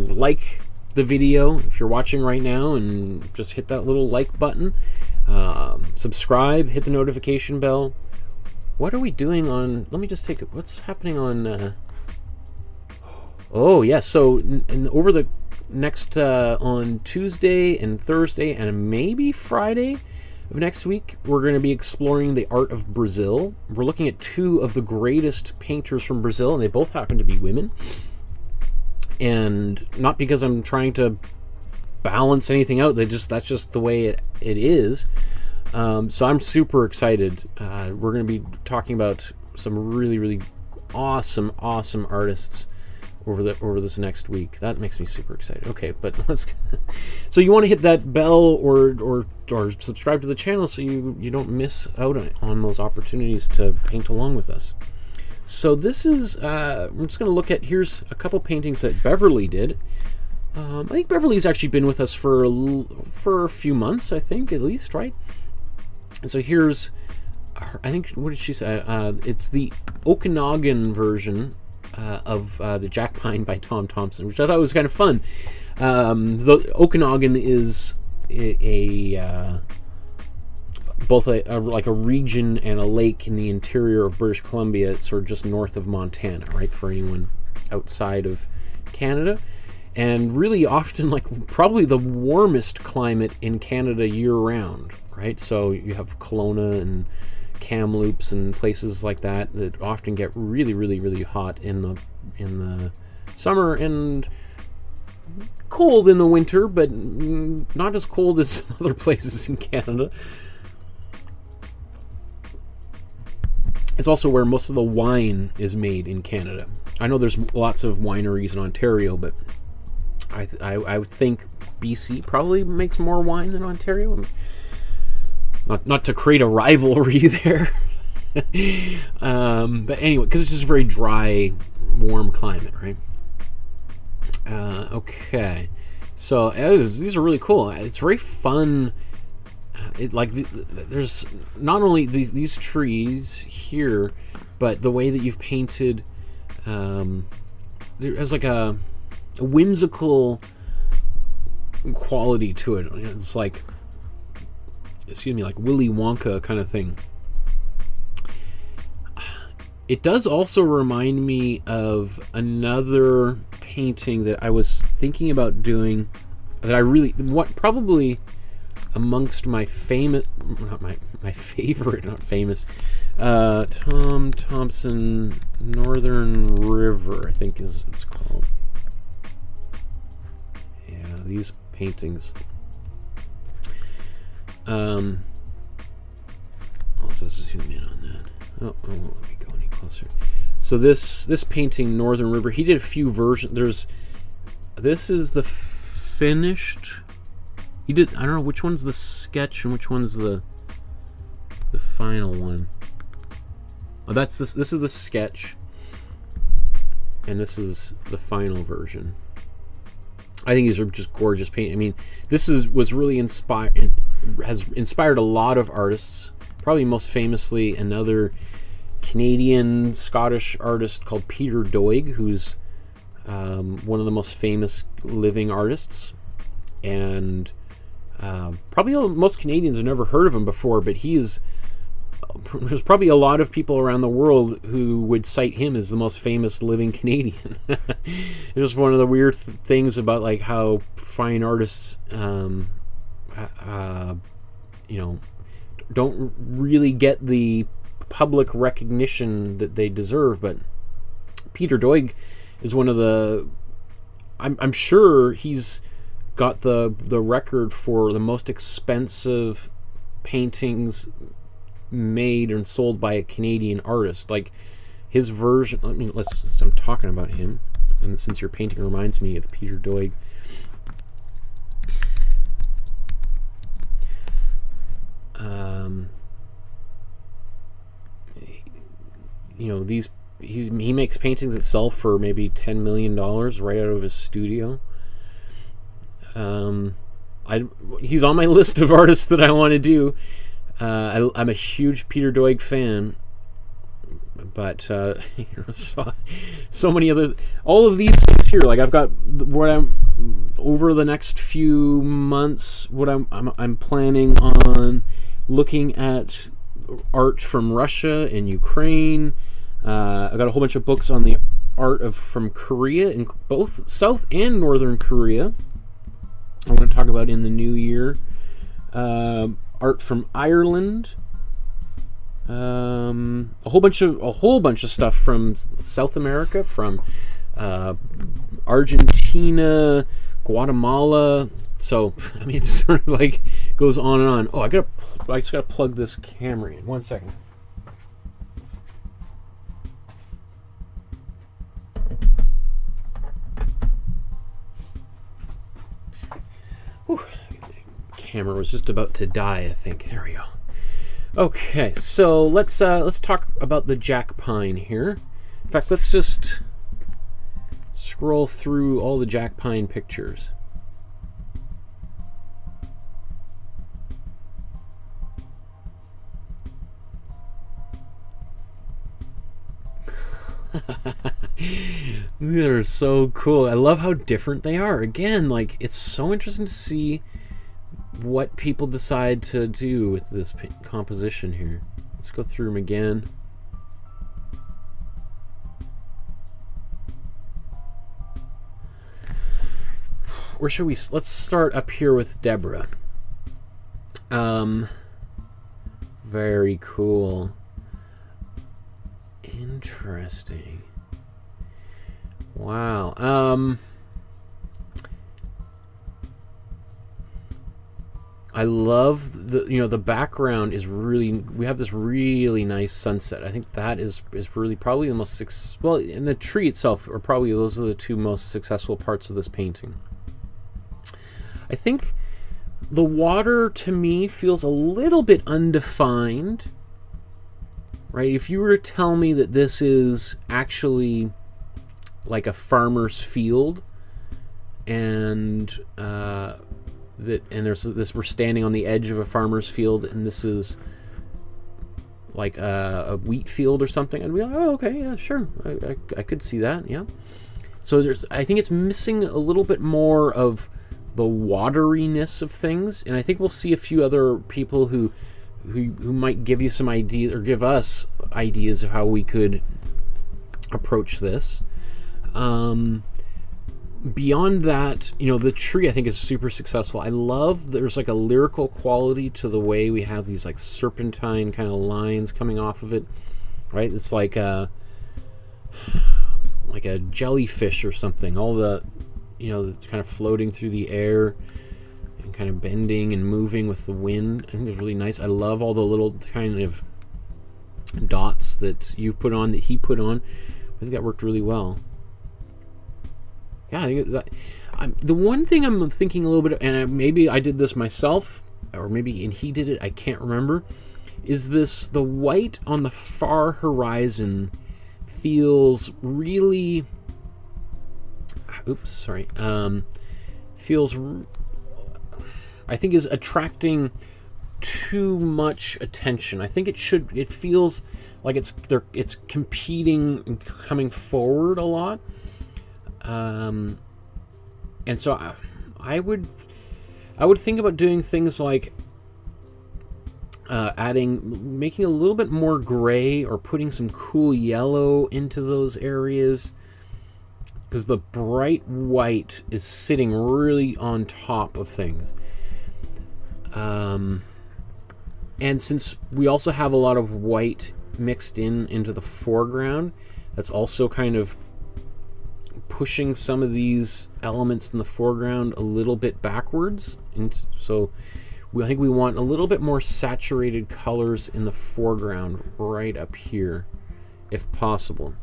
like the video if you're watching right now, and just hit that little like button. Subscribe, hit the notification bell. What are we doing on? Let me just take it. What's happening on? Oh yes, so over the next on Tuesday and Thursday and maybe Friday of next week, we're going to be exploring the art of Brazil. We're looking at two of the greatest painters from Brazil, and they both happen to be women. And not because I'm trying to balance anything out, that's just the way it is. So I'm super excited. We're going to be talking about some really, really awesome artists over this next week. That makes me super excited. Okay, but let's. So you want to hit that bell or subscribe to the channel so you don't miss out on those opportunities to paint along with us. So this is I'm just going to look at, here's a couple paintings that Beverly did. I think Beverly's actually been with us for a few months, I think, at least, right? And so here's, I think, what did she say? It's the Okanagan version of the Jack Pine by Thomson, which I thought was kind of fun. The Okanagan is both like a region and a lake in the interior of British Columbia. It's sort of just north of Montana, right, for anyone outside of Canada. And really often, like, probably the warmest climate in Canada year-round, right? So you have Kelowna and Kamloops and places like that often get really, really, really hot in the summer and cold in the winter, but not as cold as other places in Canada. It's also where most of the wine is made in Canada. I know there's lots of wineries in Ontario, but I would think BC probably makes more wine than Ontario. Not to create a rivalry there. But anyway, because it's just a very dry, warm climate, right? Okay. So these are really cool. It's very fun. There's not only these trees here, but the way that you've painted, there's like a whimsical quality to it. It's like, excuse me, like Willy Wonka kind of thing. It does also remind me of another painting that I was thinking about doing, that I really, probably amongst my famous, not my favorite, not famous, Thomson Northern River, I think it's called. Yeah, these paintings. I'll just zoom in on that. Oh, I won't let me go any closer. So this painting, Northern River, he did a few versions. This is the finished He did. I don't know which one's the sketch and which one's the final one. Oh, that's this. This is the sketch, and this is the final version. I think these are just gorgeous paint. I mean, this was really inspired, has inspired a lot of artists. Probably most famously another Canadian Scottish artist called Peter Doig, who's one of the most famous living artists, and probably most Canadians have never heard of him before, but there's probably a lot of people around the world who would cite him as the most famous living Canadian. It's just one of the weird things about like how fine artists you know, don't really get the public recognition that they deserve. But Peter Doig is one of the, I'm sure he's got the record for the most expensive paintings made and sold by a Canadian artist. Like his version, I mean, since I'm talking about him, and since your painting reminds me of Peter Doig, you know, he makes paintings that sell for maybe $10 million right out of his studio. He's on my list of artists that I want to do. I'm a huge Peter Doig fan, but you know, so many other, all of these things here. Like I've got what I'm over the next few months. What I'm planning on looking at art from Russia and Ukraine. I've got a whole bunch of books on the art from Korea, in both South and Northern Korea. I want to talk about in the new year. Art from Ireland. A whole bunch of stuff from South America, from Argentina, Guatemala. So I mean, it sort of like goes on and on. Oh, I just gotta plug this camera in. 1 second. Whew. Camera was just about to die, I think. There we go. Okay, so let's talk about the jack pine here. In fact, let's just scroll through all the jack pine pictures. They're so cool. I love how different they are. Again, like, it's so interesting to see what people decide to do with this composition here. Let's go through them again. Where should we? Let's start up here with Deborah. Very cool. Interesting. Wow. I love the background is really, we have this really nice sunset. I think that is really probably the most well, and the tree itself are probably, those are the two most successful parts of this painting. I think the water to me feels a little bit undefined, right? If you were to tell me that this is actually like a farmer's field, and there's this, we're standing on the edge of a farmer's field, and this is like a wheat field or something, I'd be like, oh, okay, yeah, sure, I could see that, yeah. So I think it's missing a little bit more of the wateriness of things, and I think we'll see a few other people who might give you some ideas, or give us ideas of how we could approach this. Beyond that, the tree I think is super successful. I love there's like a lyrical quality to the way we have these like serpentine kind of lines coming off of it, right? It's like a jellyfish or something. All the kind of floating through the air and kind of bending and moving with the wind. I think it's really nice. I love all the little kind of dots that you put on, that he put on. I think that worked really well. Yeah, The one thing I'm thinking a little bit, and maybe I did this myself, or maybe and he did it, I can't remember, is the white on the far horizon feels really, oops, sorry, feels, I think is attracting too much attention. I think it feels like it's competing and coming forward a lot. And so I would think about doing things like making a little bit more gray, or putting some cool yellow into those areas, because the bright white is sitting really on top of things. And since we also have a lot of white mixed into the foreground, that's also kind of pushing some of these elements in the foreground a little bit backwards. And so I think we want a little bit more saturated colors in the foreground right up here, if possible.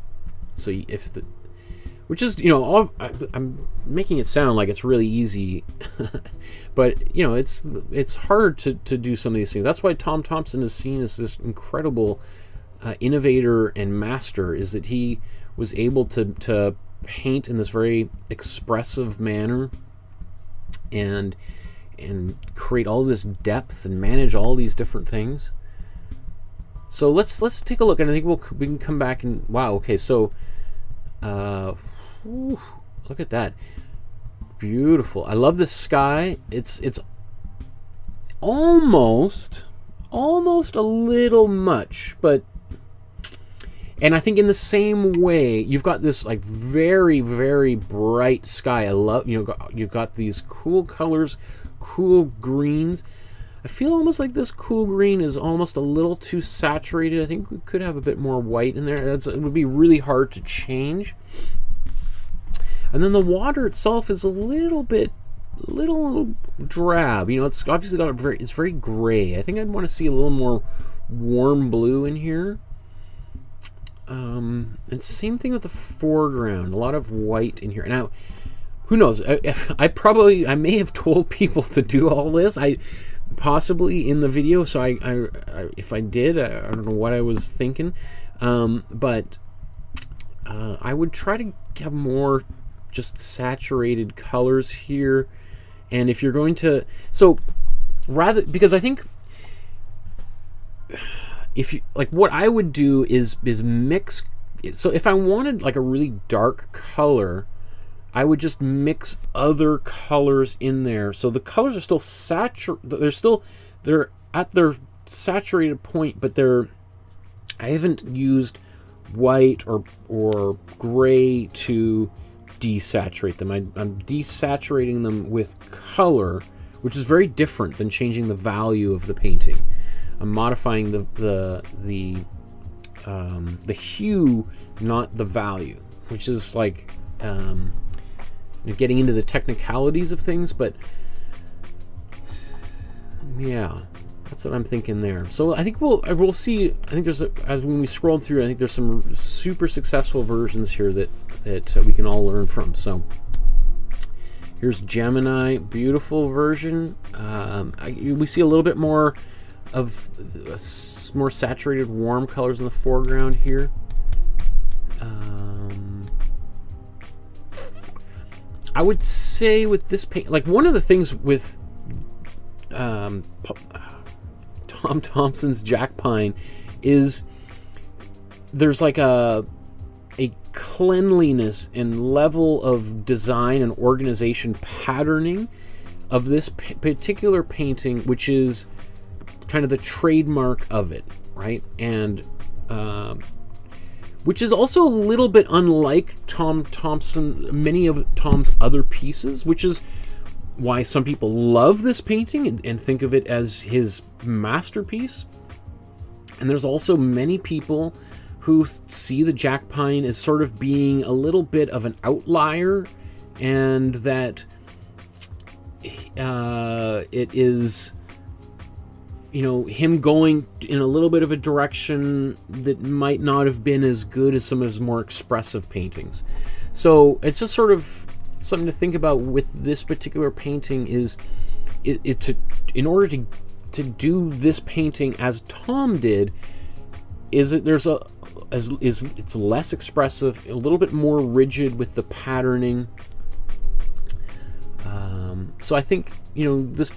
So which is, I'm making it sound like it's really easy, but it's hard to do some of these things. That's why Tom Thomson is seen as this incredible innovator and master, is that he was able to paint in this very expressive manner and create all this depth and manage all these different things. So let's take a look, and I think we can come back and wow, okay, so look at that, beautiful. I love the sky. It's almost a little much, but, and I think in the same way you've got this like very, very bright sky. I love, you've got these cool colors, cool greens. I feel almost like this cool green is almost a little too saturated. I think we could have a bit more white in there. It would be really hard to change. And then the water itself is a little drab. It's obviously got it's very gray. I think I'd want to see a little more warm blue in here. And same thing with the foreground. A lot of white in here. Now, who knows? I may have told people to do all this. Possibly in the video. So if I did, I don't know what I was thinking. But I would try to have more just saturated colors here. And if you're going to, so rather, because I think if you like, what I would do is mix. So if I wanted like a really dark color, I would just mix other colors in there. So the colors are still saturated. They're at their saturated point, but I haven't used white or gray to desaturate them. I'm desaturating them with color, which is very different than changing the value of the painting. I'm modifying the hue, not the value, which is like getting into the technicalities of things, but yeah, that's what I'm thinking there. So I think we'll see. I think when we scroll through, I think there's some super successful versions here that we can all learn from. So here's Gemini, beautiful version. We see a little bit more of more saturated, warm colors in the foreground here. I would say with this paint, like one of the things with Tom Thomson's Jack Pine is there's like a cleanliness and level of design and organization patterning of this particular painting, which is kind of the trademark of it, right? And which is also a little bit unlike Tom Thomson, many of Tom's other pieces, which is why some people love this painting and think of it as his masterpiece. And there's also many people who see the Jack Pine as sort of being a little bit of an outlier, and that it is, him going in a little bit of a direction that might not have been as good as some of his more expressive paintings. So it's just sort of something to think about with this particular painting is in order to do this painting as Tom did, is that it's less expressive, a little bit more rigid with the patterning. So I think, you know, this,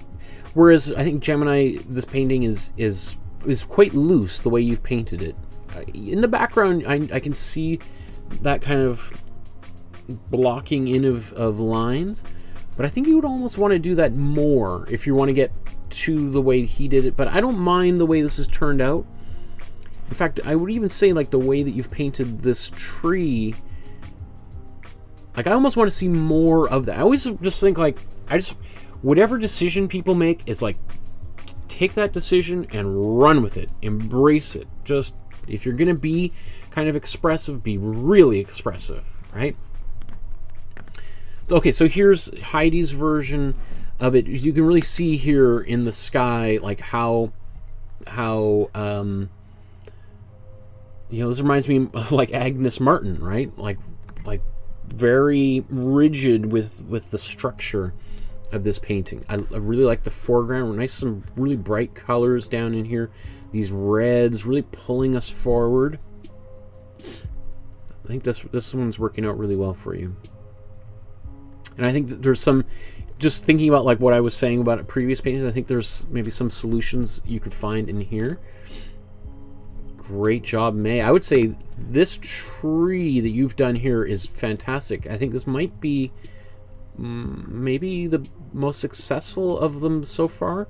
whereas I think Gemini, this painting is quite loose the way you've painted it. In the background, I can see that kind of blocking in of lines, but I think you would almost want to do that more if you want to get to the way he did it. But I don't mind the way this has turned out. In fact, I would even say, like, the way that you've painted this tree, like, I almost want to see more of that. I always just think, like, whatever decision people make, it's like, take that decision and run with it. Embrace it. Just, if you're going to be kind of expressive, be really expressive, right? Okay, so here's Heidi's version of it. You can really see here in the sky, like, how you know, this reminds me of, like, Agnes Martin, right? Like very rigid with the structure of this painting. I really like the foreground. Nice, some really bright colors down in here. These reds really pulling us forward. I think this one's working out really well for you. And I think that there's some, just thinking about, like, what I was saying about previous paintings, I think there's maybe some solutions you could find in here. Great job, May. I would say this tree that you've done here is fantastic. I think this might be maybe the most successful of them so far.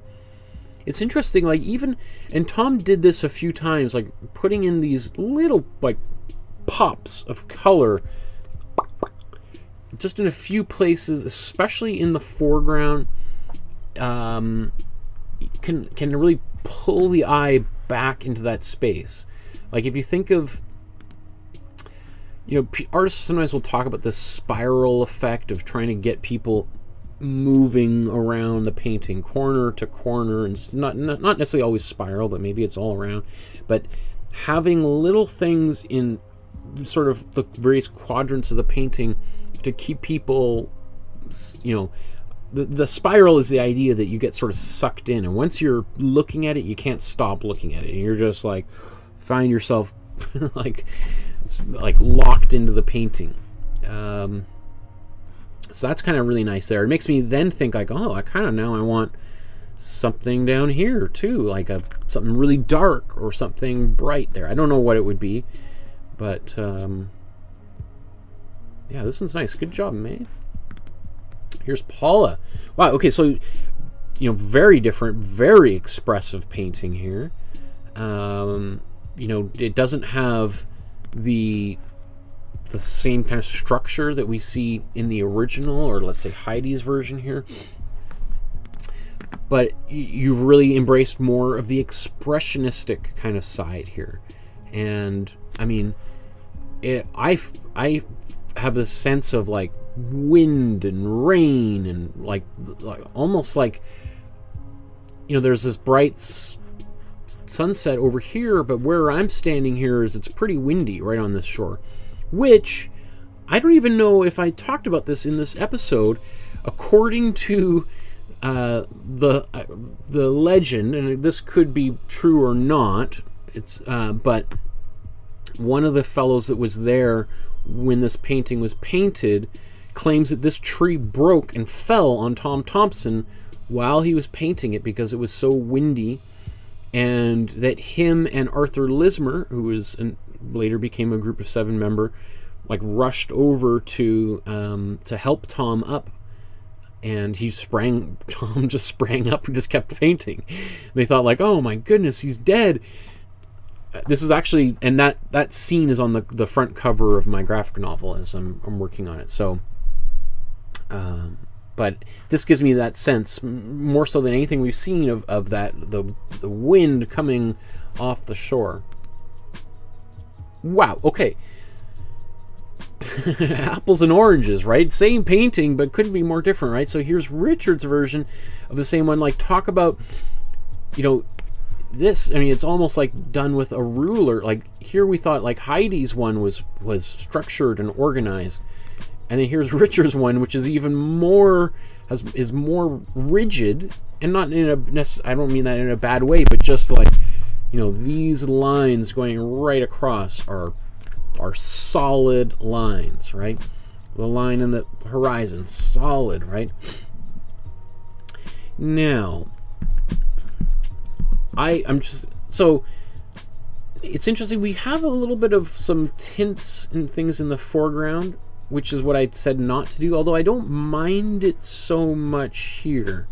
It's interesting, like, even, and Tom did this a few times, like putting in these little, like, pops of color just in a few places, especially in the foreground. Can really pull the eye back into that space. Like, if you think of, you know, artists sometimes will talk about this spiral effect of trying to get people moving around the painting, corner to corner, and not necessarily always spiral, but maybe it's all around. But having little things in sort of the various quadrants of the painting to keep people, you know, the spiral is the idea that you get sort of sucked in, and once you're looking at it, you can't stop looking at it, and you're just like, find yourself like locked into the painting. So that's kind of really nice there. It makes me then think, like, oh, I kind of now I want something down here too, like something really dark or something bright there. I don't know what it would be, but yeah, this one's nice. Good job, May. Here's Paula. Wow, okay, so, you know, very different, very expressive painting here. You know, it doesn't have the same kind of structure that we see in the original, or let's say Heidi's version here. But you've really embraced more of the expressionistic kind of side here. And, I mean, I have this sense of, like, wind and rain and like almost like, you know, there's this bright sunset over here, but where I'm standing here is it's pretty windy right on this shore, which I don't even know if I talked about this in this episode. According to the legend, and this could be true or not, it's but one of the fellows that was there when this painting was painted claims that this tree broke and fell on Tom Thomson while he was painting it because it was so windy, and that him and Arthur Lismer, who was later became a Group of 7 member, like rushed over to help Tom up, and Tom just sprang up and just kept painting. They thought, like, oh my goodness, he's dead. This is actually, and that scene is on the front cover of my graphic novel as I'm working on it. So, but this gives me that sense more so than anything we've seen of that the wind coming off the shore. Wow. Okay. Apples and oranges, right? Same painting, but couldn't be more different, right? So here's Richard's version of the same one. Like, talk about, you know, this, I mean, it's almost like done with a ruler. Like, here we thought, like, Heidi's one was structured and organized, And then here's Richard's one, which is even more, is more rigid, and not in a, I don't mean that in a bad way, but just like, you know, these lines going right across are solid lines, right? The line in the horizon, solid, right? Now, I'm just, so it's interesting, we have a little bit of some tints and things in the foreground, which is what I said not to do, although I don't mind it so much here.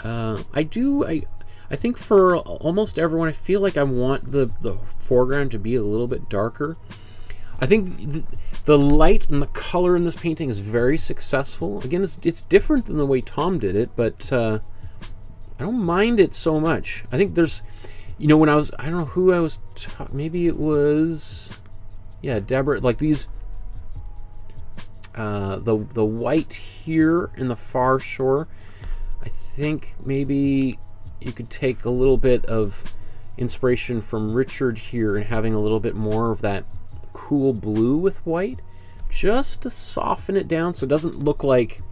I think for almost everyone, I feel like I want the foreground to be a little bit darker. I think the light and the color in this painting is very successful. Again, it's different than the way Tom did it, but I don't mind it so much. I think there's, you know, when I don't know who I was, maybe it was, yeah, Deborah, like these, the white here in the far shore, I think maybe you could take a little bit of inspiration from Richard here and having a little bit more of that cool blue with white, just to soften it down so it doesn't look like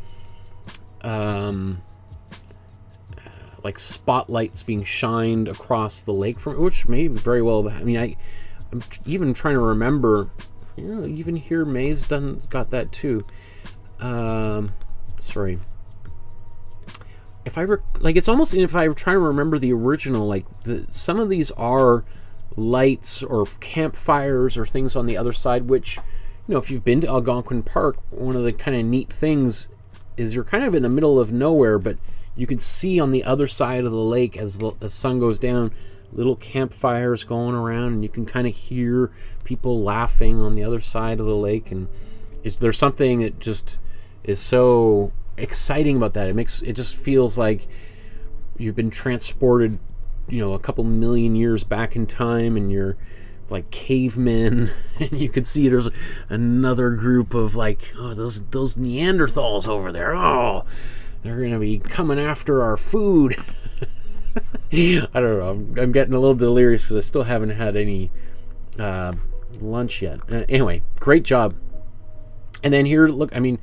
spotlights being shined across the lake from it, which may very well, I mean, I'm even trying to remember, you know, even here May's got that too. Sorry. If I like, it's almost, if I were trying to remember the original, like some of these are lights or campfires or things on the other side, which, you know, if you've been to Algonquin Park, one of the kind of neat things is you're kind of in the middle of nowhere, but you can see on the other side of the lake as the sun goes down, little campfires going around, and you can kind of hear people laughing on the other side of the lake. And there's something that just is so exciting about that. It just feels like you've been transported, you know, a couple million years back in time, and you're like cavemen, and you can see there's another group of like, oh, those Neanderthals over there, oh, they're gonna be coming after our food. I don't know, I'm getting a little delirious because I still haven't had any lunch yet. Anyway, great job. And then here, look, I mean,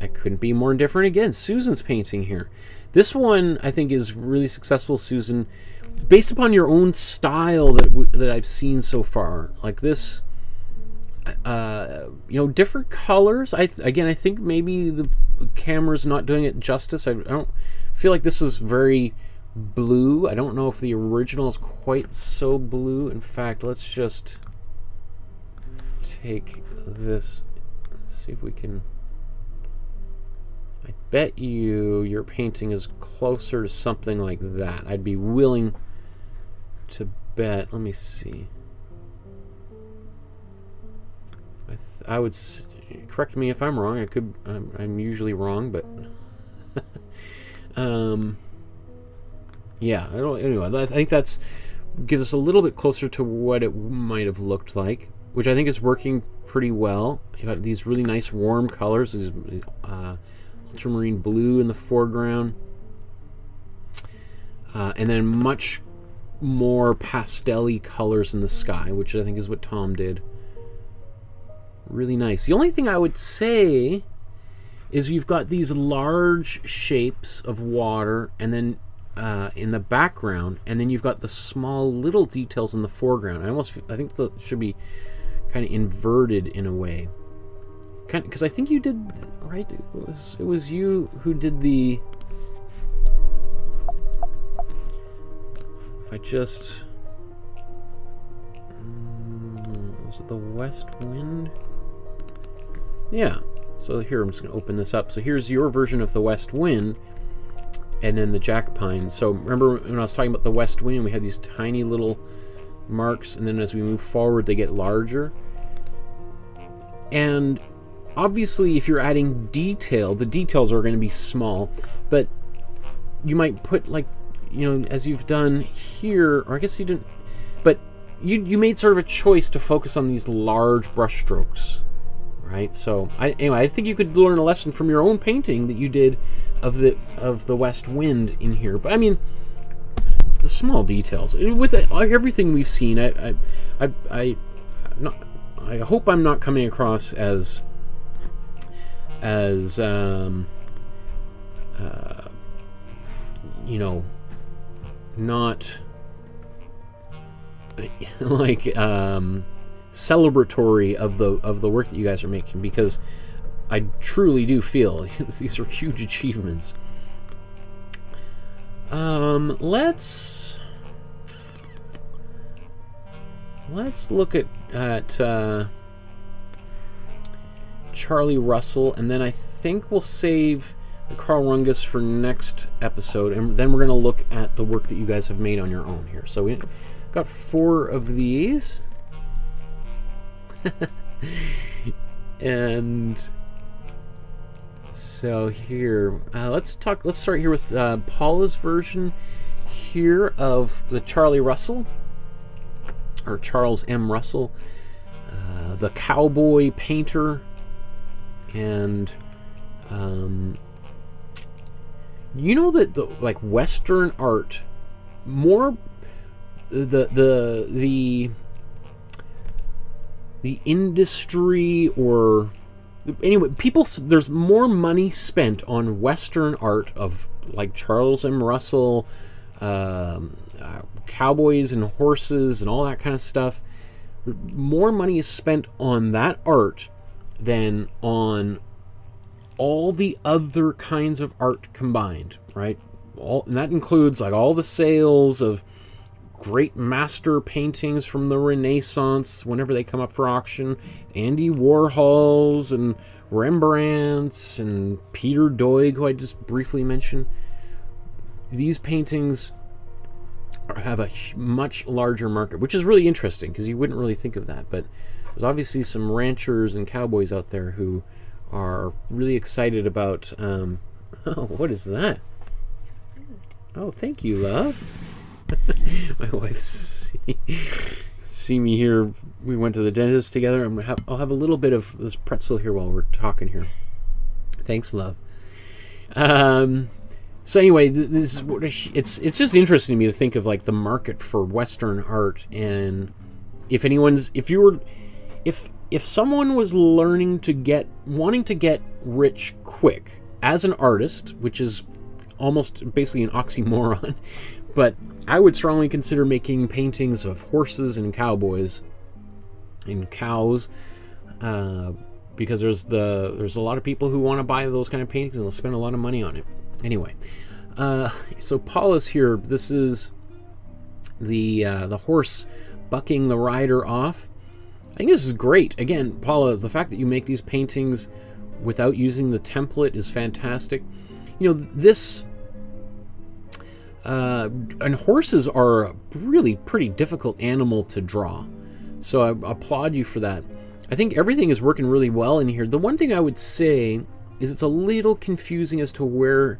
I couldn't be more indifferent. Again, Susan's painting here. This one I think is really successful, Susan, based upon your own style that I've seen so far. Like this, you know, different colors. I think maybe the camera's not doing it justice. I don't feel like this is very blue. I don't know if the original is quite so blue. In fact, let's just take this. Let's see if we can. I bet your painting is closer to something like that. I'd be willing to bet. Let me see. I would correct me if I'm wrong. I could. I'm usually wrong, but yeah. Anyway, I think that's gives us a little bit closer to what it might have looked like, which I think is working pretty well. You got these really nice warm colors. These, ultramarine blue in the foreground, and then much more pastel-y colors in the sky, which I think is what Tom did. Really nice. The only thing I would say is you've got these large shapes of water, and then in the background, and then you've got the small little details in the foreground. I think that should be kind of inverted in a way. Because I think you did, right? It was you who did the. If I just. Was it the west wind? Yeah. So here, I'm just going to open this up. So here's your version of the west wind, and then the jack pine. So remember when I was talking about the west wind, we had these tiny little marks, and then as we move forward, they get larger. And obviously, if you're adding detail, the details are going to be small, but you might put, like, you know, as you've done here, or I guess you didn't, but you made sort of a choice to focus on these large brush strokes, right? So anyway, I think you could learn a lesson from your own painting that you did of the west wind in here. But I mean, the small details with everything we've seen, I hope I'm not coming across as as you know, not like celebratory of the work that you guys are making, because I truly do feel these are huge achievements. Let's look at Charlie Russell, and then I think we'll save the Carl Rungus for next episode, and then we're going to look at the work that you guys have made on your own here. So we got 4 of these. And so here, let's start here with Paula's version here of the Charlie Russell, or Charles M. Russell, the cowboy painter. And you know that the like Western art, more the industry, or anyway, people, there's more money spent on Western art of like Charles M. Russell, cowboys and horses and all that kind of stuff. More money is spent on that art than on all the other kinds of art combined, right? And that includes like all the sales of great master paintings from the Renaissance whenever they come up for auction, Andy Warhols and Rembrandts and Peter Doig, who I just briefly mentioned. These paintings have a much larger market, which is really interesting because you wouldn't really think of that, but there's obviously some ranchers and cowboys out there who are really excited about oh, what is that? Oh, thank you, love. My wife see me here. We went to the dentist together, and I'll have a little bit of this pretzel here while we're talking here. Thanks, love. So anyway, this it's just interesting to me to think of like the market for Western art, and if someone was wanting to get rich quick as an artist, which is almost basically an oxymoron, but I would strongly consider making paintings of horses and cowboys and cows, because there's a lot of people who want to buy those kind of paintings and they'll spend a lot of money on it. Anyway, so Paula's here. This is the horse bucking the rider off. I think this is great. Again, Paula, the fact that you make these paintings without using the template is fantastic. You know, this and horses are a really pretty difficult animal to draw, so I applaud you for that. I think everything is working really well in here. The one thing I would say is it's a little confusing as to where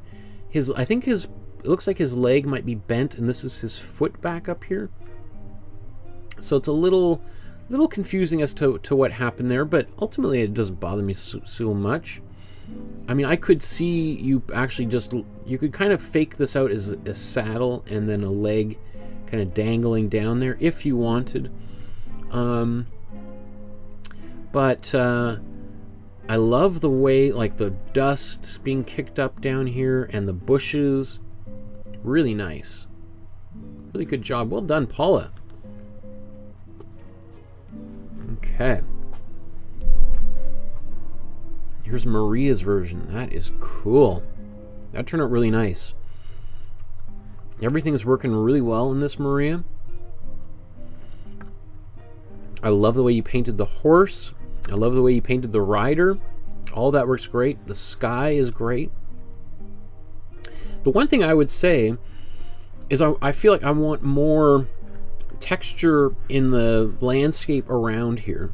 it looks like his leg might be bent, and this is his foot back up here. So it's a little confusing as to what happened there, but ultimately it doesn't bother me so much. I mean, I could see you actually you could kind of fake this out as a saddle and then a leg kind of dangling down there if you wanted. But I love the way, like, the dust being kicked up down here and the bushes. Really nice. Really good job. Well done, Paula. Okay. Here's Maria's version. That is cool. That turned out really nice. Everything is working really well in this, Maria. I love the way you painted the horse. I love the way you painted the rider. All that works great. The sky is great. The one thing I would say is I feel like I want more texture in the landscape around here.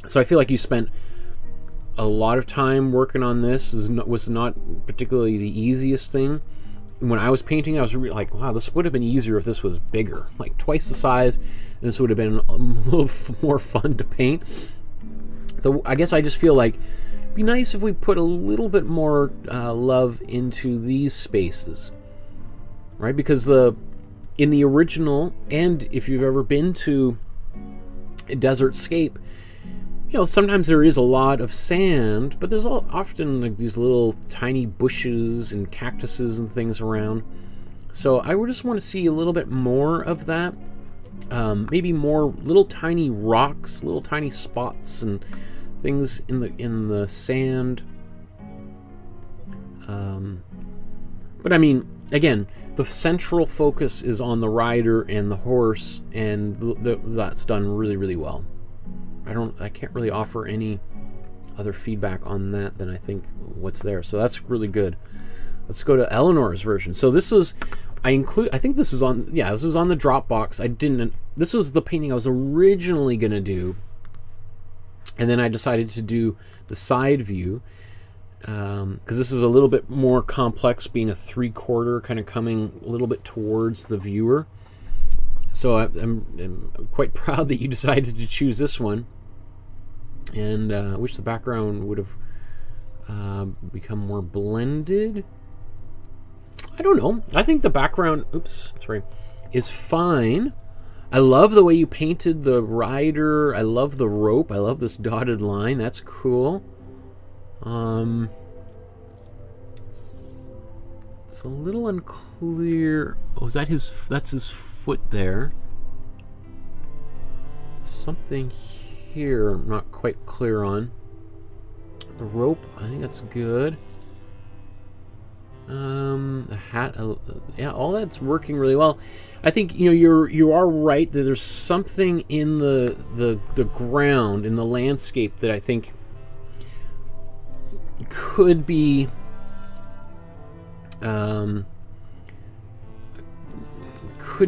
So I feel like you spent a lot of time working on this. Was not particularly the easiest thing. When I was painting, I was really like, wow, this would have been easier if this was bigger, like twice the size. This would have been a little more fun to paint. So I guess I just feel like it'd be nice if we put a little bit more love into these spaces, right? Because in the original, and if you've ever been to Desertscape, you know, sometimes there is a lot of sand, but there's often like these little tiny bushes and cactuses and things around. So I would just want to see a little bit more of that. Maybe more little tiny rocks, little tiny spots and things in the sand. But I mean, again, the central focus is on the rider and the horse, and that's done really, really well. I can't really offer any other feedback on that than I think what's there. So that's really good. Let's go to Eleanor's version. So this was, I think this was on, yeah, this was on the Dropbox. This was the painting I was originally going to do. And then I decided to do the side view, because this is a little bit more complex, being a 3/4, kind of coming a little bit towards the viewer. So I'm quite proud that you decided to choose this one. And I wish the background would have become more blended. I don't know. I think the background, is fine. I love the way you painted the rider. I love the rope. I love this dotted line. That's cool. It's a little unclear. Oh, is that that's his foot there? Something here I'm not quite clear on. The rope, I think that's good. The hat, yeah, all that's working really well. I think, you know, you are right that there's something in the ground, in the landscape, that I think could be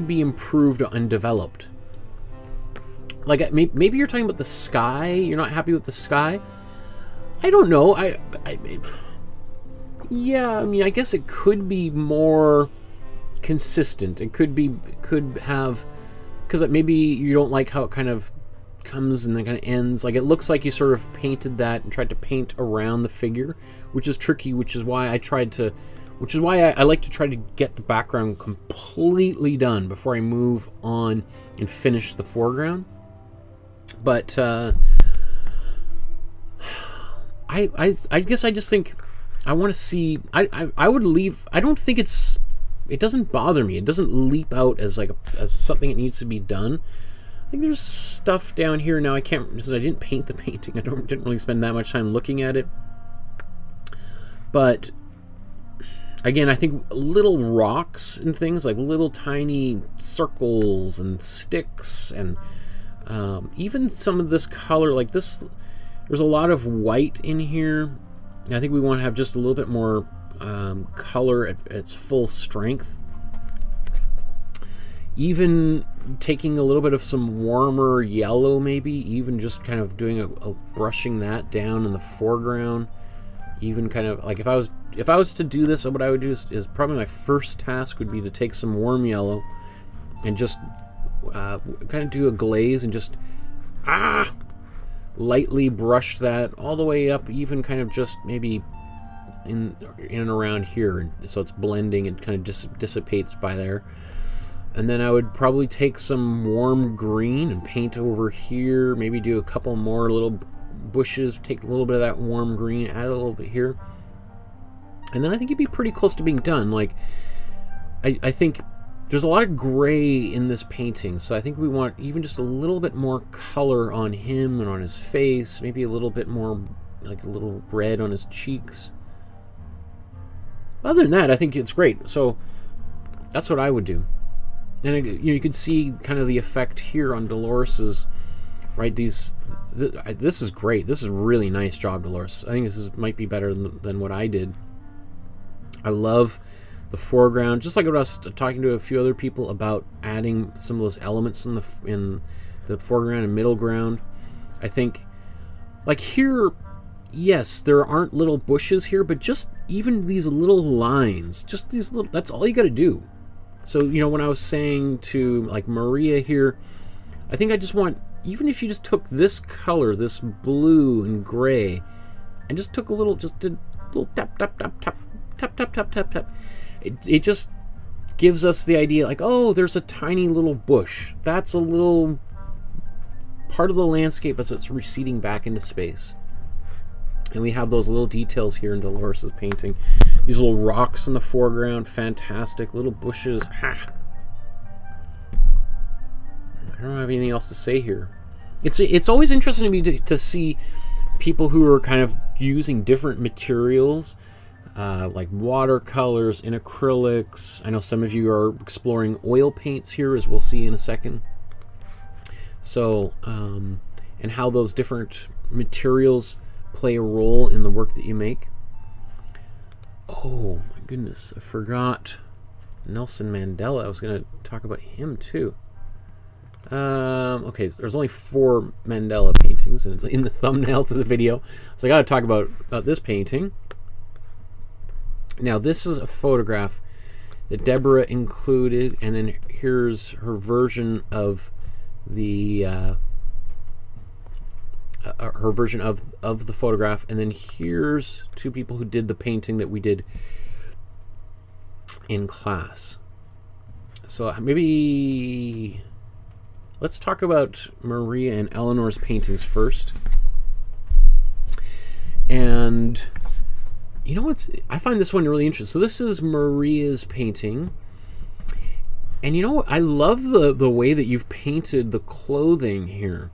improved and developed. Like, maybe you're talking about the sky. You're not happy with the sky. I don't know. Yeah, I mean, I guess it could be more consistent. It could have, because maybe you don't like how it kind of comes and then kind of ends. Like, it looks like you sort of painted that and tried to paint around the figure, which is tricky, which is why I like to try to get the background completely done before I move on and finish the foreground. But I guess I just think I want to see. I would leave. I don't think it doesn't bother me. It doesn't leap out as like as something that needs to be done. I think there's stuff down here now. I can't, since I didn't paint the painting. I didn't really spend that much time looking at it. But again, I think little rocks and things, like little tiny circles and sticks, and even some of this color, like this, there's a lot of white in here. And I think we want to have just a little bit more color at its full strength. Even taking a little bit of some warmer yellow, maybe even just kind of doing a brushing that down in the foreground. Even kind of like if I was to do this, what I would do is probably my first task would be to take some warm yellow and just kind of do a glaze and just lightly brush that all the way up, even kind of just maybe in and around here, and so it's blending and kind of dissipates by there. And then I would probably take some warm green and paint over here, maybe do a couple more little bushes, take a little bit of that warm green, add a little bit here, and then I think you'd be pretty close to being done. Like, I think there's a lot of gray in this painting, so I think we want even just a little bit more color on him and on his face, maybe a little bit more, like a little red on his cheeks. Other than that, I think it's great. So that's what I would do. And you could see kind of the effect here on Dolores's, right? This is great. This is a really nice job, Dolores. I think this might be better than what I did. I love the foreground, just like when I was talking to a few other people about adding some of those elements in the foreground and middle ground. I think, like here, yes, there aren't little bushes here, but just even these little lines, just these little, that's all you got to do. So, you know, when I was saying to like Maria here, I think I just want, even if you just took this color, this blue and gray, and just took a little, just did a little tap, tap, tap, tap, tap, tap, tap, tap, tap. It just gives us the idea, like, oh, there's a tiny little bush. That's a little part of the landscape as it's receding back into space. And we have those little details here in Dolores' painting. These little rocks in the foreground, fantastic. Little bushes. Ha! I don't have anything else to say here. It's always interesting to me to see people who are kind of using different materials, like watercolors and acrylics. I know some of you are exploring oil paints here, as we'll see in a second. So, and how those different materials play a role in the work that you make. Oh my goodness, I forgot Nelson Mandela. I was going to talk about him too. Okay, so there's only 4 Mandela paintings, and it's in the thumbnail to the video, so I got to talk about this painting. Now, this is a photograph that Deborah included, and then here's her version of the the photograph, and then here's 2 people who did the painting that we did in class. So maybe let's talk about Maria and Eleanor's paintings first. And you know what's, I find this one really interesting. So this is Maria's painting. And you know what? I love the way that you've painted the clothing here.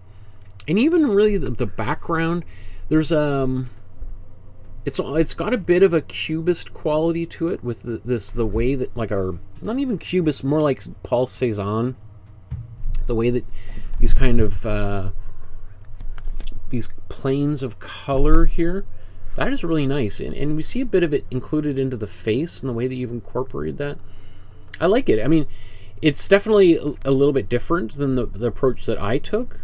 And even really the background. There's it's got a bit of a cubist quality to it with the way that, like, our, not even cubist, more like Paul Cézanne. The way that these kind of these planes of color here, that is really nice, and we see a bit of it included into the face and the way that you've incorporated that. I like it. I mean, it's definitely a little bit different than the approach that I took.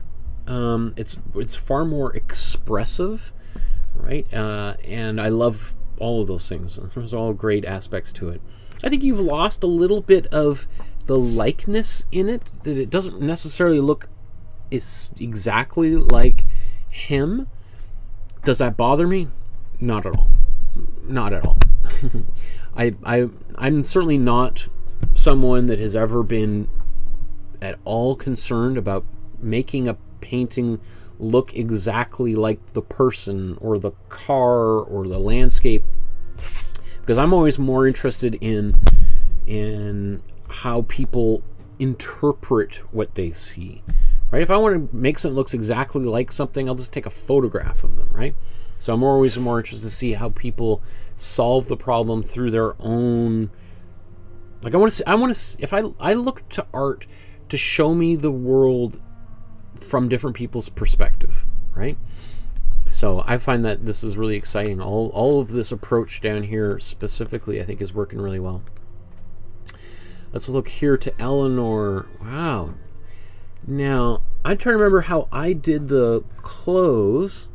It's far more expressive, right? And I love all of those things. There's all great aspects to it. I think you've lost a little bit of the likeness in it, that it doesn't necessarily look exactly like him. Does that bother me? Not at all. Not at all. I'm certainly not someone that has ever been at all concerned about making a painting look exactly like the person or the car or the landscape, because I'm always more interested in how people interpret what they see, right? If I want to make something that looks exactly like something, I'll just take a photograph of them, right? So I'm always more interested to see how people solve the problem through their own, like, I want to if I look to art to show me the world from different people's perspective, right? So I find that this is really exciting. All of this approach down here specifically, I think, is working really well. Let's look here to Eleanor. Wow. Now, I'm trying to remember how I did the clothes.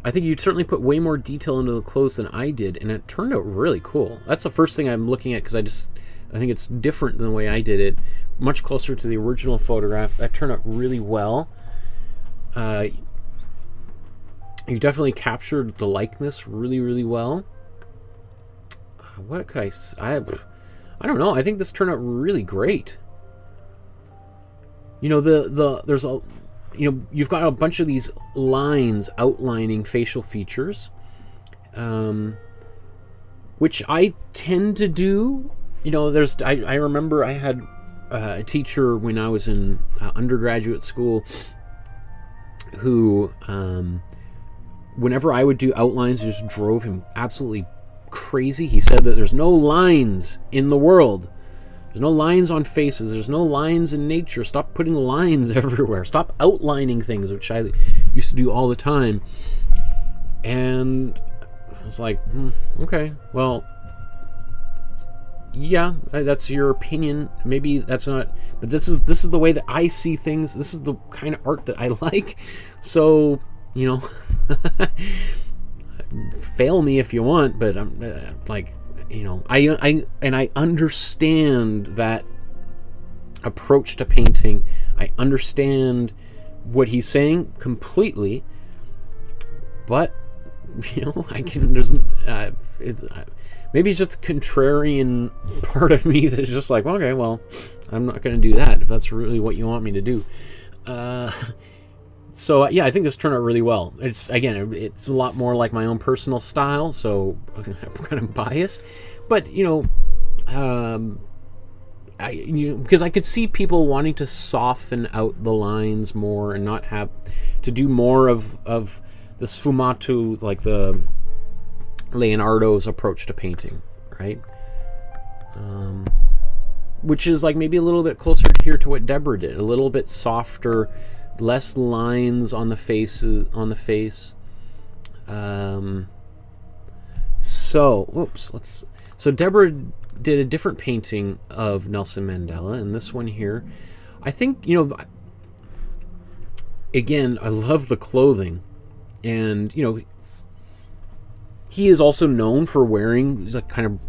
I think you certainly put way more detail into the clothes than I did, and it turned out really cool. That's the first thing I'm looking at, because I think it's different than the way I did it. Much closer to the original photograph. That turned out really well. You definitely captured the likeness really, really well. What could I don't know. I think this turned out really great. You know, there's a, you know, you've got a bunch of these lines outlining facial features, which I tend to do. You know, I remember I had a teacher when I was in undergraduate school who, whenever I would do outlines, it just drove him absolutely crazy. He said that there's no lines in the world. There's no lines on faces. There's no lines in nature. Stop putting lines everywhere. Stop outlining things, which I used to do all the time. And I was like, okay, well, yeah, that's your opinion. Maybe that's not, but this is the way that I see things. This is the kind of art that I like. So, you know, fail me if you want, but I'm like, you know, I understand that approach to painting. I understand what he's saying completely, but you know, maybe it's just a contrarian part of me that's just like, okay, well, I'm not going to do that if that's really what you want me to do. So yeah, I think this turned out really well. It's again, it's a lot more like my own personal style, so I'm kind of biased. But because I could see people wanting to soften out the lines more and not have to do more of the sfumato, like the Leonardo's approach to painting, right? Which is like maybe a little bit closer here to what Deborah did, a little bit softer, less lines on the face. So Deborah did a different painting of Nelson Mandela, and this one here, I think, again, I love the clothing, and he is also known for wearing like kind of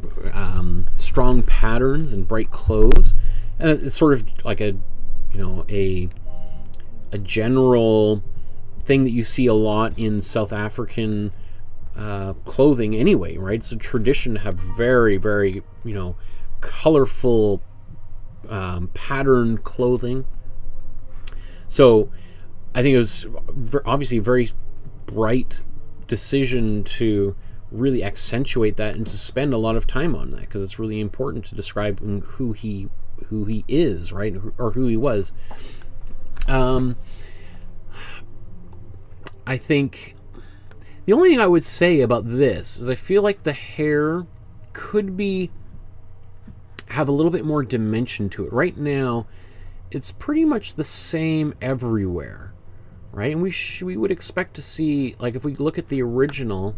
strong patterns and bright clothes, and it's sort of like a general thing that you see a lot in South African clothing anyway, right? It's a tradition to have very, very, colorful patterned clothing. So I think it was obviously a very bright decision to really accentuate that and to spend a lot of time on that, because it's really important to describe who he is, right? Or who he was. I think the only thing I would say about this is I feel like the hair could have a little bit more dimension to it. Right now, it's pretty much the same everywhere, right? And we would expect to see, like, if we look at the original,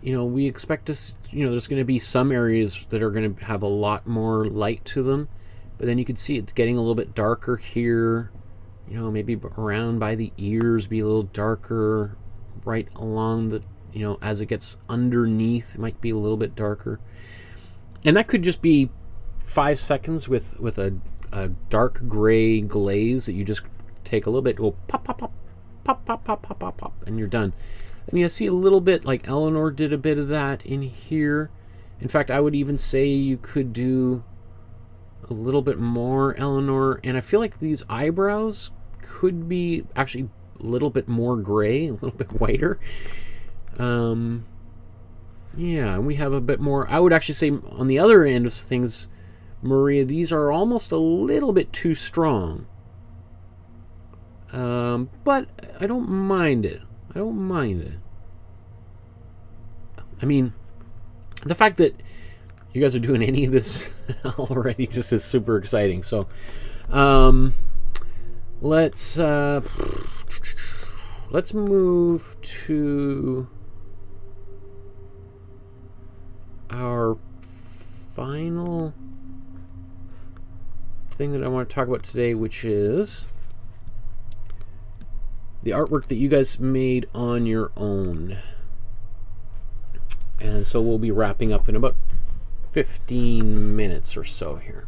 we expect to, there's going to be some areas that are going to have a lot more light to them, but then you can see it's getting a little bit darker here, maybe around by the ears be a little darker, right along the, as it gets underneath, it might be a little bit darker. And that could just be 5 seconds with a dark gray glaze that you just take a little bit, go pop, pop, pop, pop, pop, pop, pop, pop, pop, and you're done. And you see a little bit, like Eleanor did a bit of that in here. In fact, I would even say you could do a little bit more, Eleanor. And I feel like these eyebrows could be actually a little bit more gray, a little bit whiter. Yeah, and we have a bit more. I would actually say on the other end of things, Maria, these are almost a little bit too strong. But I don't mind it. I don't mind it. I mean, the fact that you guys are doing any of this already just is super exciting. So, let's move to our final thing that I want to talk about today, which is the artwork that you guys made on your own. And so we'll be wrapping up in about 15 minutes or so here.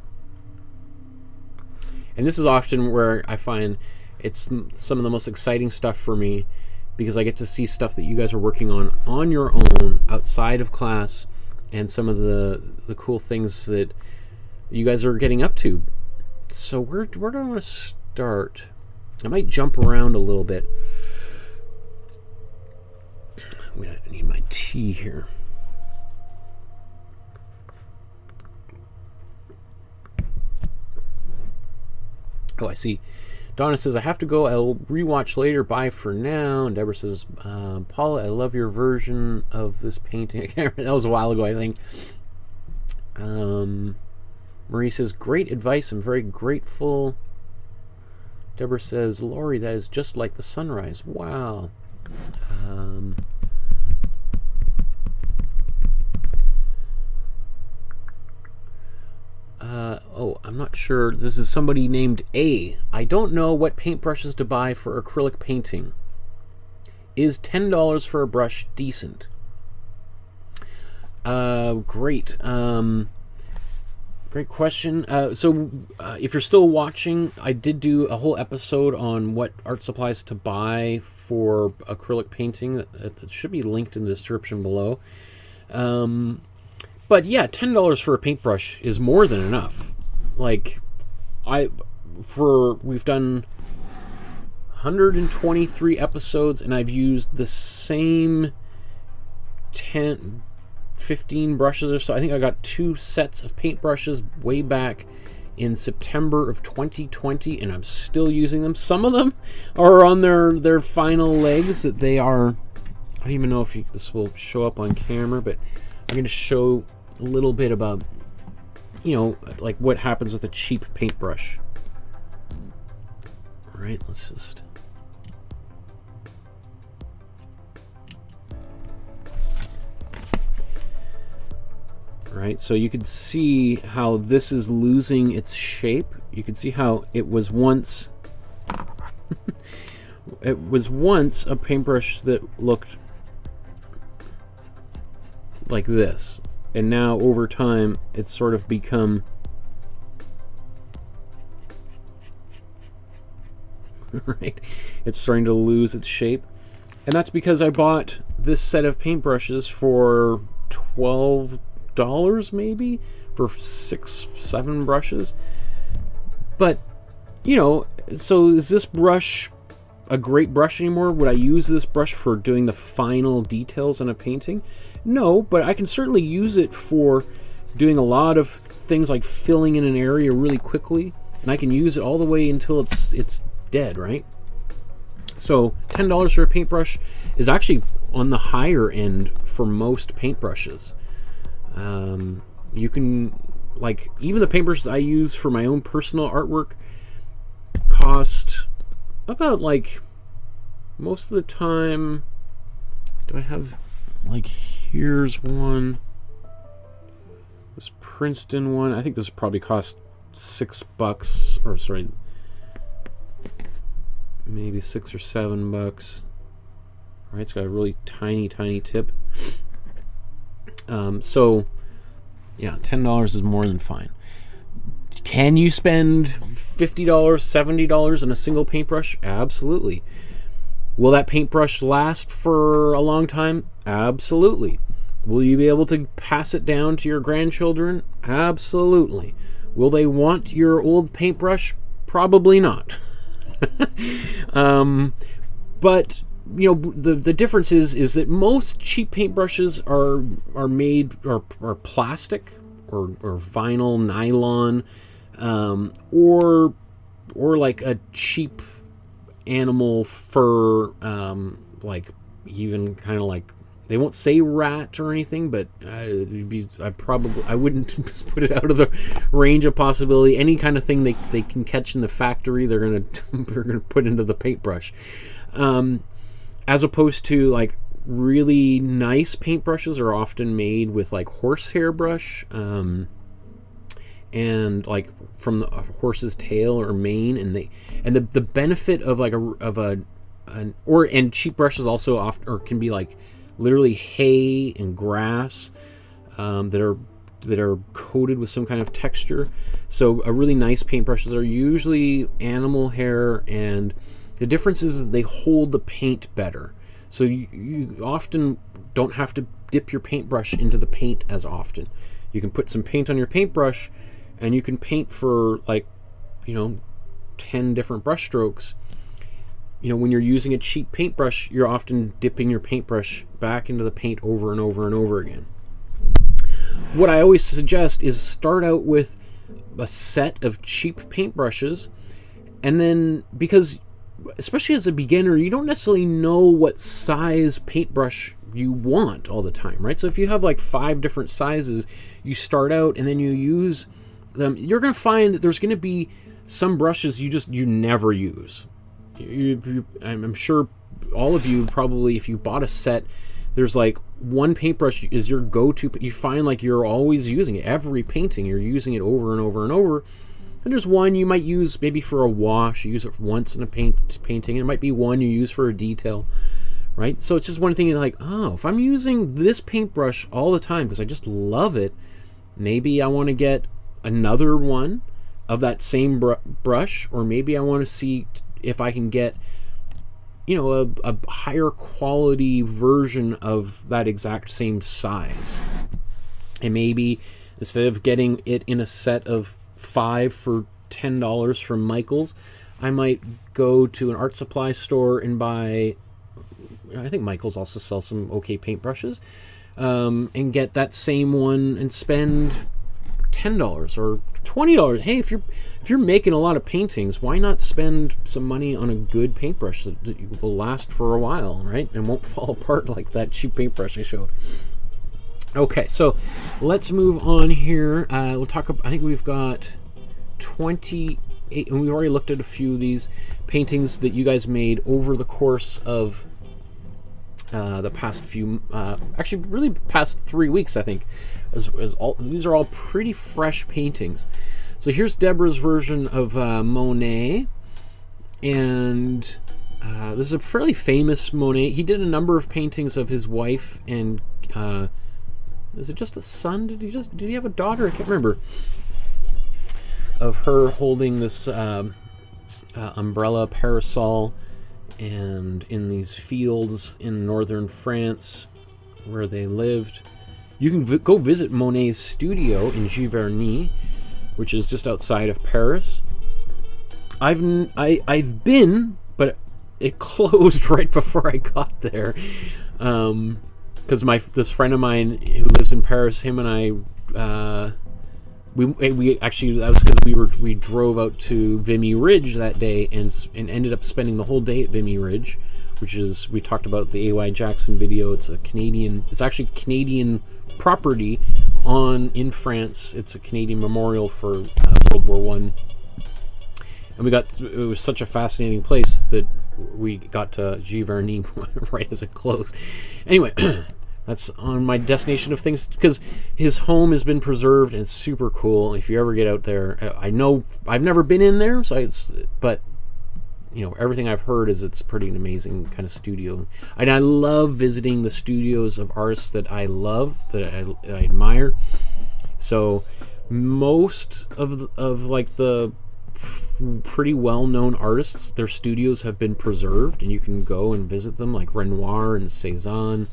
And this is often where I find it's some of the most exciting stuff for me, because I get to see stuff that you guys are working on your own outside of class, and some of the cool things that you guys are getting up to. So where do I want to start? I might jump around a little bit. I need my tea here. Oh, I see. Donna says, I have to go. I'll rewatch later. Bye for now. And Deborah says, Paula, I love your version of this painting. I can't remember. That was a while ago, I think. Marie says, great advice. I'm very grateful. Deborah says, Lori, that is just like the sunrise. Wow. Oh, I'm not sure. This is somebody named A. I don't know what paintbrushes to buy for acrylic painting. Is $10 for a brush decent? Great. Great question. So if you're still watching, I did do a whole episode on what art supplies to buy for acrylic painting. That should be linked in the description below. But yeah, $10 for a paintbrush is more than enough. Like, we've done 123 episodes, and I've used the same 10, 15 brushes or so. I think I got 2 sets of paintbrushes way back in September of 2020, and I'm still using them. Some of them are on their final legs. That they are, I don't even know if this will show up on camera, but I'm going to show a little bit about, you know, like what happens with a cheap paintbrush. All right, let's just... Right, so you can see how this is losing its shape. You can see how it was once it was once a paintbrush that looked like this, and now over time it's sort of become right, it's starting to lose its shape. And that's because I bought this set of paintbrushes for $12 maybe, for 6-7 brushes. But, you know, so is this brush a great brush anymore? Would I use this brush for doing the final details on a painting? No, but I can certainly use it for doing a lot of things like filling in an area really quickly, and I can use it all the way until it's dead, right? So $10 for a paintbrush is actually on the higher end for most paintbrushes. You can, like, even the paintbrushes I use for my own personal artwork cost about, like, most of the time, do I have, like, here's one, this Princeton one, I think this probably cost $6, or sorry, maybe $6 or $7. All right, it's got a really tiny tip. So yeah, $10 is more than fine. Can you spend $50, $70 on a single paintbrush? Absolutely. Will that paintbrush last for a long time? Absolutely. Will you be able to pass it down to your grandchildren? Absolutely. Will they want your old paintbrush? Probably not. But you know, the difference is that most cheap paintbrushes are made are plastic or vinyl, nylon, or like a cheap animal fur, like even kind of like, they won't say rat or anything, but I wouldn't put it out of the range of possibility. Any kind of thing they can catch in the factory, they're gonna put into the paintbrush. As opposed to, like, really nice paintbrushes are often made with, like, horsehair brush, and like from the horse's tail or mane, and the benefit of like and cheap brushes also often or can be like literally hay and grass, that are coated with some kind of texture. So a really nice paintbrushes are usually animal hair, and the difference is that they hold the paint better. So you often don't have to dip your paintbrush into the paint as often. You can put some paint on your paintbrush, and you can paint for, like, you know, 10 different brush strokes. You know, when you're using a cheap paintbrush, you're often dipping your paintbrush back into the paint over and over and over again. What I always suggest is start out with a set of cheap paintbrushes, and then, because especially as a beginner, you don't necessarily know what size paintbrush you want all the time, right? So if you have like 5 different sizes, you start out and then you use them, you're going to find that there's going to be some brushes you never use. I'm sure all of you probably, if you bought a set, there's like one paintbrush is your go-to. You find like you're always using it. Every painting, you're using it over and over and over. And there's one you might use maybe for a wash. You use it once in a painting. It might be one you use for a detail, right? So it's just one thing, like, oh, if I'm using this paintbrush all the time because I just love it, maybe I want to get another one of that same brush, or maybe I want to see if I can get, you know, a higher quality version of that exact same size. And maybe instead of getting it in a set of 5 for $10 from Michael's, I might go to an art supply store and buy, I think Michael's also sells some okay paintbrushes, and get that same one and spend $10 or $20. Hey, if you're making a lot of paintings, why not spend some money on a good paintbrush that will last for a while, right? And won't fall apart like that cheap paintbrush I showed. Okay, so let's move on here. We'll talk about, I think we've got 28, and we've already looked at a few of these paintings that you guys made over the course of the past few, actually really past 3 weeks, I think. These are all pretty fresh paintings. So here's Deborah's version of Monet, and this is a fairly famous Monet. He did a number of paintings of his wife and is it just a son? Did he have a daughter? I can't remember. Of her holding this umbrella parasol, and in these fields in northern France where they lived. You can go visit Monet's studio in Giverny, which is just outside of Paris. I've been, but it closed right before I got there. Because this friend of mine who lives in Paris, him and I, we actually, that was because we drove out to Vimy Ridge that day and ended up spending the whole day at Vimy Ridge, which is, we talked about the A.Y. Jackson video. It's it's actually Canadian property in France. It's a Canadian memorial for World War I. And it was such a fascinating place that we got to Giverny right as it closed. Anyway, that's on my destination of things, because his home has been preserved and it's super cool. If you ever get out there, I know I've never been in there, but you know, everything I've heard is it's pretty amazing kind of studio. And I love visiting the studios of artists that I love, that I admire. So most of like the pretty well-known artists, their studios have been preserved, and you can go and visit them, like Renoir and Cézanne.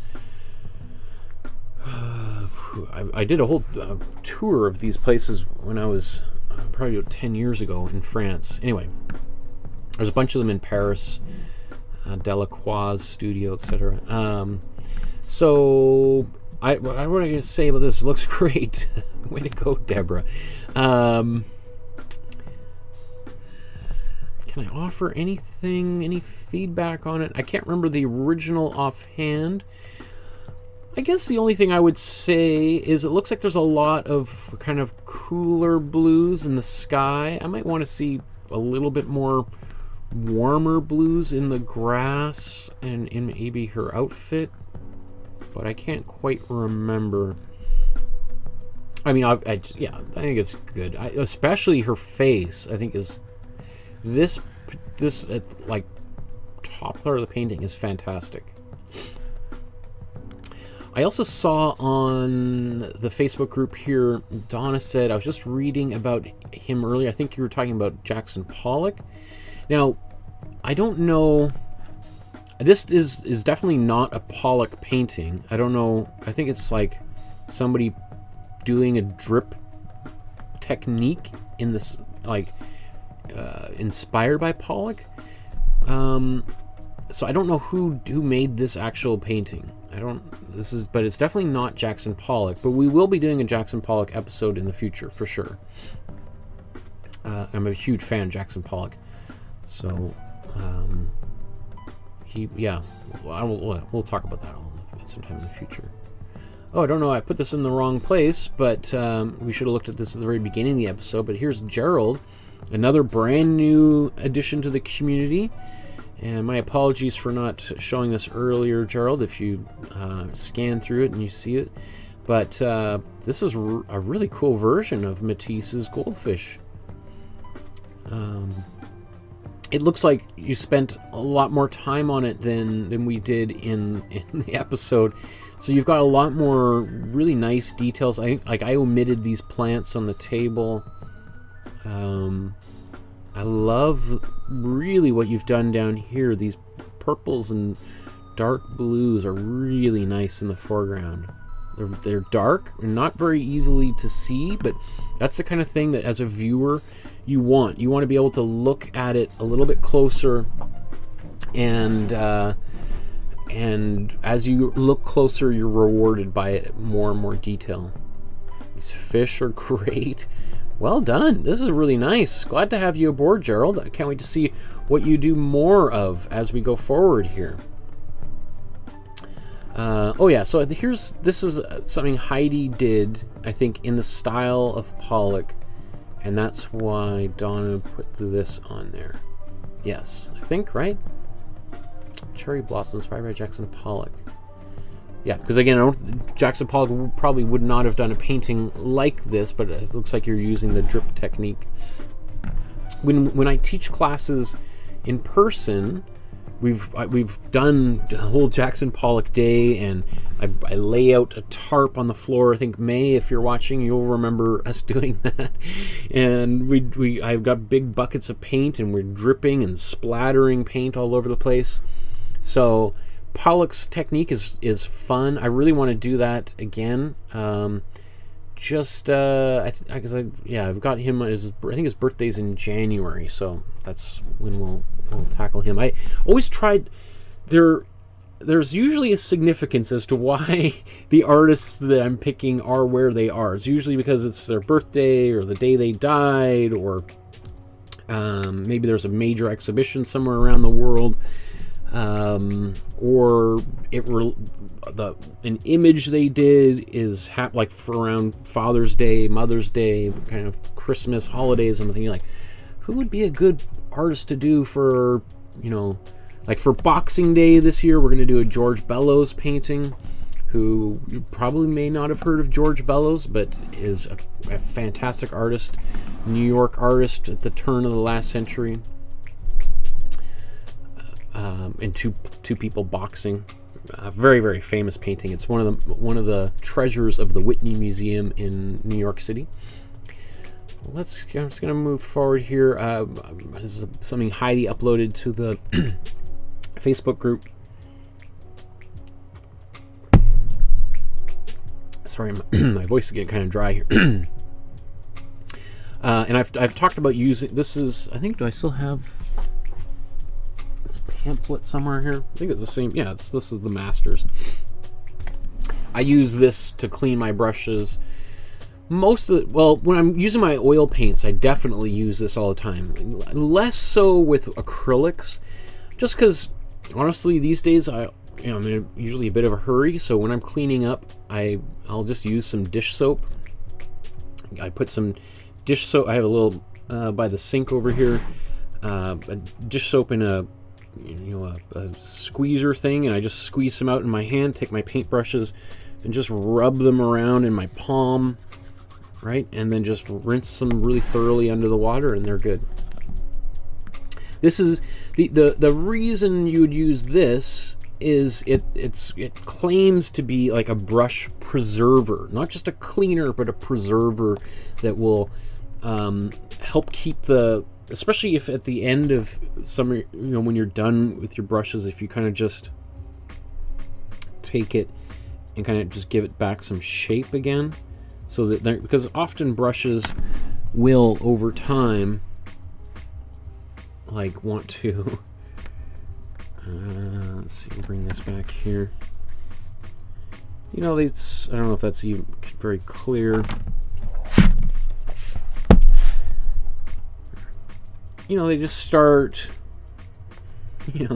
I did a whole tour of these places when I was probably 10 years ago in France. Anyway, there's a bunch of them in Paris, Delacroix's studio, etc. So what am I going to say about this? It looks great. Way to go, Deborah. Can I offer anything, any feedback on it? I can't remember the original offhand. I guess the only thing I would say is it looks like there's a lot of kind of cooler blues in the sky. I might want to see a little bit more warmer blues in the grass and in maybe her outfit, but I can't quite remember. I mean, yeah, I think it's good. Especially her face, I think is this like top part of the painting is fantastic. I also saw on the Facebook group here, Donna said, I was just reading about him earlier. I think you were talking about Jackson Pollock. Now, I don't know. This is definitely not a Pollock painting. I don't know. I think it's like somebody doing a drip technique in this, like, inspired by Pollock. So I don't know who made this actual painting. But it's definitely not Jackson Pollock, but we will be doing a Jackson Pollock episode in the future for sure. I'm a huge fan of Jackson Pollock, so we'll talk about that sometime in the future. Oh, I don't know, I put this in the wrong place, but we should have looked at this at the very beginning of the episode. But here's Gerald, another brand new addition to the community. And my apologies for not showing this earlier, Gerald, if you scan through it and you see it. But this is a really cool version of Matisse's Goldfish. It looks like you spent a lot more time on it than we did in the episode. So you've got a lot more really nice details. I omitted these plants on the table. I love really what you've done down here. These purples and dark blues are really nice in the foreground. They're dark and not very easily to see, but that's the kind of thing that as a viewer you want. You want to be able to look at it a little bit closer, and as you look closer, you're rewarded by it, more and more detail. These fish are great. Well done. This is really nice. Glad to have you aboard, Gerald. I can't wait to see what you do more of as we go forward here. Oh yeah, so this is something Heidi did, I think, in the style of Pollock, and that's why Donna put this on there. Yes, I think, right? Cherry Blossom inspired by Jackson Pollock. Yeah, because again, Jackson Pollock probably would not have done a painting like this, but it looks like you're using the drip technique. When I teach classes in person, we've done the whole Jackson Pollock day, and I lay out a tarp on the floor. I think, May, if you're watching, you'll remember us doing that. And I've got big buckets of paint, and we're dripping and splattering paint all over the place. So Pollock's technique is fun. I really want to do that again. I've got him I think his birthday's in January, so that's when we'll tackle him. I always tried. There's usually a significance as to why the artists that I'm picking are where they are. It's usually because it's their birthday or the day they died, or maybe there's a major exhibition somewhere around the world. Or an image they did is like for around Father's Day, Mother's Day, kind of Christmas, holidays. I'm thinking, like, who would be a good artist to do for, like for Boxing Day this year? We're going to do a George Bellows painting, who you probably may not have heard of George Bellows, but is a fantastic artist, New York artist at the turn of the last century. And two people boxing, very, very famous painting. It's one of the treasures of the Whitney Museum in New York City. I'm just going to move forward here. This is something Heidi uploaded to the Facebook group. Sorry, my voice is getting kind of dry here. And I've talked about using this. I think, do I still have pamphlet somewhere here? I think it's the same. Yeah, this is the Masters. I use this to clean my brushes. When I'm using my oil paints, I definitely use this all the time. Less so with acrylics, just because honestly these days I'm usually a bit of a hurry. So when I'm cleaning up, I'll just use some dish soap. I put some dish soap. I have a little by the sink over here, a dish soap in a squeezer thing, and I just squeeze them out in my hand, take my paint brushes and just rub them around in my palm, right? And then just rinse them really thoroughly under the water, and they're good. This is the reason you would use this is it claims to be like a brush preserver, not just a cleaner, but a preserver that will help keep especially if at the end of summer, when you're done with your brushes, if you kind of just take it and kind of just give it back some shape again, so that because often brushes will over time like want to let's see, bring this back here. I don't know if that's even very clear. They just start,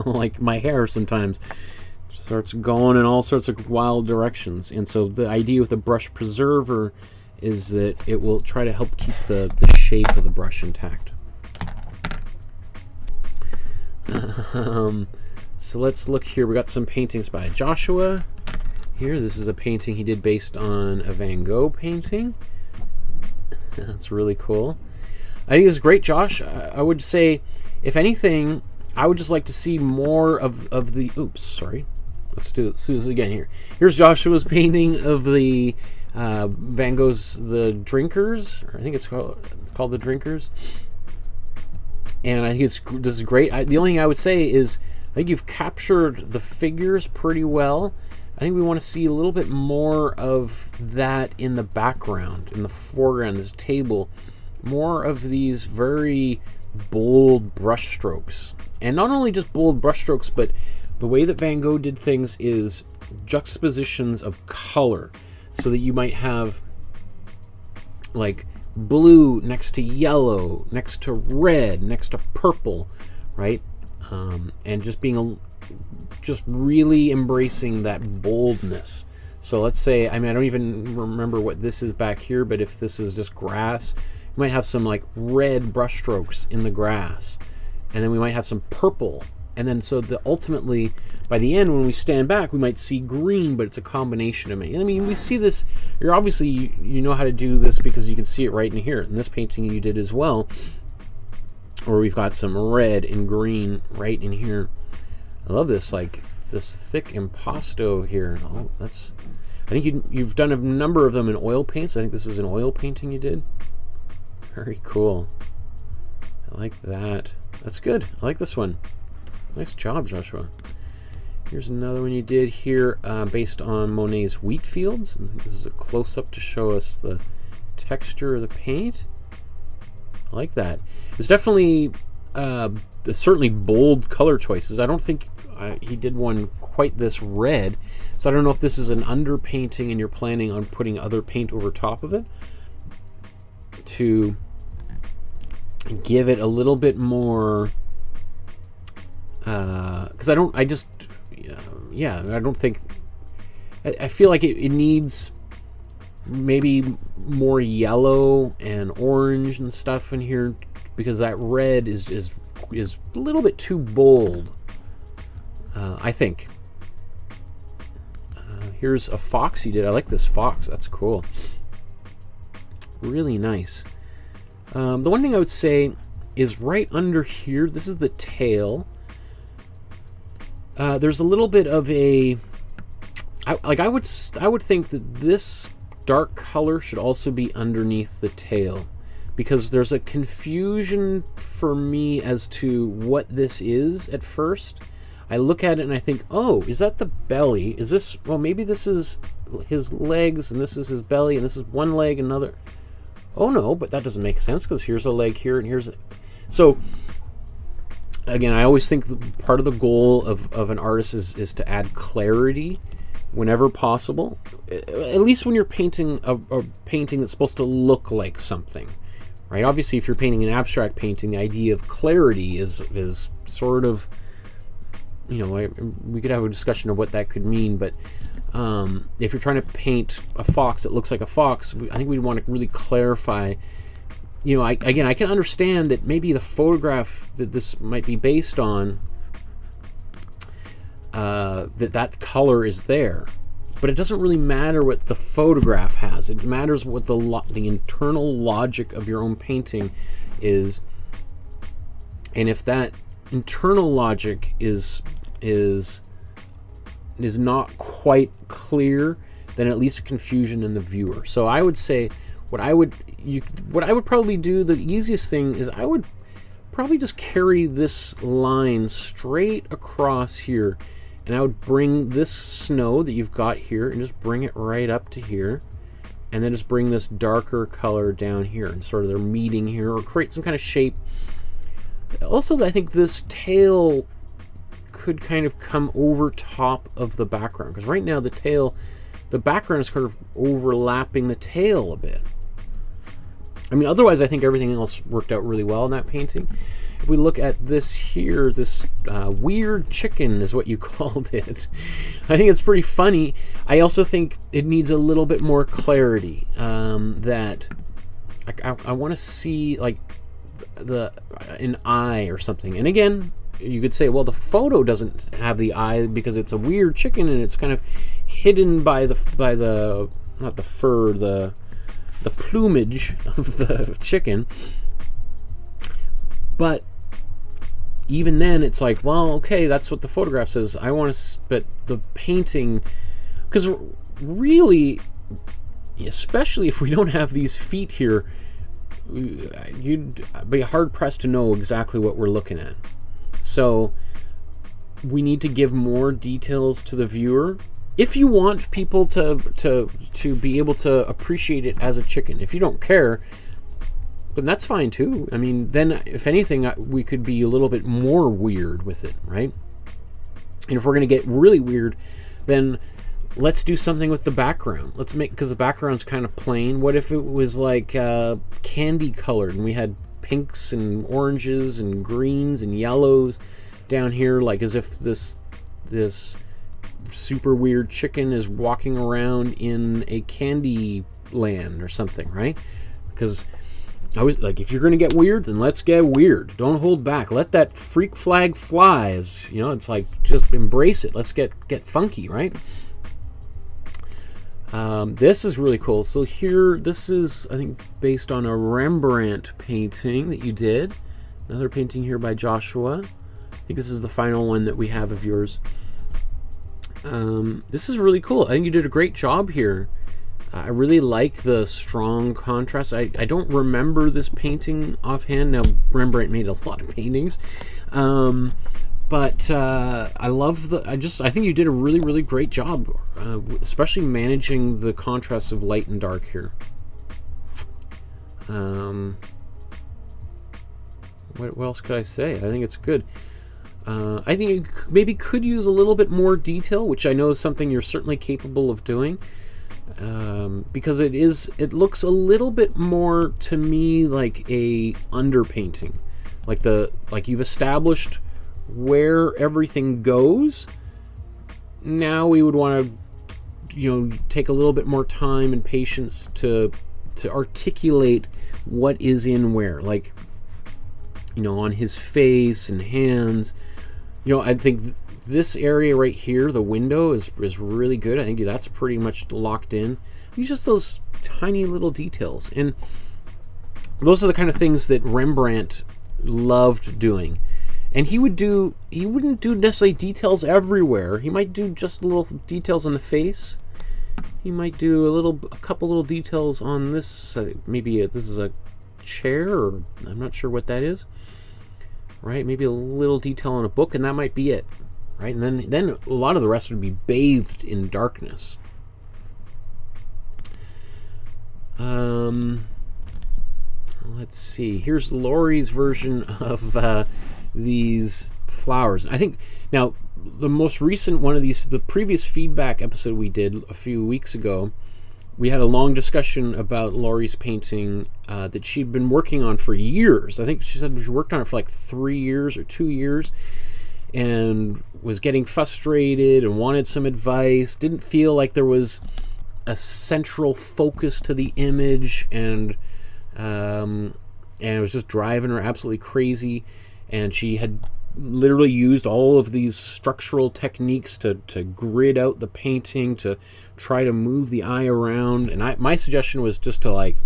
like my hair sometimes starts going in all sorts of wild directions. And so the idea with a brush preserver is that it will try to help keep the shape of the brush intact. So let's look here. We got some paintings by Joshua here. This is a painting he did based on a Van Gogh painting. That's really cool. I think it's great, Josh. I would say, if anything, I would just like to see more of the... Oops, sorry. Let's do this again here. Here's Joshua's painting of the Van Gogh's The Drinkers. Or I think it's called The Drinkers. And I think this is great. The only thing I would say is, I think you've captured the figures pretty well. think we want to see a little bit more of that in the background, in the foreground, this table. More of these very bold brush strokes. And not only just bold brush strokes, but the way that Van Gogh did things is juxtapositions of color. So that you might have like blue next to yellow, next to red, next to purple, right? And just being just really embracing that boldness. So let's say, I mean, I don't even remember what this is back here, but if this is just grass, you might have some like red brush strokes in the grass, and then we might have some purple, and then so the ultimately by the end when we stand back we might see green, but it's a combination of many. I mean, we see this, you're obviously, you know how to do this because you can see it right in here. In this painting you did as well, or we've got some red and green right in here. I love this, like this thick impasto here. Oh, that's, I think you've done a number of them in oil paints. I think this is an oil painting you did. Very cool. I like that. That's good. I like this one. Nice job, Joshua. Here's another one you did here based on Monet's wheat fields. I think this is a close-up to show us the texture of the paint. I like that. There's definitely certainly bold color choices. I don't think he did one quite this red, so I don't know if this is an underpainting and you're planning on putting other paint over top of it to give it a little bit more, because I don't think, I feel like it needs maybe more yellow and orange and stuff in here, because that red is a little bit too bold, I think. Here's a fox you did. I like this fox. That's cool. Really nice. The one thing I would say is right under here, this is the tail. There's a little bit of a, I would think that this dark color should also be underneath the tail, because there's a confusion for me as to what this is at first. I look at it and I think, oh, is that the belly? Is this, well, maybe this is his legs and this is his belly and this is one leg, another. Oh no, but that doesn't make sense because here's a leg here and here's a... So again, I always think part of the goal of an artist is to add clarity whenever possible, at least when you're painting a painting that's supposed to look like something, right? Obviously, if you're painting an abstract painting, the idea of clarity is sort of, you know, we could have a discussion of what that could mean, but if you're trying to paint a fox that looks like a fox, I think we'd want to really clarify. You know, again, I can understand that maybe the photograph that this might be based on, that color is there, but it doesn't really matter what the photograph has. It matters what the internal logic of your own painting is, and if that internal logic is not quite clear, then at least a confusion in the viewer. So I would say what I would probably do, the easiest thing is I would probably just carry this line straight across here, and I would bring this snow that you've got here and just bring it right up to here, and then just bring this darker color down here, and sort of they're meeting here, or create some kind of shape. Also, I think this tail could kind of come over top of the background, because right now the background is kind of overlapping the tail a bit. I mean, otherwise I think everything else worked out really well in that painting. If we look at this here, this weird chicken is what you called it. I think it's pretty funny. I also think it needs a little bit more clarity. That I want to see like an eye or something. And again, you could say, well, the photo doesn't have the eye because it's a weird chicken and it's kind of hidden by the not the fur, the plumage of the chicken. But even then, it's like, well, okay, that's what the photograph says. I want to, but the painting, because really, especially if we don't have these feet here, you'd be hard pressed to know exactly what we're looking at. So we need to give more details to the viewer if you want people to be able to appreciate it as a chicken. If you don't care, then that's fine too. I mean, then if anything, we could be a little bit more weird with it, right? And if we're going to get really weird, then let's do something with the background. Let's make, because the background's kind of plain. What if it was like candy colored and we had pinks and oranges and greens and yellows down here, like as if this super weird chicken is walking around in a candy land or something, right? Because I was like, if you're going to get weird, then let's get weird. Don't hold back. Let that freak flag fly. As, you know, it's like, just embrace it. Let's get funky, right? This is really cool. So here, this is, I think, based on a Rembrandt painting that you did. Another painting here by Joshua. I think this is the final one that we have of yours. This is really cool. I think you did a great job here. I really like the strong contrast. I don't remember this painting offhand. Now, Rembrandt made a lot of paintings. But I love the, I think you did a really, really great job, especially managing the contrast of light and dark here. What else could I say? I think it's good. I think you maybe could use a little bit more detail, which I know is something you're certainly capable of doing. Because it looks a little bit more to me like a underpainting, like you've established where everything goes. Now we would want to, you know, take a little bit more time and patience to articulate what is in where, like, you know, on his face and hands. You know, I think this area right here, the window, is really good. I think that's pretty much locked in. It's just those tiny little details, and those are the kind of things that Rembrandt loved doing. And he wouldn't do necessarily details everywhere. He might do just little details on the face. He might do a couple little details on this. Maybe this is a chair, or I'm not sure what that is. Right? Maybe a little detail on a book, and that might be it. Right? And then a lot of the rest would be bathed in darkness. Let's see. Here's Laurie's version of these flowers. I think now the most recent one of these, the previous feedback episode we did a few weeks ago, we had a long discussion about Laurie's painting that she'd been working on for years. I think she said she worked on it for like 3 years or 2 years, and was getting frustrated and wanted some advice. Didn't feel like there was a central focus to the image, and it was just driving her absolutely crazy. And she had literally used all of these structural techniques to grid out the painting, to try to move the eye around. And my suggestion was just to, like,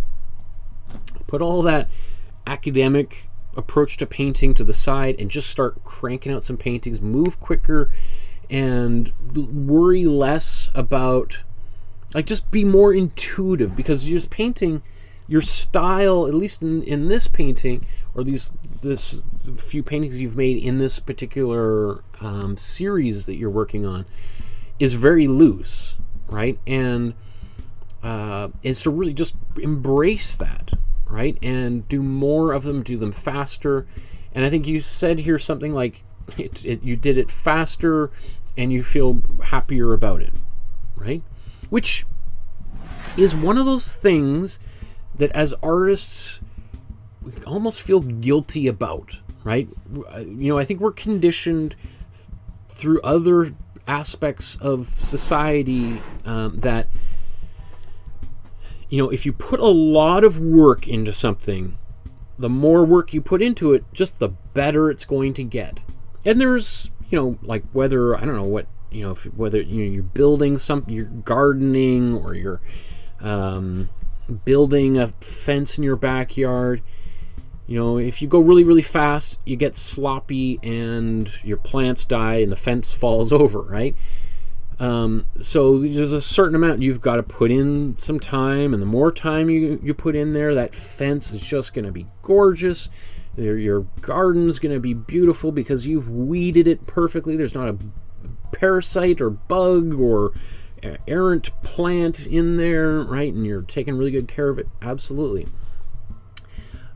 put all that academic approach to painting to the side and just start cranking out some paintings, move quicker, and worry less about, like, just be more intuitive, because you're just painting your style, at least in this painting, or this few paintings you've made in this particular series that you're working on, is very loose, right? And is to really just embrace that, right? And do more of them, do them faster. And I think you said here something like you did it faster and you feel happier about it, right? Which is one of those things that as artists we almost feel guilty about, right? You know, I think we're conditioned through other aspects of society that, you know, if you put a lot of work into something, the more work you put into it, just the better it's going to get. And there's, you know, like whether, I don't know what, you know, whether you're building something, you're gardening, or you're building a fence in your backyard. You know, if you go really, really fast, you get sloppy and your plants die and the fence falls over, right? So there's a certain amount you've got to put in some time, and the more time you put in there, that fence is just going to be gorgeous. Your garden's going to be beautiful because you've weeded it perfectly. There's not a parasite or bug or errant plant in there, right? And you're taking really good care of it. Absolutely.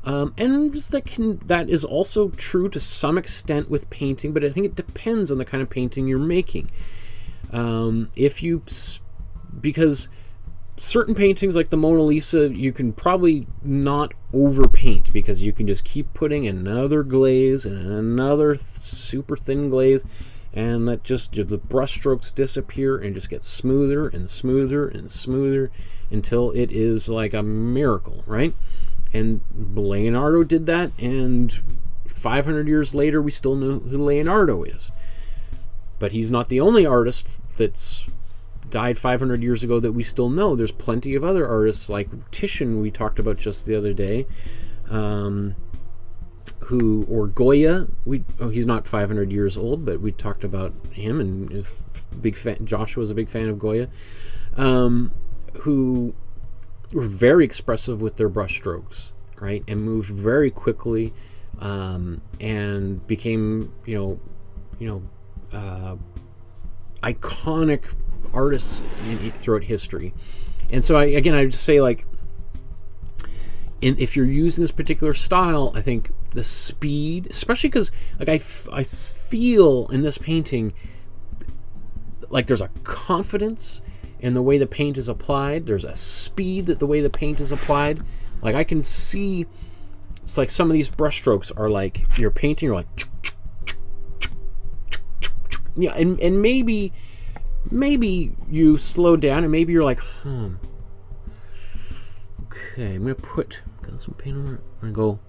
And just that is also true to some extent with painting, but I think it depends on the kind of painting you're making. Because certain paintings like the Mona Lisa, you can probably not overpaint, because you can just keep putting another glaze and another super thin glaze, and that just, the brush strokes disappear and just get smoother and smoother and smoother until it is like a miracle, right? And Leonardo did that, and 500 years later we still know who Leonardo is. But he's not the only artist that's died 500 years ago that we still know. There's plenty of other artists like Titian, we talked about just the other day, or Goya. He's not 500 years old, but we talked about him, and Joshua was a big fan of Goya, who were very expressive with their brush strokes, right, and moved very quickly, and became iconic artists throughout history. And so I would just say, like, if you're using this particular style, I think the speed, especially because like I feel in this painting like there's a confidence in the way the paint is applied. There's a speed that the way the paint is applied. Like I can see, it's like some of these brush strokes are like you're painting, you're like, yeah, and maybe you slow down, and maybe you're like, okay, I'm gonna put some paint on it. I'm gonna go.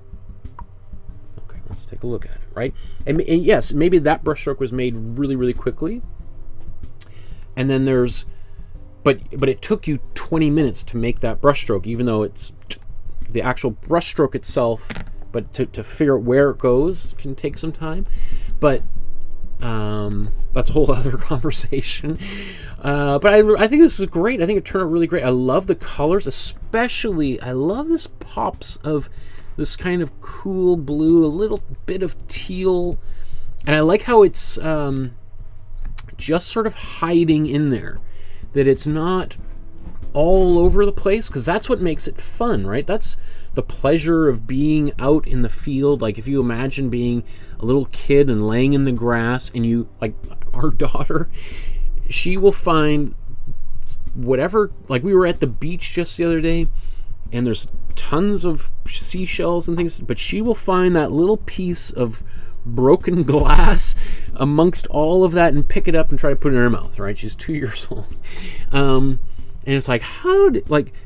Okay, let's take a look at it, right? And yes, maybe that brush stroke was made really, really quickly, and then there's. But it took you 20 minutes to make that brush stroke, even though it's the actual brush stroke itself. But to figure out where it goes can take some time. But that's a whole other conversation. But I think this is great. I think it turned out really great. I love the colors, especially I love this pops of this kind of cool blue, a little bit of teal, and I like how it's just sort of hiding in there. That it's not all over the place, because that's what makes it fun, right? That's the pleasure of being out in the field. Like if you imagine being a little kid and laying in the grass, and you, like our daughter, she will find whatever, like we were at the beach just the other day, and there's tons of seashells and things, but she will find that little piece of broken glass amongst all of that and pick it up and try to put it in her mouth, right? She's 2 years old. And it's like,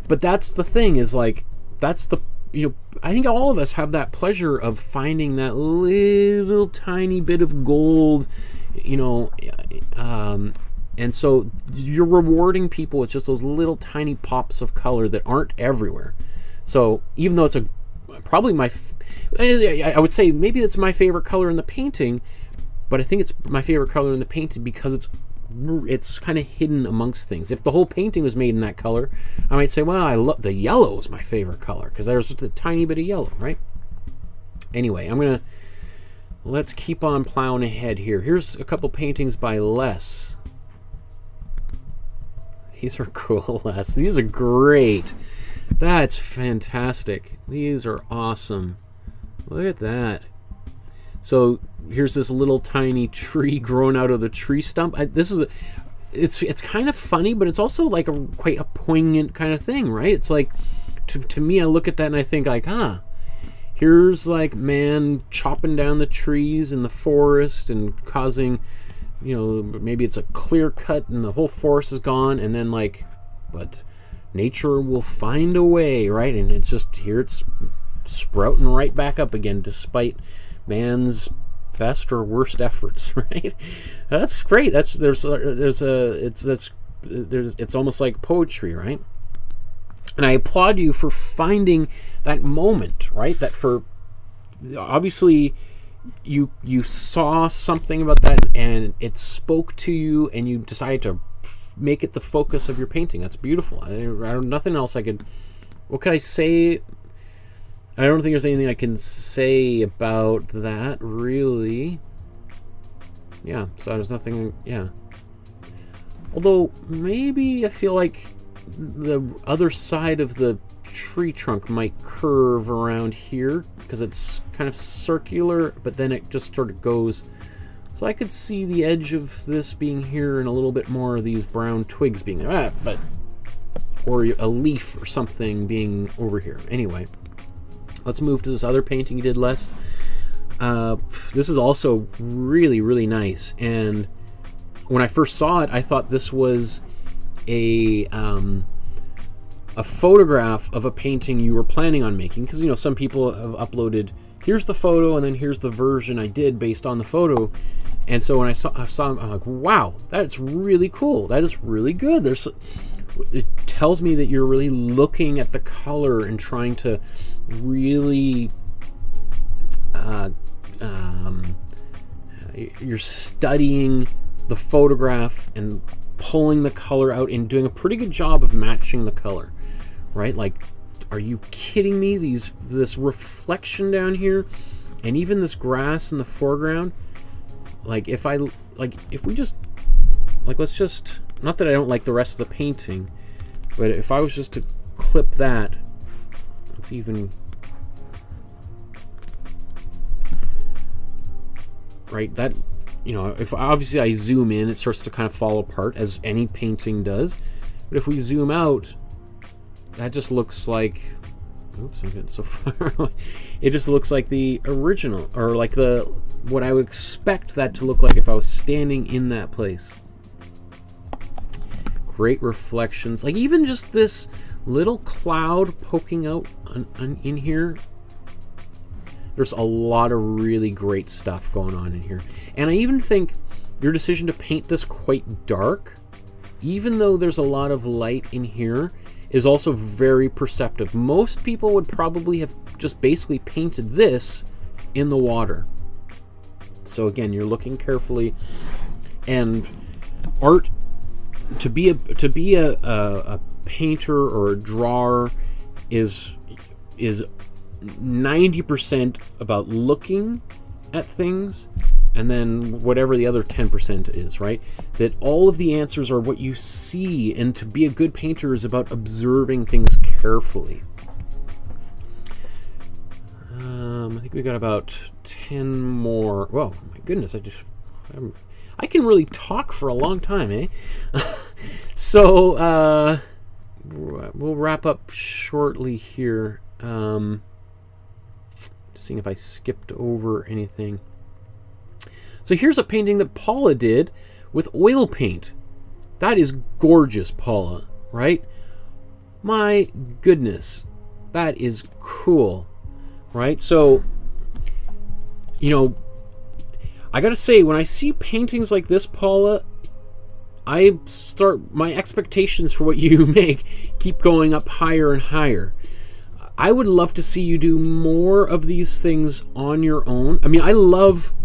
but that's the thing, is like, that's the, I think all of us have that pleasure of finding that little tiny bit of gold, and so you're rewarding people with just those little tiny pops of color that aren't everywhere. So even though it's probably I would say maybe it's my favorite color in the painting, but I think it's my favorite color in the painting because it's kind of hidden amongst things. If the whole painting was made in that color, I might say, well, I love the yellow is my favorite color because there's just a tiny bit of yellow, right? Anyway, let's keep on plowing ahead here. Here's a couple paintings by Les. These are cool, Les. These are great. That's fantastic. These are awesome. Look at that. So here's this little tiny tree growing out of the tree stump. It's kind of funny, but it's also like quite a poignant kind of thing, right? It's like, to me, I look at that and I think like, here's like man chopping down the trees in the forest and causing, maybe it's a clear cut and the whole forest is gone, and then like, but nature will find a way, right? And it's just, here it's sprouting right back up again despite man's best or worst efforts, right? That's great. It's almost like poetry, right? And I applaud you for finding that moment, right? That for obviously you saw something about that and it spoke to you and you decided to make it the focus of your painting. That's beautiful. Nothing else what could I say? I don't think there's anything I can say about that, really. Yeah, so there's nothing, yeah. Although, maybe I feel like the other side of the tree trunk might curve around here, because it's kind of circular, but then it just sort of goes. So I could see the edge of this being here and a little bit more of these brown twigs being there. Or a leaf or something being over here. Anyway, let's move to this other painting you did, Les. This is also really, really nice. And when I first saw it, I thought this was a photograph of a painting you were planning on making. Because, you know, some people have uploaded, here's the photo, and then here's the version I did based on the photo. And so when I saw them, I'm like, wow, that's really cool. That is really good. It tells me that you're really looking at the color and trying to really, you're studying the photograph and pulling the color out and doing a pretty good job of matching the color, right? Like, are you kidding me? This reflection down here, and even this grass in the foreground. Like, if we just, like, let's just, not that I don't like the rest of the painting, but if I was just to clip that, let's even, right, that, you know, if obviously I zoom in, it starts to kind of fall apart, as any painting does. But if we zoom out, that just looks like, oops, I'm getting so far. It just looks like the original, or like what I would expect that to look like if I was standing in that place. Great reflections. Like, even just this little cloud poking out in here. There's a lot of really great stuff going on in here. And I even think your decision to paint this quite dark, even though there's a lot of light in here, is also very perceptive. Most people would probably have just basically painted this in the water. So again, you're looking carefully, and art, to be a painter or a drawer is 90% about looking at things, and then whatever the other 10% is, right? That all of the answers are what you see, and to be a good painter is about observing things carefully. I think we got about 10 more. Whoa, my goodness, I can really talk for a long time, eh? So, we'll wrap up shortly here. Just seeing if I skipped over anything. So here's a painting that Paula did with oil paint. That is gorgeous, Paula, right? My goodness, that is cool, right? So, you know, I gotta say, when I see paintings like this, Paula, my expectations for what you make keep going up higher and higher. I would love to see you do more of these things on your own. I mean,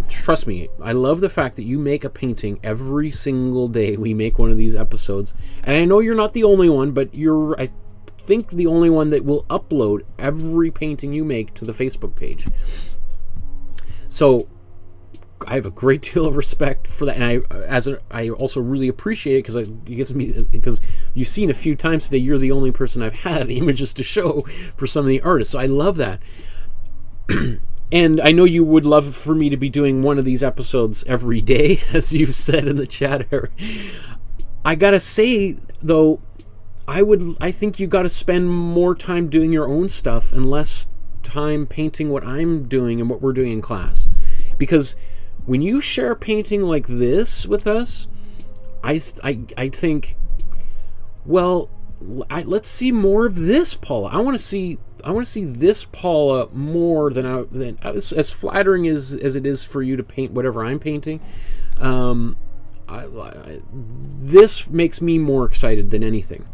trust me, I love the fact that you make a painting every single day. We make one of these episodes. And I know you're not the only one, but I think, the only one that will upload every painting you make to the Facebook page. So I have a great deal of respect for that, and I also really appreciate it, because you've seen a few times today, you're the only person I've had images to show for some of the artists. So I love that. And I know you would love for me to be doing one of these episodes every day, as you've said in the chat area. I gotta say, though, I think you gotta spend more time doing your own stuff and less time painting what I'm doing and what we're doing in class. Because when you share a painting like this with us, I think, well, let's see more of this, Paula. I want to see this Paula more than as flattering as it is for you to paint whatever I'm painting. This makes me more excited than anything.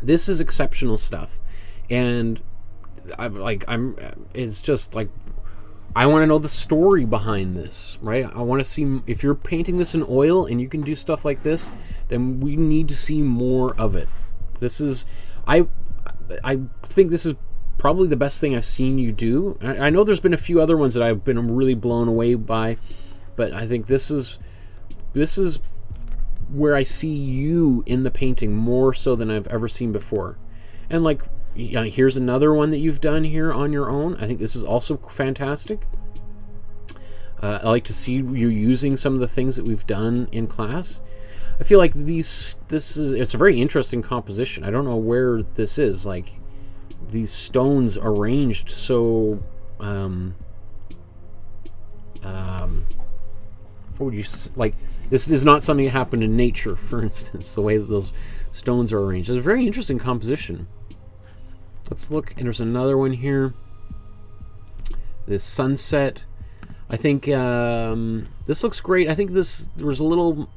This is exceptional stuff, and it's just like, I want to know the story behind this, right? I want to see, if you're painting this in oil and you can do stuff like this, then we need to see more of it. This is, I think this is probably the best thing I've seen you do. I know there's been a few other ones that I've been really blown away by, but I think this is where I see you in the painting more so than I've ever seen before. And like, here's another one that you've done here on your own. I think this is also fantastic. I like to see you using some of the things that we've done in class. I feel like it's a very interesting composition. I don't know where this is, like these stones arranged so what would you like? This is not something that happened in nature, for instance. The way that those stones are arranged. It's a very interesting composition. Let's look. And there's another one here. This sunset. I think this looks great. I think there was a little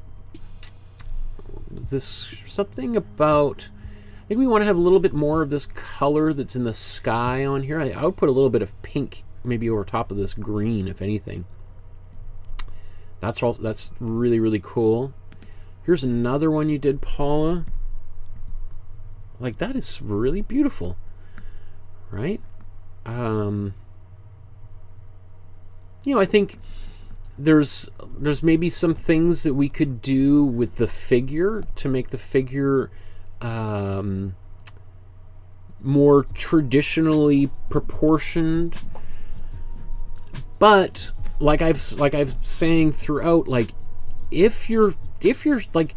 something about. I think we want to have a little bit more of this color that's in the sky on here. I would put a little bit of pink maybe over top of this green, if anything. That's really, really cool. Here's another one you did, Paula. Like, that is really beautiful, right? You know, I think there's maybe some things that we could do with the figure to make the figure more traditionally proportioned. But like I've saying throughout, like if you're like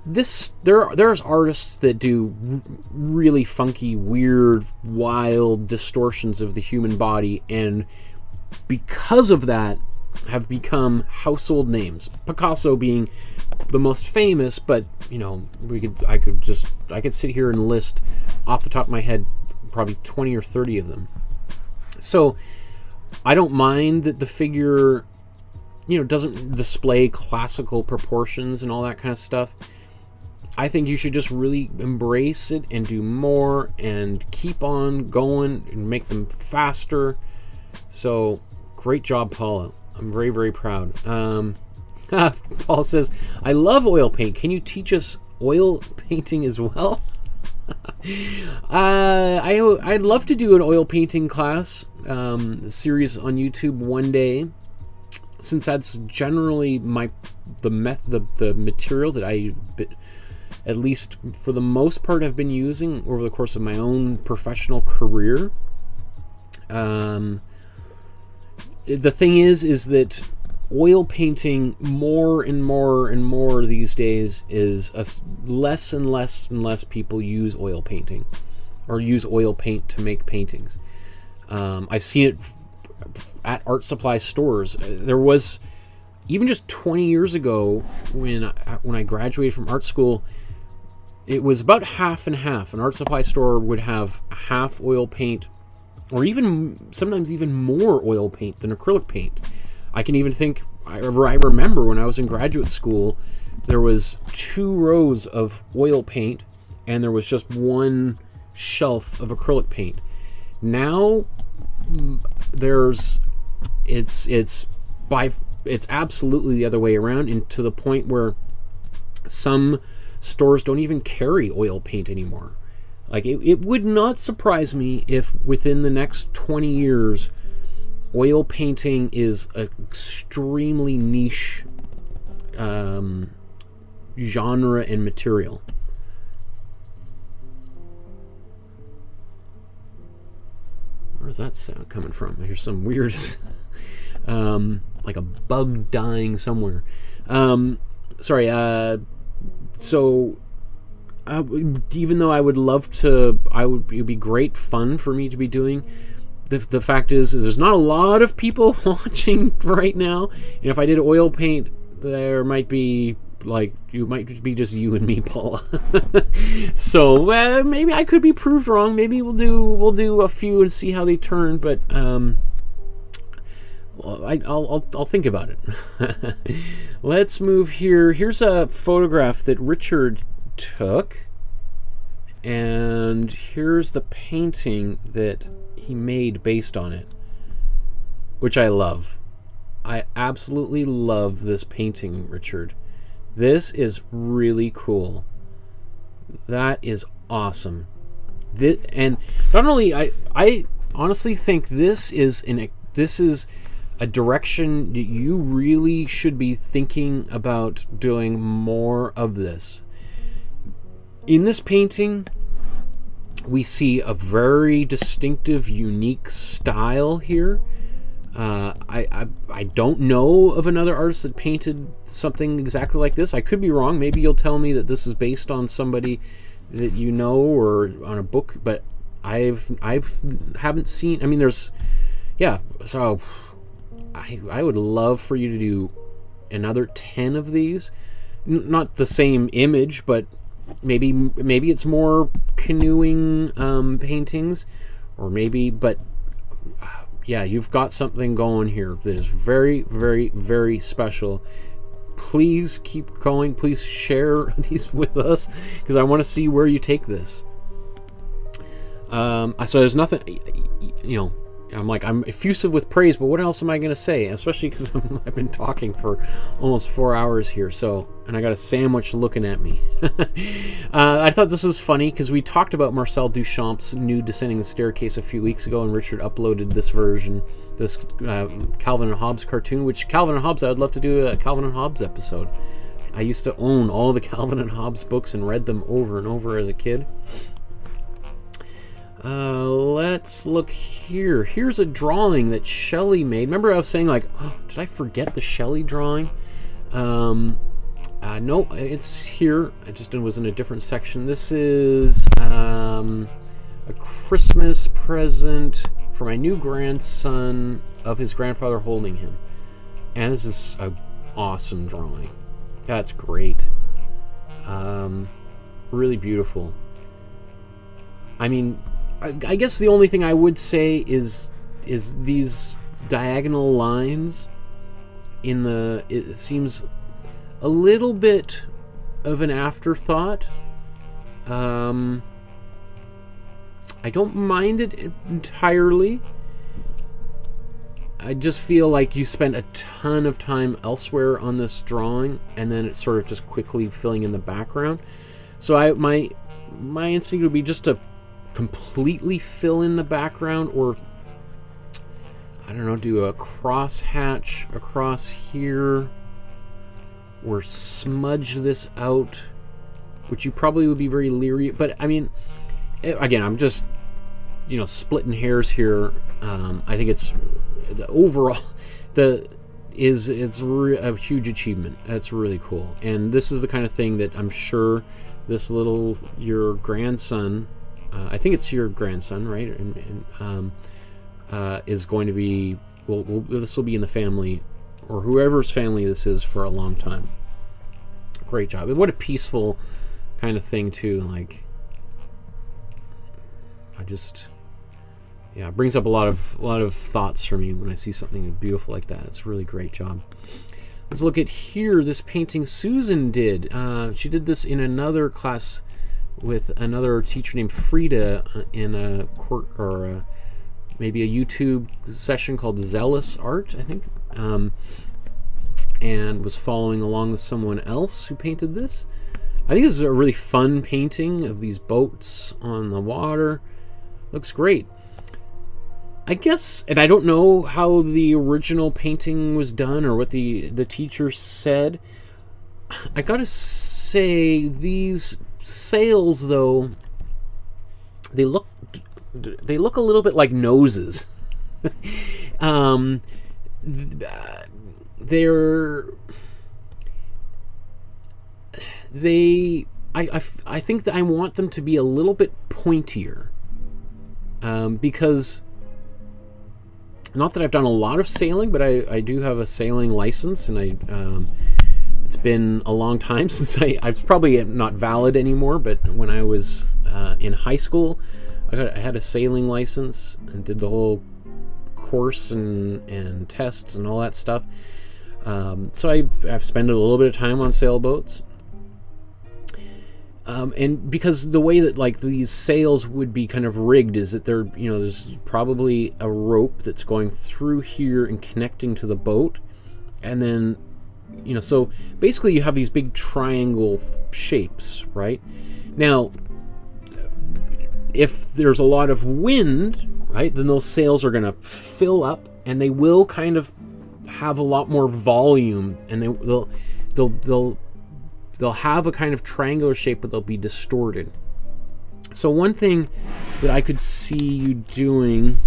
this, there's artists that do really funky, weird, wild distortions of the human body, and because of that have become household names. Picasso being the most famous, but you know, I could sit here and list off the top of my head probably 20 or 30 of them. So I don't mind that the figure, you know, doesn't display classical proportions and all that kind of stuff. I think you should just really embrace it and do more and keep on going and make them faster. So great job, Paula. I'm very, very proud. Paul says, I love oil paint. Can you teach us oil painting as well? I'd love to do an oil painting class series on YouTube one day, since that's generally the material that I, at least for the most part, have been using over the course of my own professional career. The thing is that oil painting more and more these days is less and less people use oil painting or use oil paint to make paintings. I've seen it at art supply stores. There was, even just 20 years ago when I graduated from art school, it was about half and half. An art supply store would have half oil paint, or even sometimes even more oil paint than acrylic paint. I can even think, I remember when I was in graduate school, there was 2 rows of oil paint and there was just 1 shelf of acrylic paint. Now it's absolutely the other way around, and to the point where some stores don't even carry oil paint anymore. Like, it would not surprise me if within the next 20 years oil painting is an extremely niche genre and material. Where's that sound coming from? I hear some weird like a bug dying somewhere. Sorry. So even though I would love to, it would be great fun for me to be doing. The fact is there's not a lot of people watching right now. And if I did oil paint, there might be you might be just you and me, Paula. So maybe I could be proved wrong. Maybe we'll do a few and see how they turn. But I'll think about it. Let's move here. Here's a photograph that Richard took, and here's the painting that he made based on it, which I love. I absolutely love this painting, Richard. This is really cool. That is awesome. And not only, I honestly think this is a direction that you really should be thinking about doing more of this. In this painting, we see a very distinctive, unique style here. I don't know of another artist that painted something exactly like this. I could be wrong. Maybe you'll tell me that this is based on somebody that you know or on a book, but I haven't seen. I mean, so I would love for you to do another 10 of these. Not the same image, but maybe it's more canoeing paintings, or maybe, but yeah, you've got something going here that is very, very, very special. Please keep going. Please share these with us, because I want to see where you take this. So there's nothing, I'm effusive with praise, but what else am I going to say? Especially because I've been talking for almost 4 hours here, and I got a sandwich looking at me. I thought this was funny because we talked about Marcel Duchamp's new Descending the Staircase a few weeks ago, and Richard uploaded this version, this Calvin and Hobbes cartoon, which Calvin and Hobbes, I would love to do a Calvin and Hobbes episode. I used to own all the Calvin and Hobbes books and read them over and over as a kid. Let's look here. Here's a drawing that Shelley made. Remember I was saying, like, oh, did I forget the Shelley drawing? No, it's here. I just was in a different section. This is a Christmas present for my new grandson of his grandfather holding him. And this is an awesome drawing. That's great. Really beautiful. I mean, I guess the only thing I would say is these diagonal lines in the, it seems a little bit of an afterthought. I don't mind it entirely. I just feel like you spent a ton of time elsewhere on this drawing, and then it's sort of just quickly filling in the background. So my instinct would be just to completely fill in the background, or I don't know, do a cross hatch across here, or smudge this out, which you probably would be very leery. But I mean, again, I'm just splitting hairs here. I think it's the overall it's a huge achievement. That's really cool, and this is the kind of thing that I'm sure your grandson, I think it's your grandson, right? And is going to be, this will be in the family, or whoever's family this is, for a long time. Great job. And what a peaceful kind of thing too. Like, it brings up a lot of thoughts for me when I see something beautiful like that. It's a really great job. Let's look at here, this painting Susan did. She did this in another class with another teacher named Frida in a court, or maybe a YouTube session called Zealous Art, I think, and was following along with someone else who painted this. I think this is a really fun painting of these boats on the water. Looks great. I guess, and I don't know how the original painting was done or what the teacher said. I gotta say, these sails, though, they look a little bit like noses. I think that I want them to be a little bit pointier, because, not that I've done a lot of sailing, but I do have a sailing license, and it's been a long time since it's probably not valid anymore, but when I was in high school, I had a sailing license and did the whole course and tests and all that stuff. So I've spent a little bit of time on sailboats. And because the way that, like, these sails would be kind of rigged is that there's probably a rope that's going through here and connecting to the boat, and then so basically you have these big triangle shapes, right? Now, if there's a lot of wind, right, then those sails are going to fill up and they will kind of have a lot more volume, and they'll have a kind of triangular shape, but they'll be distorted. So one thing that I could see you doing,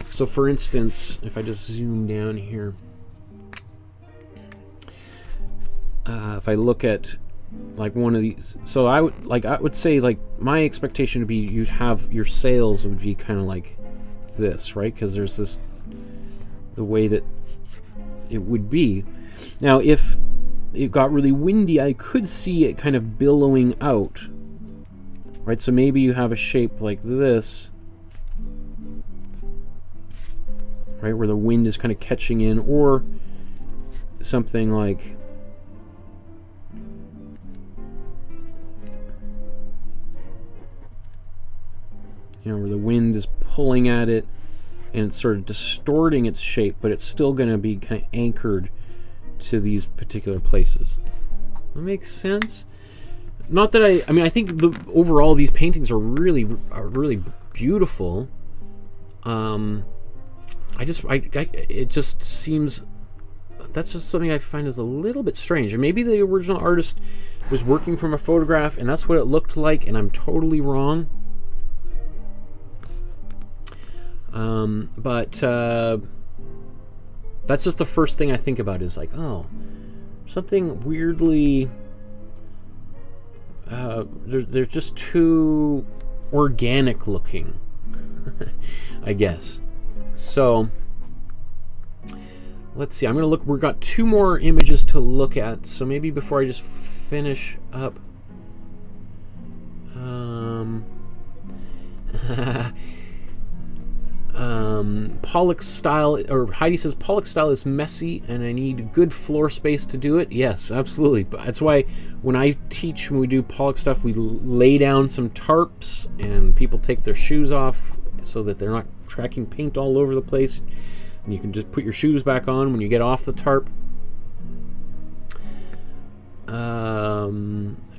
so for instance, if I just zoom down here, if I look at like one of these, so I would say like my expectation would be you'd have your sails would be kind of like this, right? Because there's this, the way that it would be. Now if it got really windy, I could see it kind of billowing out, right? So maybe you have a shape like this, right, where the wind is kind of catching in, or something like, you know, where the wind is pulling at it and it's sort of distorting its shape, but it's still going to be kind of anchored to these particular places. That makes sense. Not that I mean, I think overall these paintings are really beautiful. It just seems, that's just something I find is a little bit strange. And maybe the original artist was working from a photograph and that's what it looked like, and I'm totally wrong. That's just the first thing I think about, is like, oh, something weirdly, they're just too organic looking, I guess. So let's see, I'm gonna look, we've got 2 more images to look at, so maybe before I just finish up, Pollock's style, or Heidi says Pollock's style is messy and I need good floor space to do it. Yes, absolutely. But that's why when I teach, when we do Pollock stuff, we lay down some tarps and people take their shoes off so that they're not tracking paint all over the place, and you can just put your shoes back on when you get off the tarp.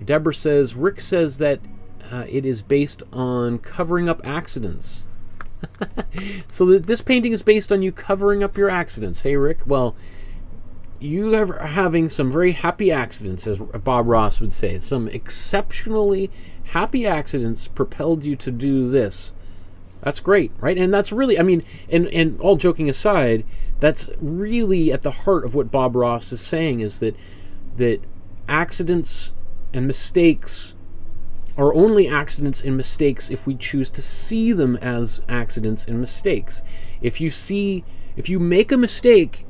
Deborah says, Rick says that it is based on covering up accidents. So this painting is based on you covering up your accidents. Hey Rick, well, you are having some very happy accidents, as Bob Ross would say. Some exceptionally happy accidents propelled you to do this. That's great, right? And that's really, I mean, and all joking aside, that's really at the heart of what Bob Ross is saying, is that accidents and mistakes are only accidents and mistakes if we choose to see them as accidents and mistakes. If you make a mistake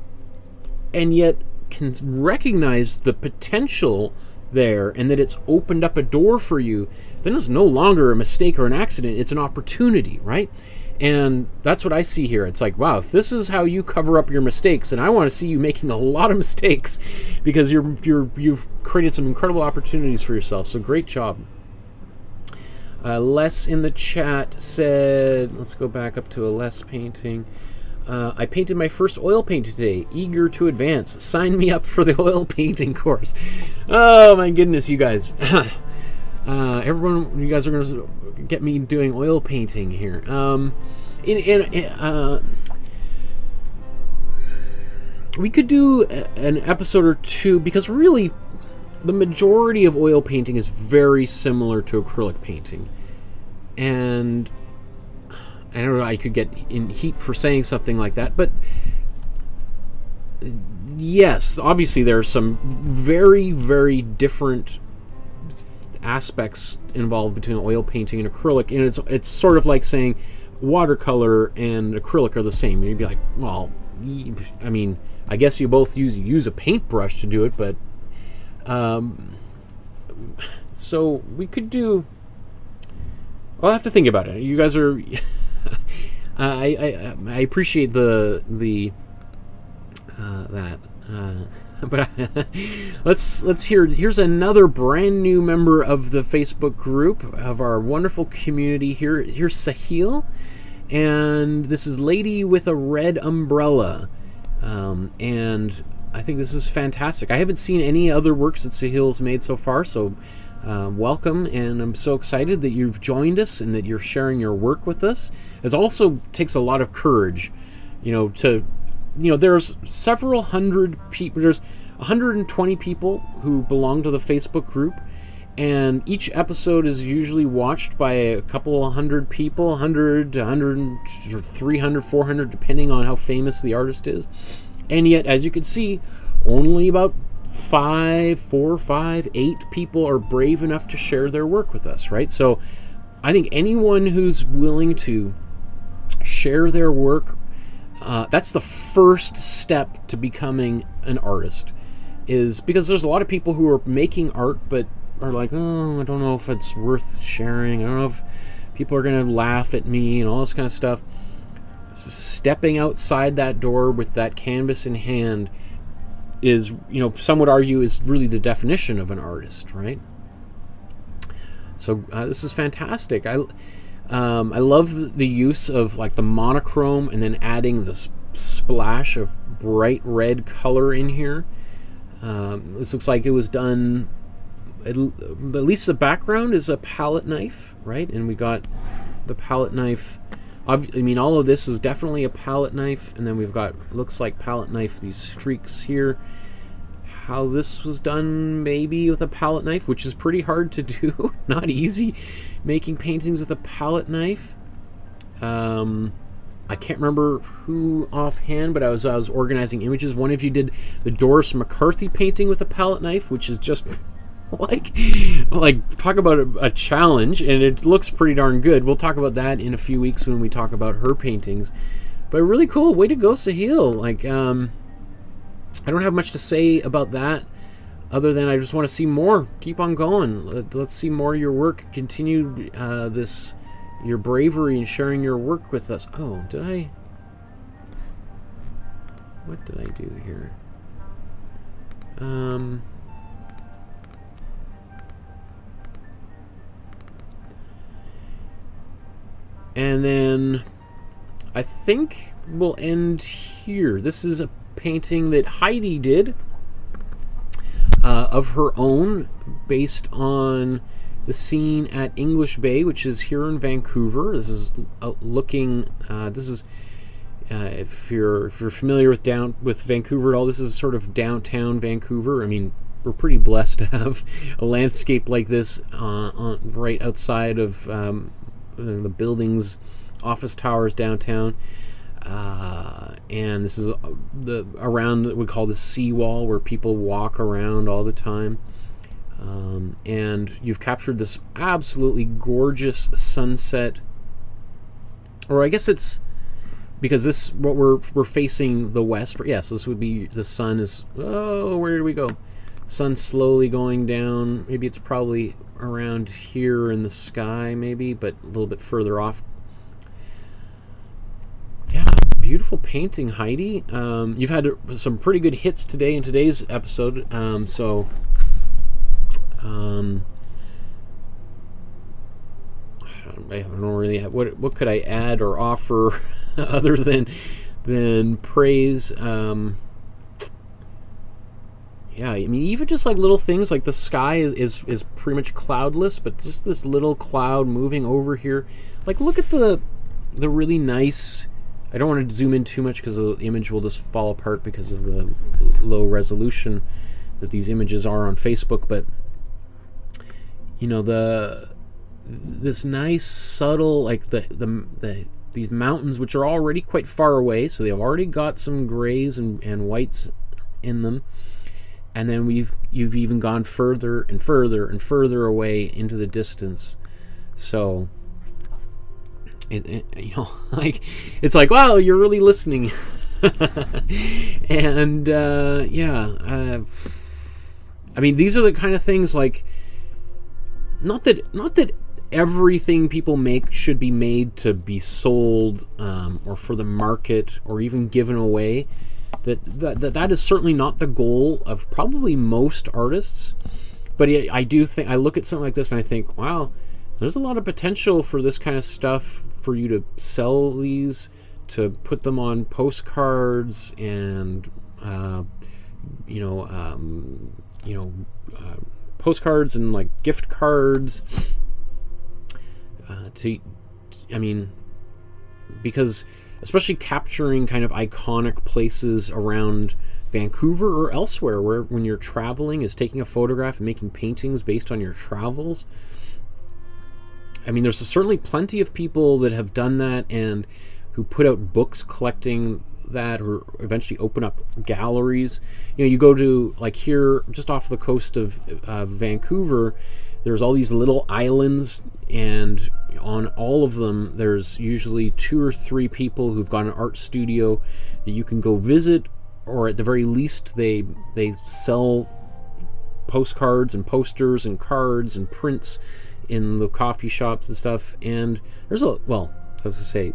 and yet can recognize the potential there and that it's opened up a door for you, then it's no longer a mistake or an accident, it's an opportunity, right? And that's what I see here. It's like, wow, if this is how you cover up your mistakes, then I want to see you making a lot of mistakes, because you've created some incredible opportunities for yourself. So great job. Les in the chat said, let's go back up to a Les painting. I painted my first oil paint today, eager to advance. Sign me up for the oil painting course. Oh my goodness, you guys. Everyone, you guys are going to get me doing oil painting here. We could do an episode or 2, because really the majority of oil painting is very similar to acrylic painting. And I don't know, I could get in heat for saying something like that, but yes, obviously there are some very, very different aspects involved between oil painting and acrylic, and it's sort of like saying watercolor and acrylic are the same. And you'd be like, well, I mean, I guess you both use a paintbrush to do it, but so we could do, I'll have to think about it. You guys are I appreciate the that but let's here's another brand new member of the Facebook group of our wonderful community here. Here's Sahil, and this is Lady with a Red Umbrella, and I think this is fantastic. I haven't seen any other works that Sahil's made so far, so welcome, and I'm so excited that you've joined us and that you're sharing your work with us. It also takes a lot of courage there's several hundred people. There's 120 people who belong to the Facebook group, and each episode is usually watched by a couple hundred people, 100 to 100, 300, 400, depending on how famous the artist is. And yet, as you can see, only about 4, 5, 8 people are brave enough to share their work with us, right? So I think anyone who's willing to share their work, that's the first step to becoming an artist. Is because there's a lot of people who are making art but are like, oh, I don't know if it's worth sharing. I don't know if people are going to laugh at me and all this kind of stuff. Stepping outside that door with that canvas in hand is, some would argue, is really the definition of an artist, right? So this is fantastic. I love the use of like the monochrome and then adding this splash of bright red color in here. This looks like it was done, at least the background is a palette knife, right? And we got the palette knife. I mean, all of this is definitely a palette knife, and then we've got, looks like palette knife, these streaks here. How this was done, maybe with a palette knife, which is pretty hard to do. Not easy making paintings with a palette knife. I can't remember who offhand, but I was organizing images. One of you did the Doris McCarthy painting with a palette knife, which is just like talk about a challenge, and it looks pretty darn good. We'll talk about that in a few weeks when we talk about her paintings. But really cool. Way to go, Sahil. Like, I don't have much to say about that other than I just want to see more. Keep on going. Let's see more of your work. Continue your bravery in sharing your work with us. Oh, what did I do here? And then I think we'll end here. This is a painting that Heidi did of her own, based on the scene at English Bay, which is here in Vancouver. This is if you're familiar with Vancouver at all, this is sort of downtown Vancouver. I mean, we're pretty blessed to have a landscape like this right outside of the buildings, office towers downtown. And this is around what we call the seawall, where people walk around all the time. And you've captured this absolutely gorgeous sunset, or I guess it's because we're facing the west. Yes, this would be, the sun is, where did we go? Sun slowly going down. Maybe it's probably around here in the sky, maybe, but a little bit further off. Yeah, beautiful painting, Heidi. You've had some pretty good hits today in today's episode. I don't really have, what could I add or offer other than praise. Yeah, I mean, even just like little things like the sky is pretty much cloudless, but just this little cloud moving over here. Like, look at the really nice, I don't want to zoom in too much because the image will just fall apart because of the low resolution that these images are on Facebook, but this nice subtle, like these mountains, which are already quite far away, so they've already got some grays and whites in them, and then you've even gone further and further and further away into the distance. So like, it's like, wow, you're really listening. And yeah, I mean, these are the kind of things, like, not that everything people make should be made to be sold, or for the market, or even given away. That is certainly not the goal of probably most artists. But I do think, I look at something like this and I think, wow, there's a lot of potential for this kind of stuff, for you to sell these, to put them on postcards and postcards and like gift cards. I mean, because especially capturing kind of iconic places around Vancouver or elsewhere, where when you're traveling, is taking a photograph and making paintings based on your travels. I mean, there's certainly plenty of people that have done that and who put out books collecting that, or eventually open up galleries. You know, you go to, like, here just off the coast of Vancouver, there's all these little islands, and on all of them there's usually 2 or 3 people who've got an art studio that you can go visit, or at the very least they sell postcards and posters and cards and prints in the coffee shops and stuff. And there's a, well, as I say,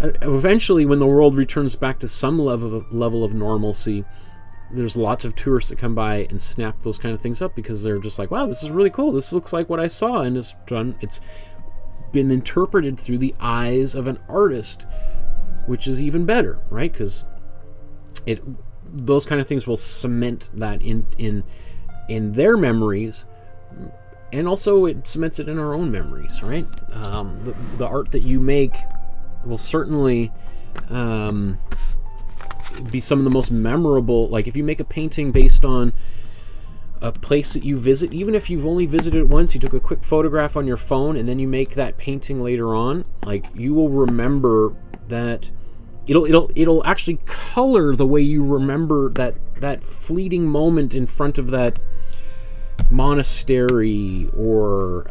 eventually when the world returns back to some level of normalcy, there's lots of tourists that come by and snap those kind of things up, because they're just like, wow, this is really cool, this looks like what I saw, and it's been interpreted through the eyes of an artist, which is even better, right? Because those kind of things will cement that in their memories, and also it cements it in our own memories, right? The art that you make will certainly be some of the most memorable. Like, if you make a painting based on a place that you visit, even if you've only visited it once, you took a quick photograph on your phone, and then you make that painting later on, like, you will remember that. It'll actually color the way you remember that fleeting moment in front of that monastery, or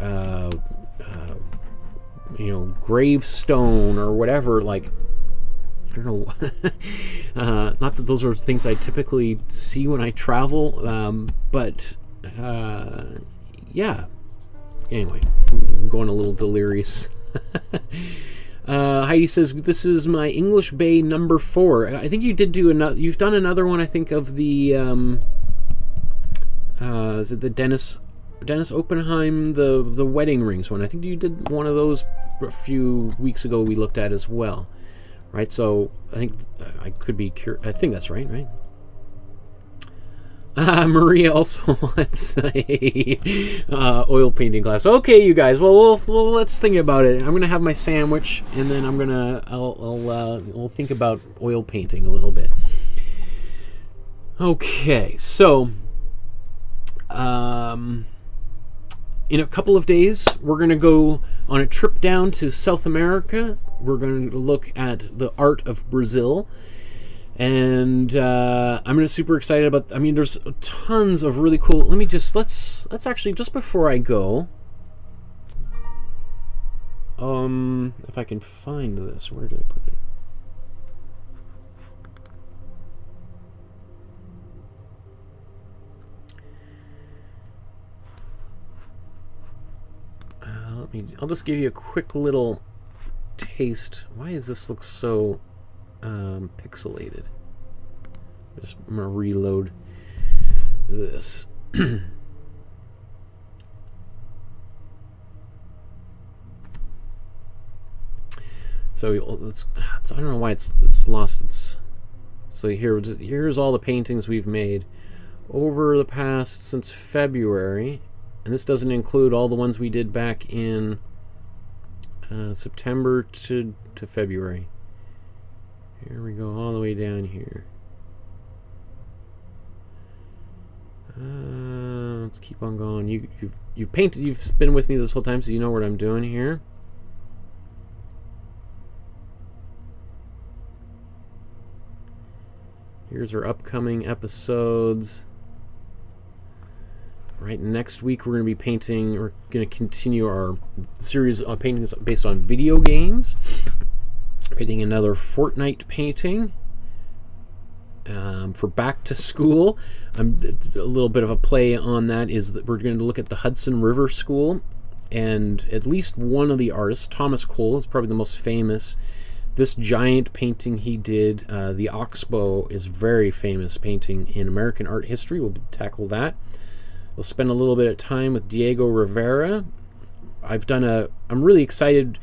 you know, gravestone, or whatever. Like, I don't know. Not that those are things I typically see when I travel, but yeah. Anyway, I'm going a little delirious. Heidi says, this is my English Bay number 4. I think you did do another. You've done another one, I think, of the is it the Dennis Oppenheim, the wedding rings one? I think you did one of those a few weeks ago. We looked at as well, right? So I think I could be I think that's right, right? Maria also wants a oil painting class. Okay, you guys. Well, let's think about it. I'm gonna have my sandwich, and then I'll think about oil painting a little bit. Okay, so in a couple of days, we're gonna go on a trip down to South America. We're going to look at the art of Brazil. And I'm super excited about. I mean, there's tons of really cool. Let's actually, just before I go, if I can find this, where did I put it? I'll just give you a quick little taste. Why does this look so pixelated? I'm gonna reload this. So I don't know why it's lost. So here's all the paintings we've made over the past, since February, and this doesn't include all the ones we did back in September to February. Here we go, all the way down here. Let's keep on going. You've painted. You've been with me this whole time, so you know what I'm doing here. Here's our upcoming episodes. Right, next week we're going to be painting. We're going to continue our series of paintings based on video games. Painting another Fortnite painting for back to school. A little bit of a play on that is that we're going to look at the Hudson River School, and at least one of the artists, Thomas Cole, is probably the most famous. This giant painting he did, the Oxbow, is very famous painting in American art history. We'll tackle that. We'll spend a little bit of time with Diego Rivera. I'm really excited.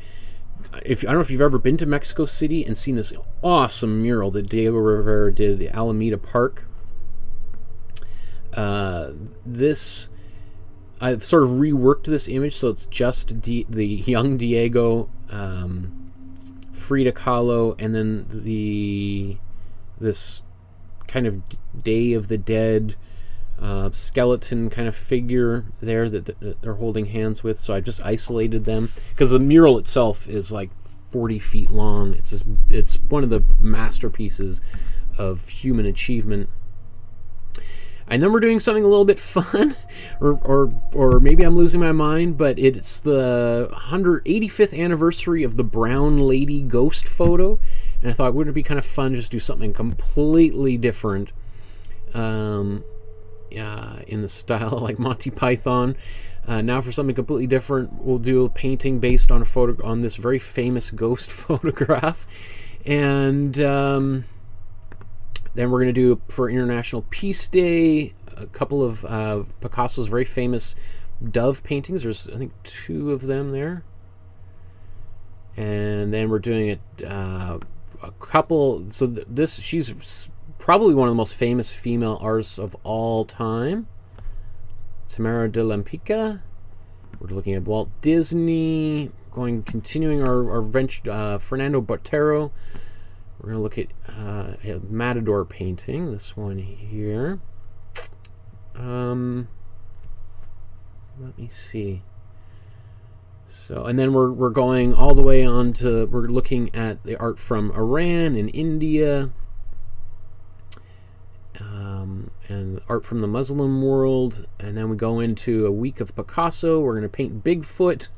I don't know if you've ever been to Mexico City and seen this awesome mural that Diego Rivera did at the Alameda Park. I've sort of reworked this image so it's just the young Diego Frida Kahlo, and then this kind of Day of the Dead skeleton kind of figure there that they're holding hands with. So I just isolated them because the mural itself is like 40 feet long. It's one of the masterpieces of human achievement. And then we're doing something a little bit fun, or maybe I'm losing my mind, but it's the 185th anniversary of the Brown Lady ghost photo, and I thought, wouldn't it be kind of fun just do something completely different, in the style like Monty Python. Now for something completely different, we'll do a painting based on on this very famous ghost photograph, and then we're going to do, for International Peace Day, a couple of Picasso's very famous dove paintings. There's, I think, 2 of them there. And then we're doing a couple. So she's probably one of the most famous female artists of all time. Tamara de Lempicka. We're looking at Walt Disney. Continuing our venture, Fernando Botero. We're going to look at a Matador painting, this one here. Let me see. So, and then we're going all the way on to, we're looking at the art from Iran and India, and art from the Muslim world. And then we go into a week of Picasso. We're going to paint Bigfoot.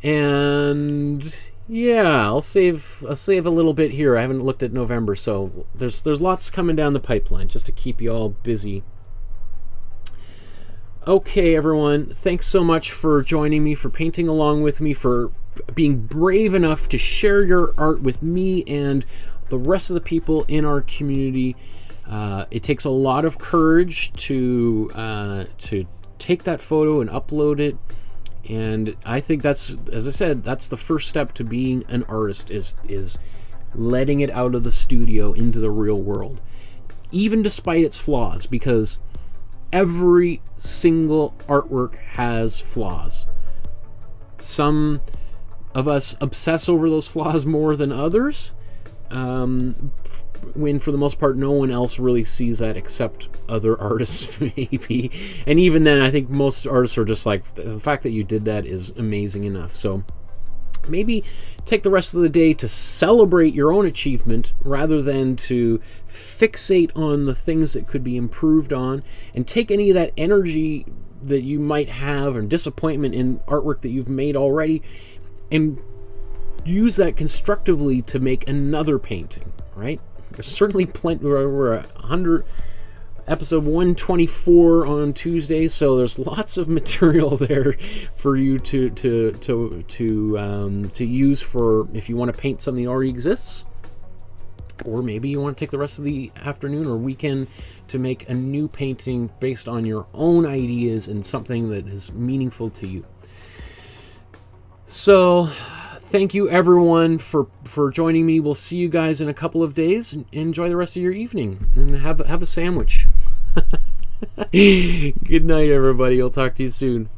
And yeah, I'll save a little bit here. I haven't looked at November, so there's lots coming down the pipeline just to keep you all busy. Okay, everyone, thanks so much for joining me, for painting along with me, for being brave enough to share your art with me and the rest of the people in our community. It takes a lot of courage to take that photo and upload it. And I think that's, as I said, that's the first step to being an artist, is letting it out of the studio into the real world, even despite its flaws, because every single artwork has flaws. Some of us obsess over those flaws more than others, when for the most part no one else really sees that except other artists, maybe. And even then, I think most artists are just like, the fact that you did that is amazing enough. So maybe take the rest of the day to celebrate your own achievement rather than to fixate on the things that could be improved on, and take any of that energy that you might have and disappointment in artwork that you've made already and use that constructively to make another painting, right? There's certainly plenty. We're 100, episode 124 on Tuesday, so there's lots of material there for you to use for if you want to paint something that already exists, or maybe you want to take the rest of the afternoon or weekend to make a new painting based on your own ideas and something that is meaningful to you. So thank you, everyone, for joining me. We'll see you guys in a couple of days. Enjoy the rest of your evening and have a sandwich. Good night, everybody. I'll talk to you soon.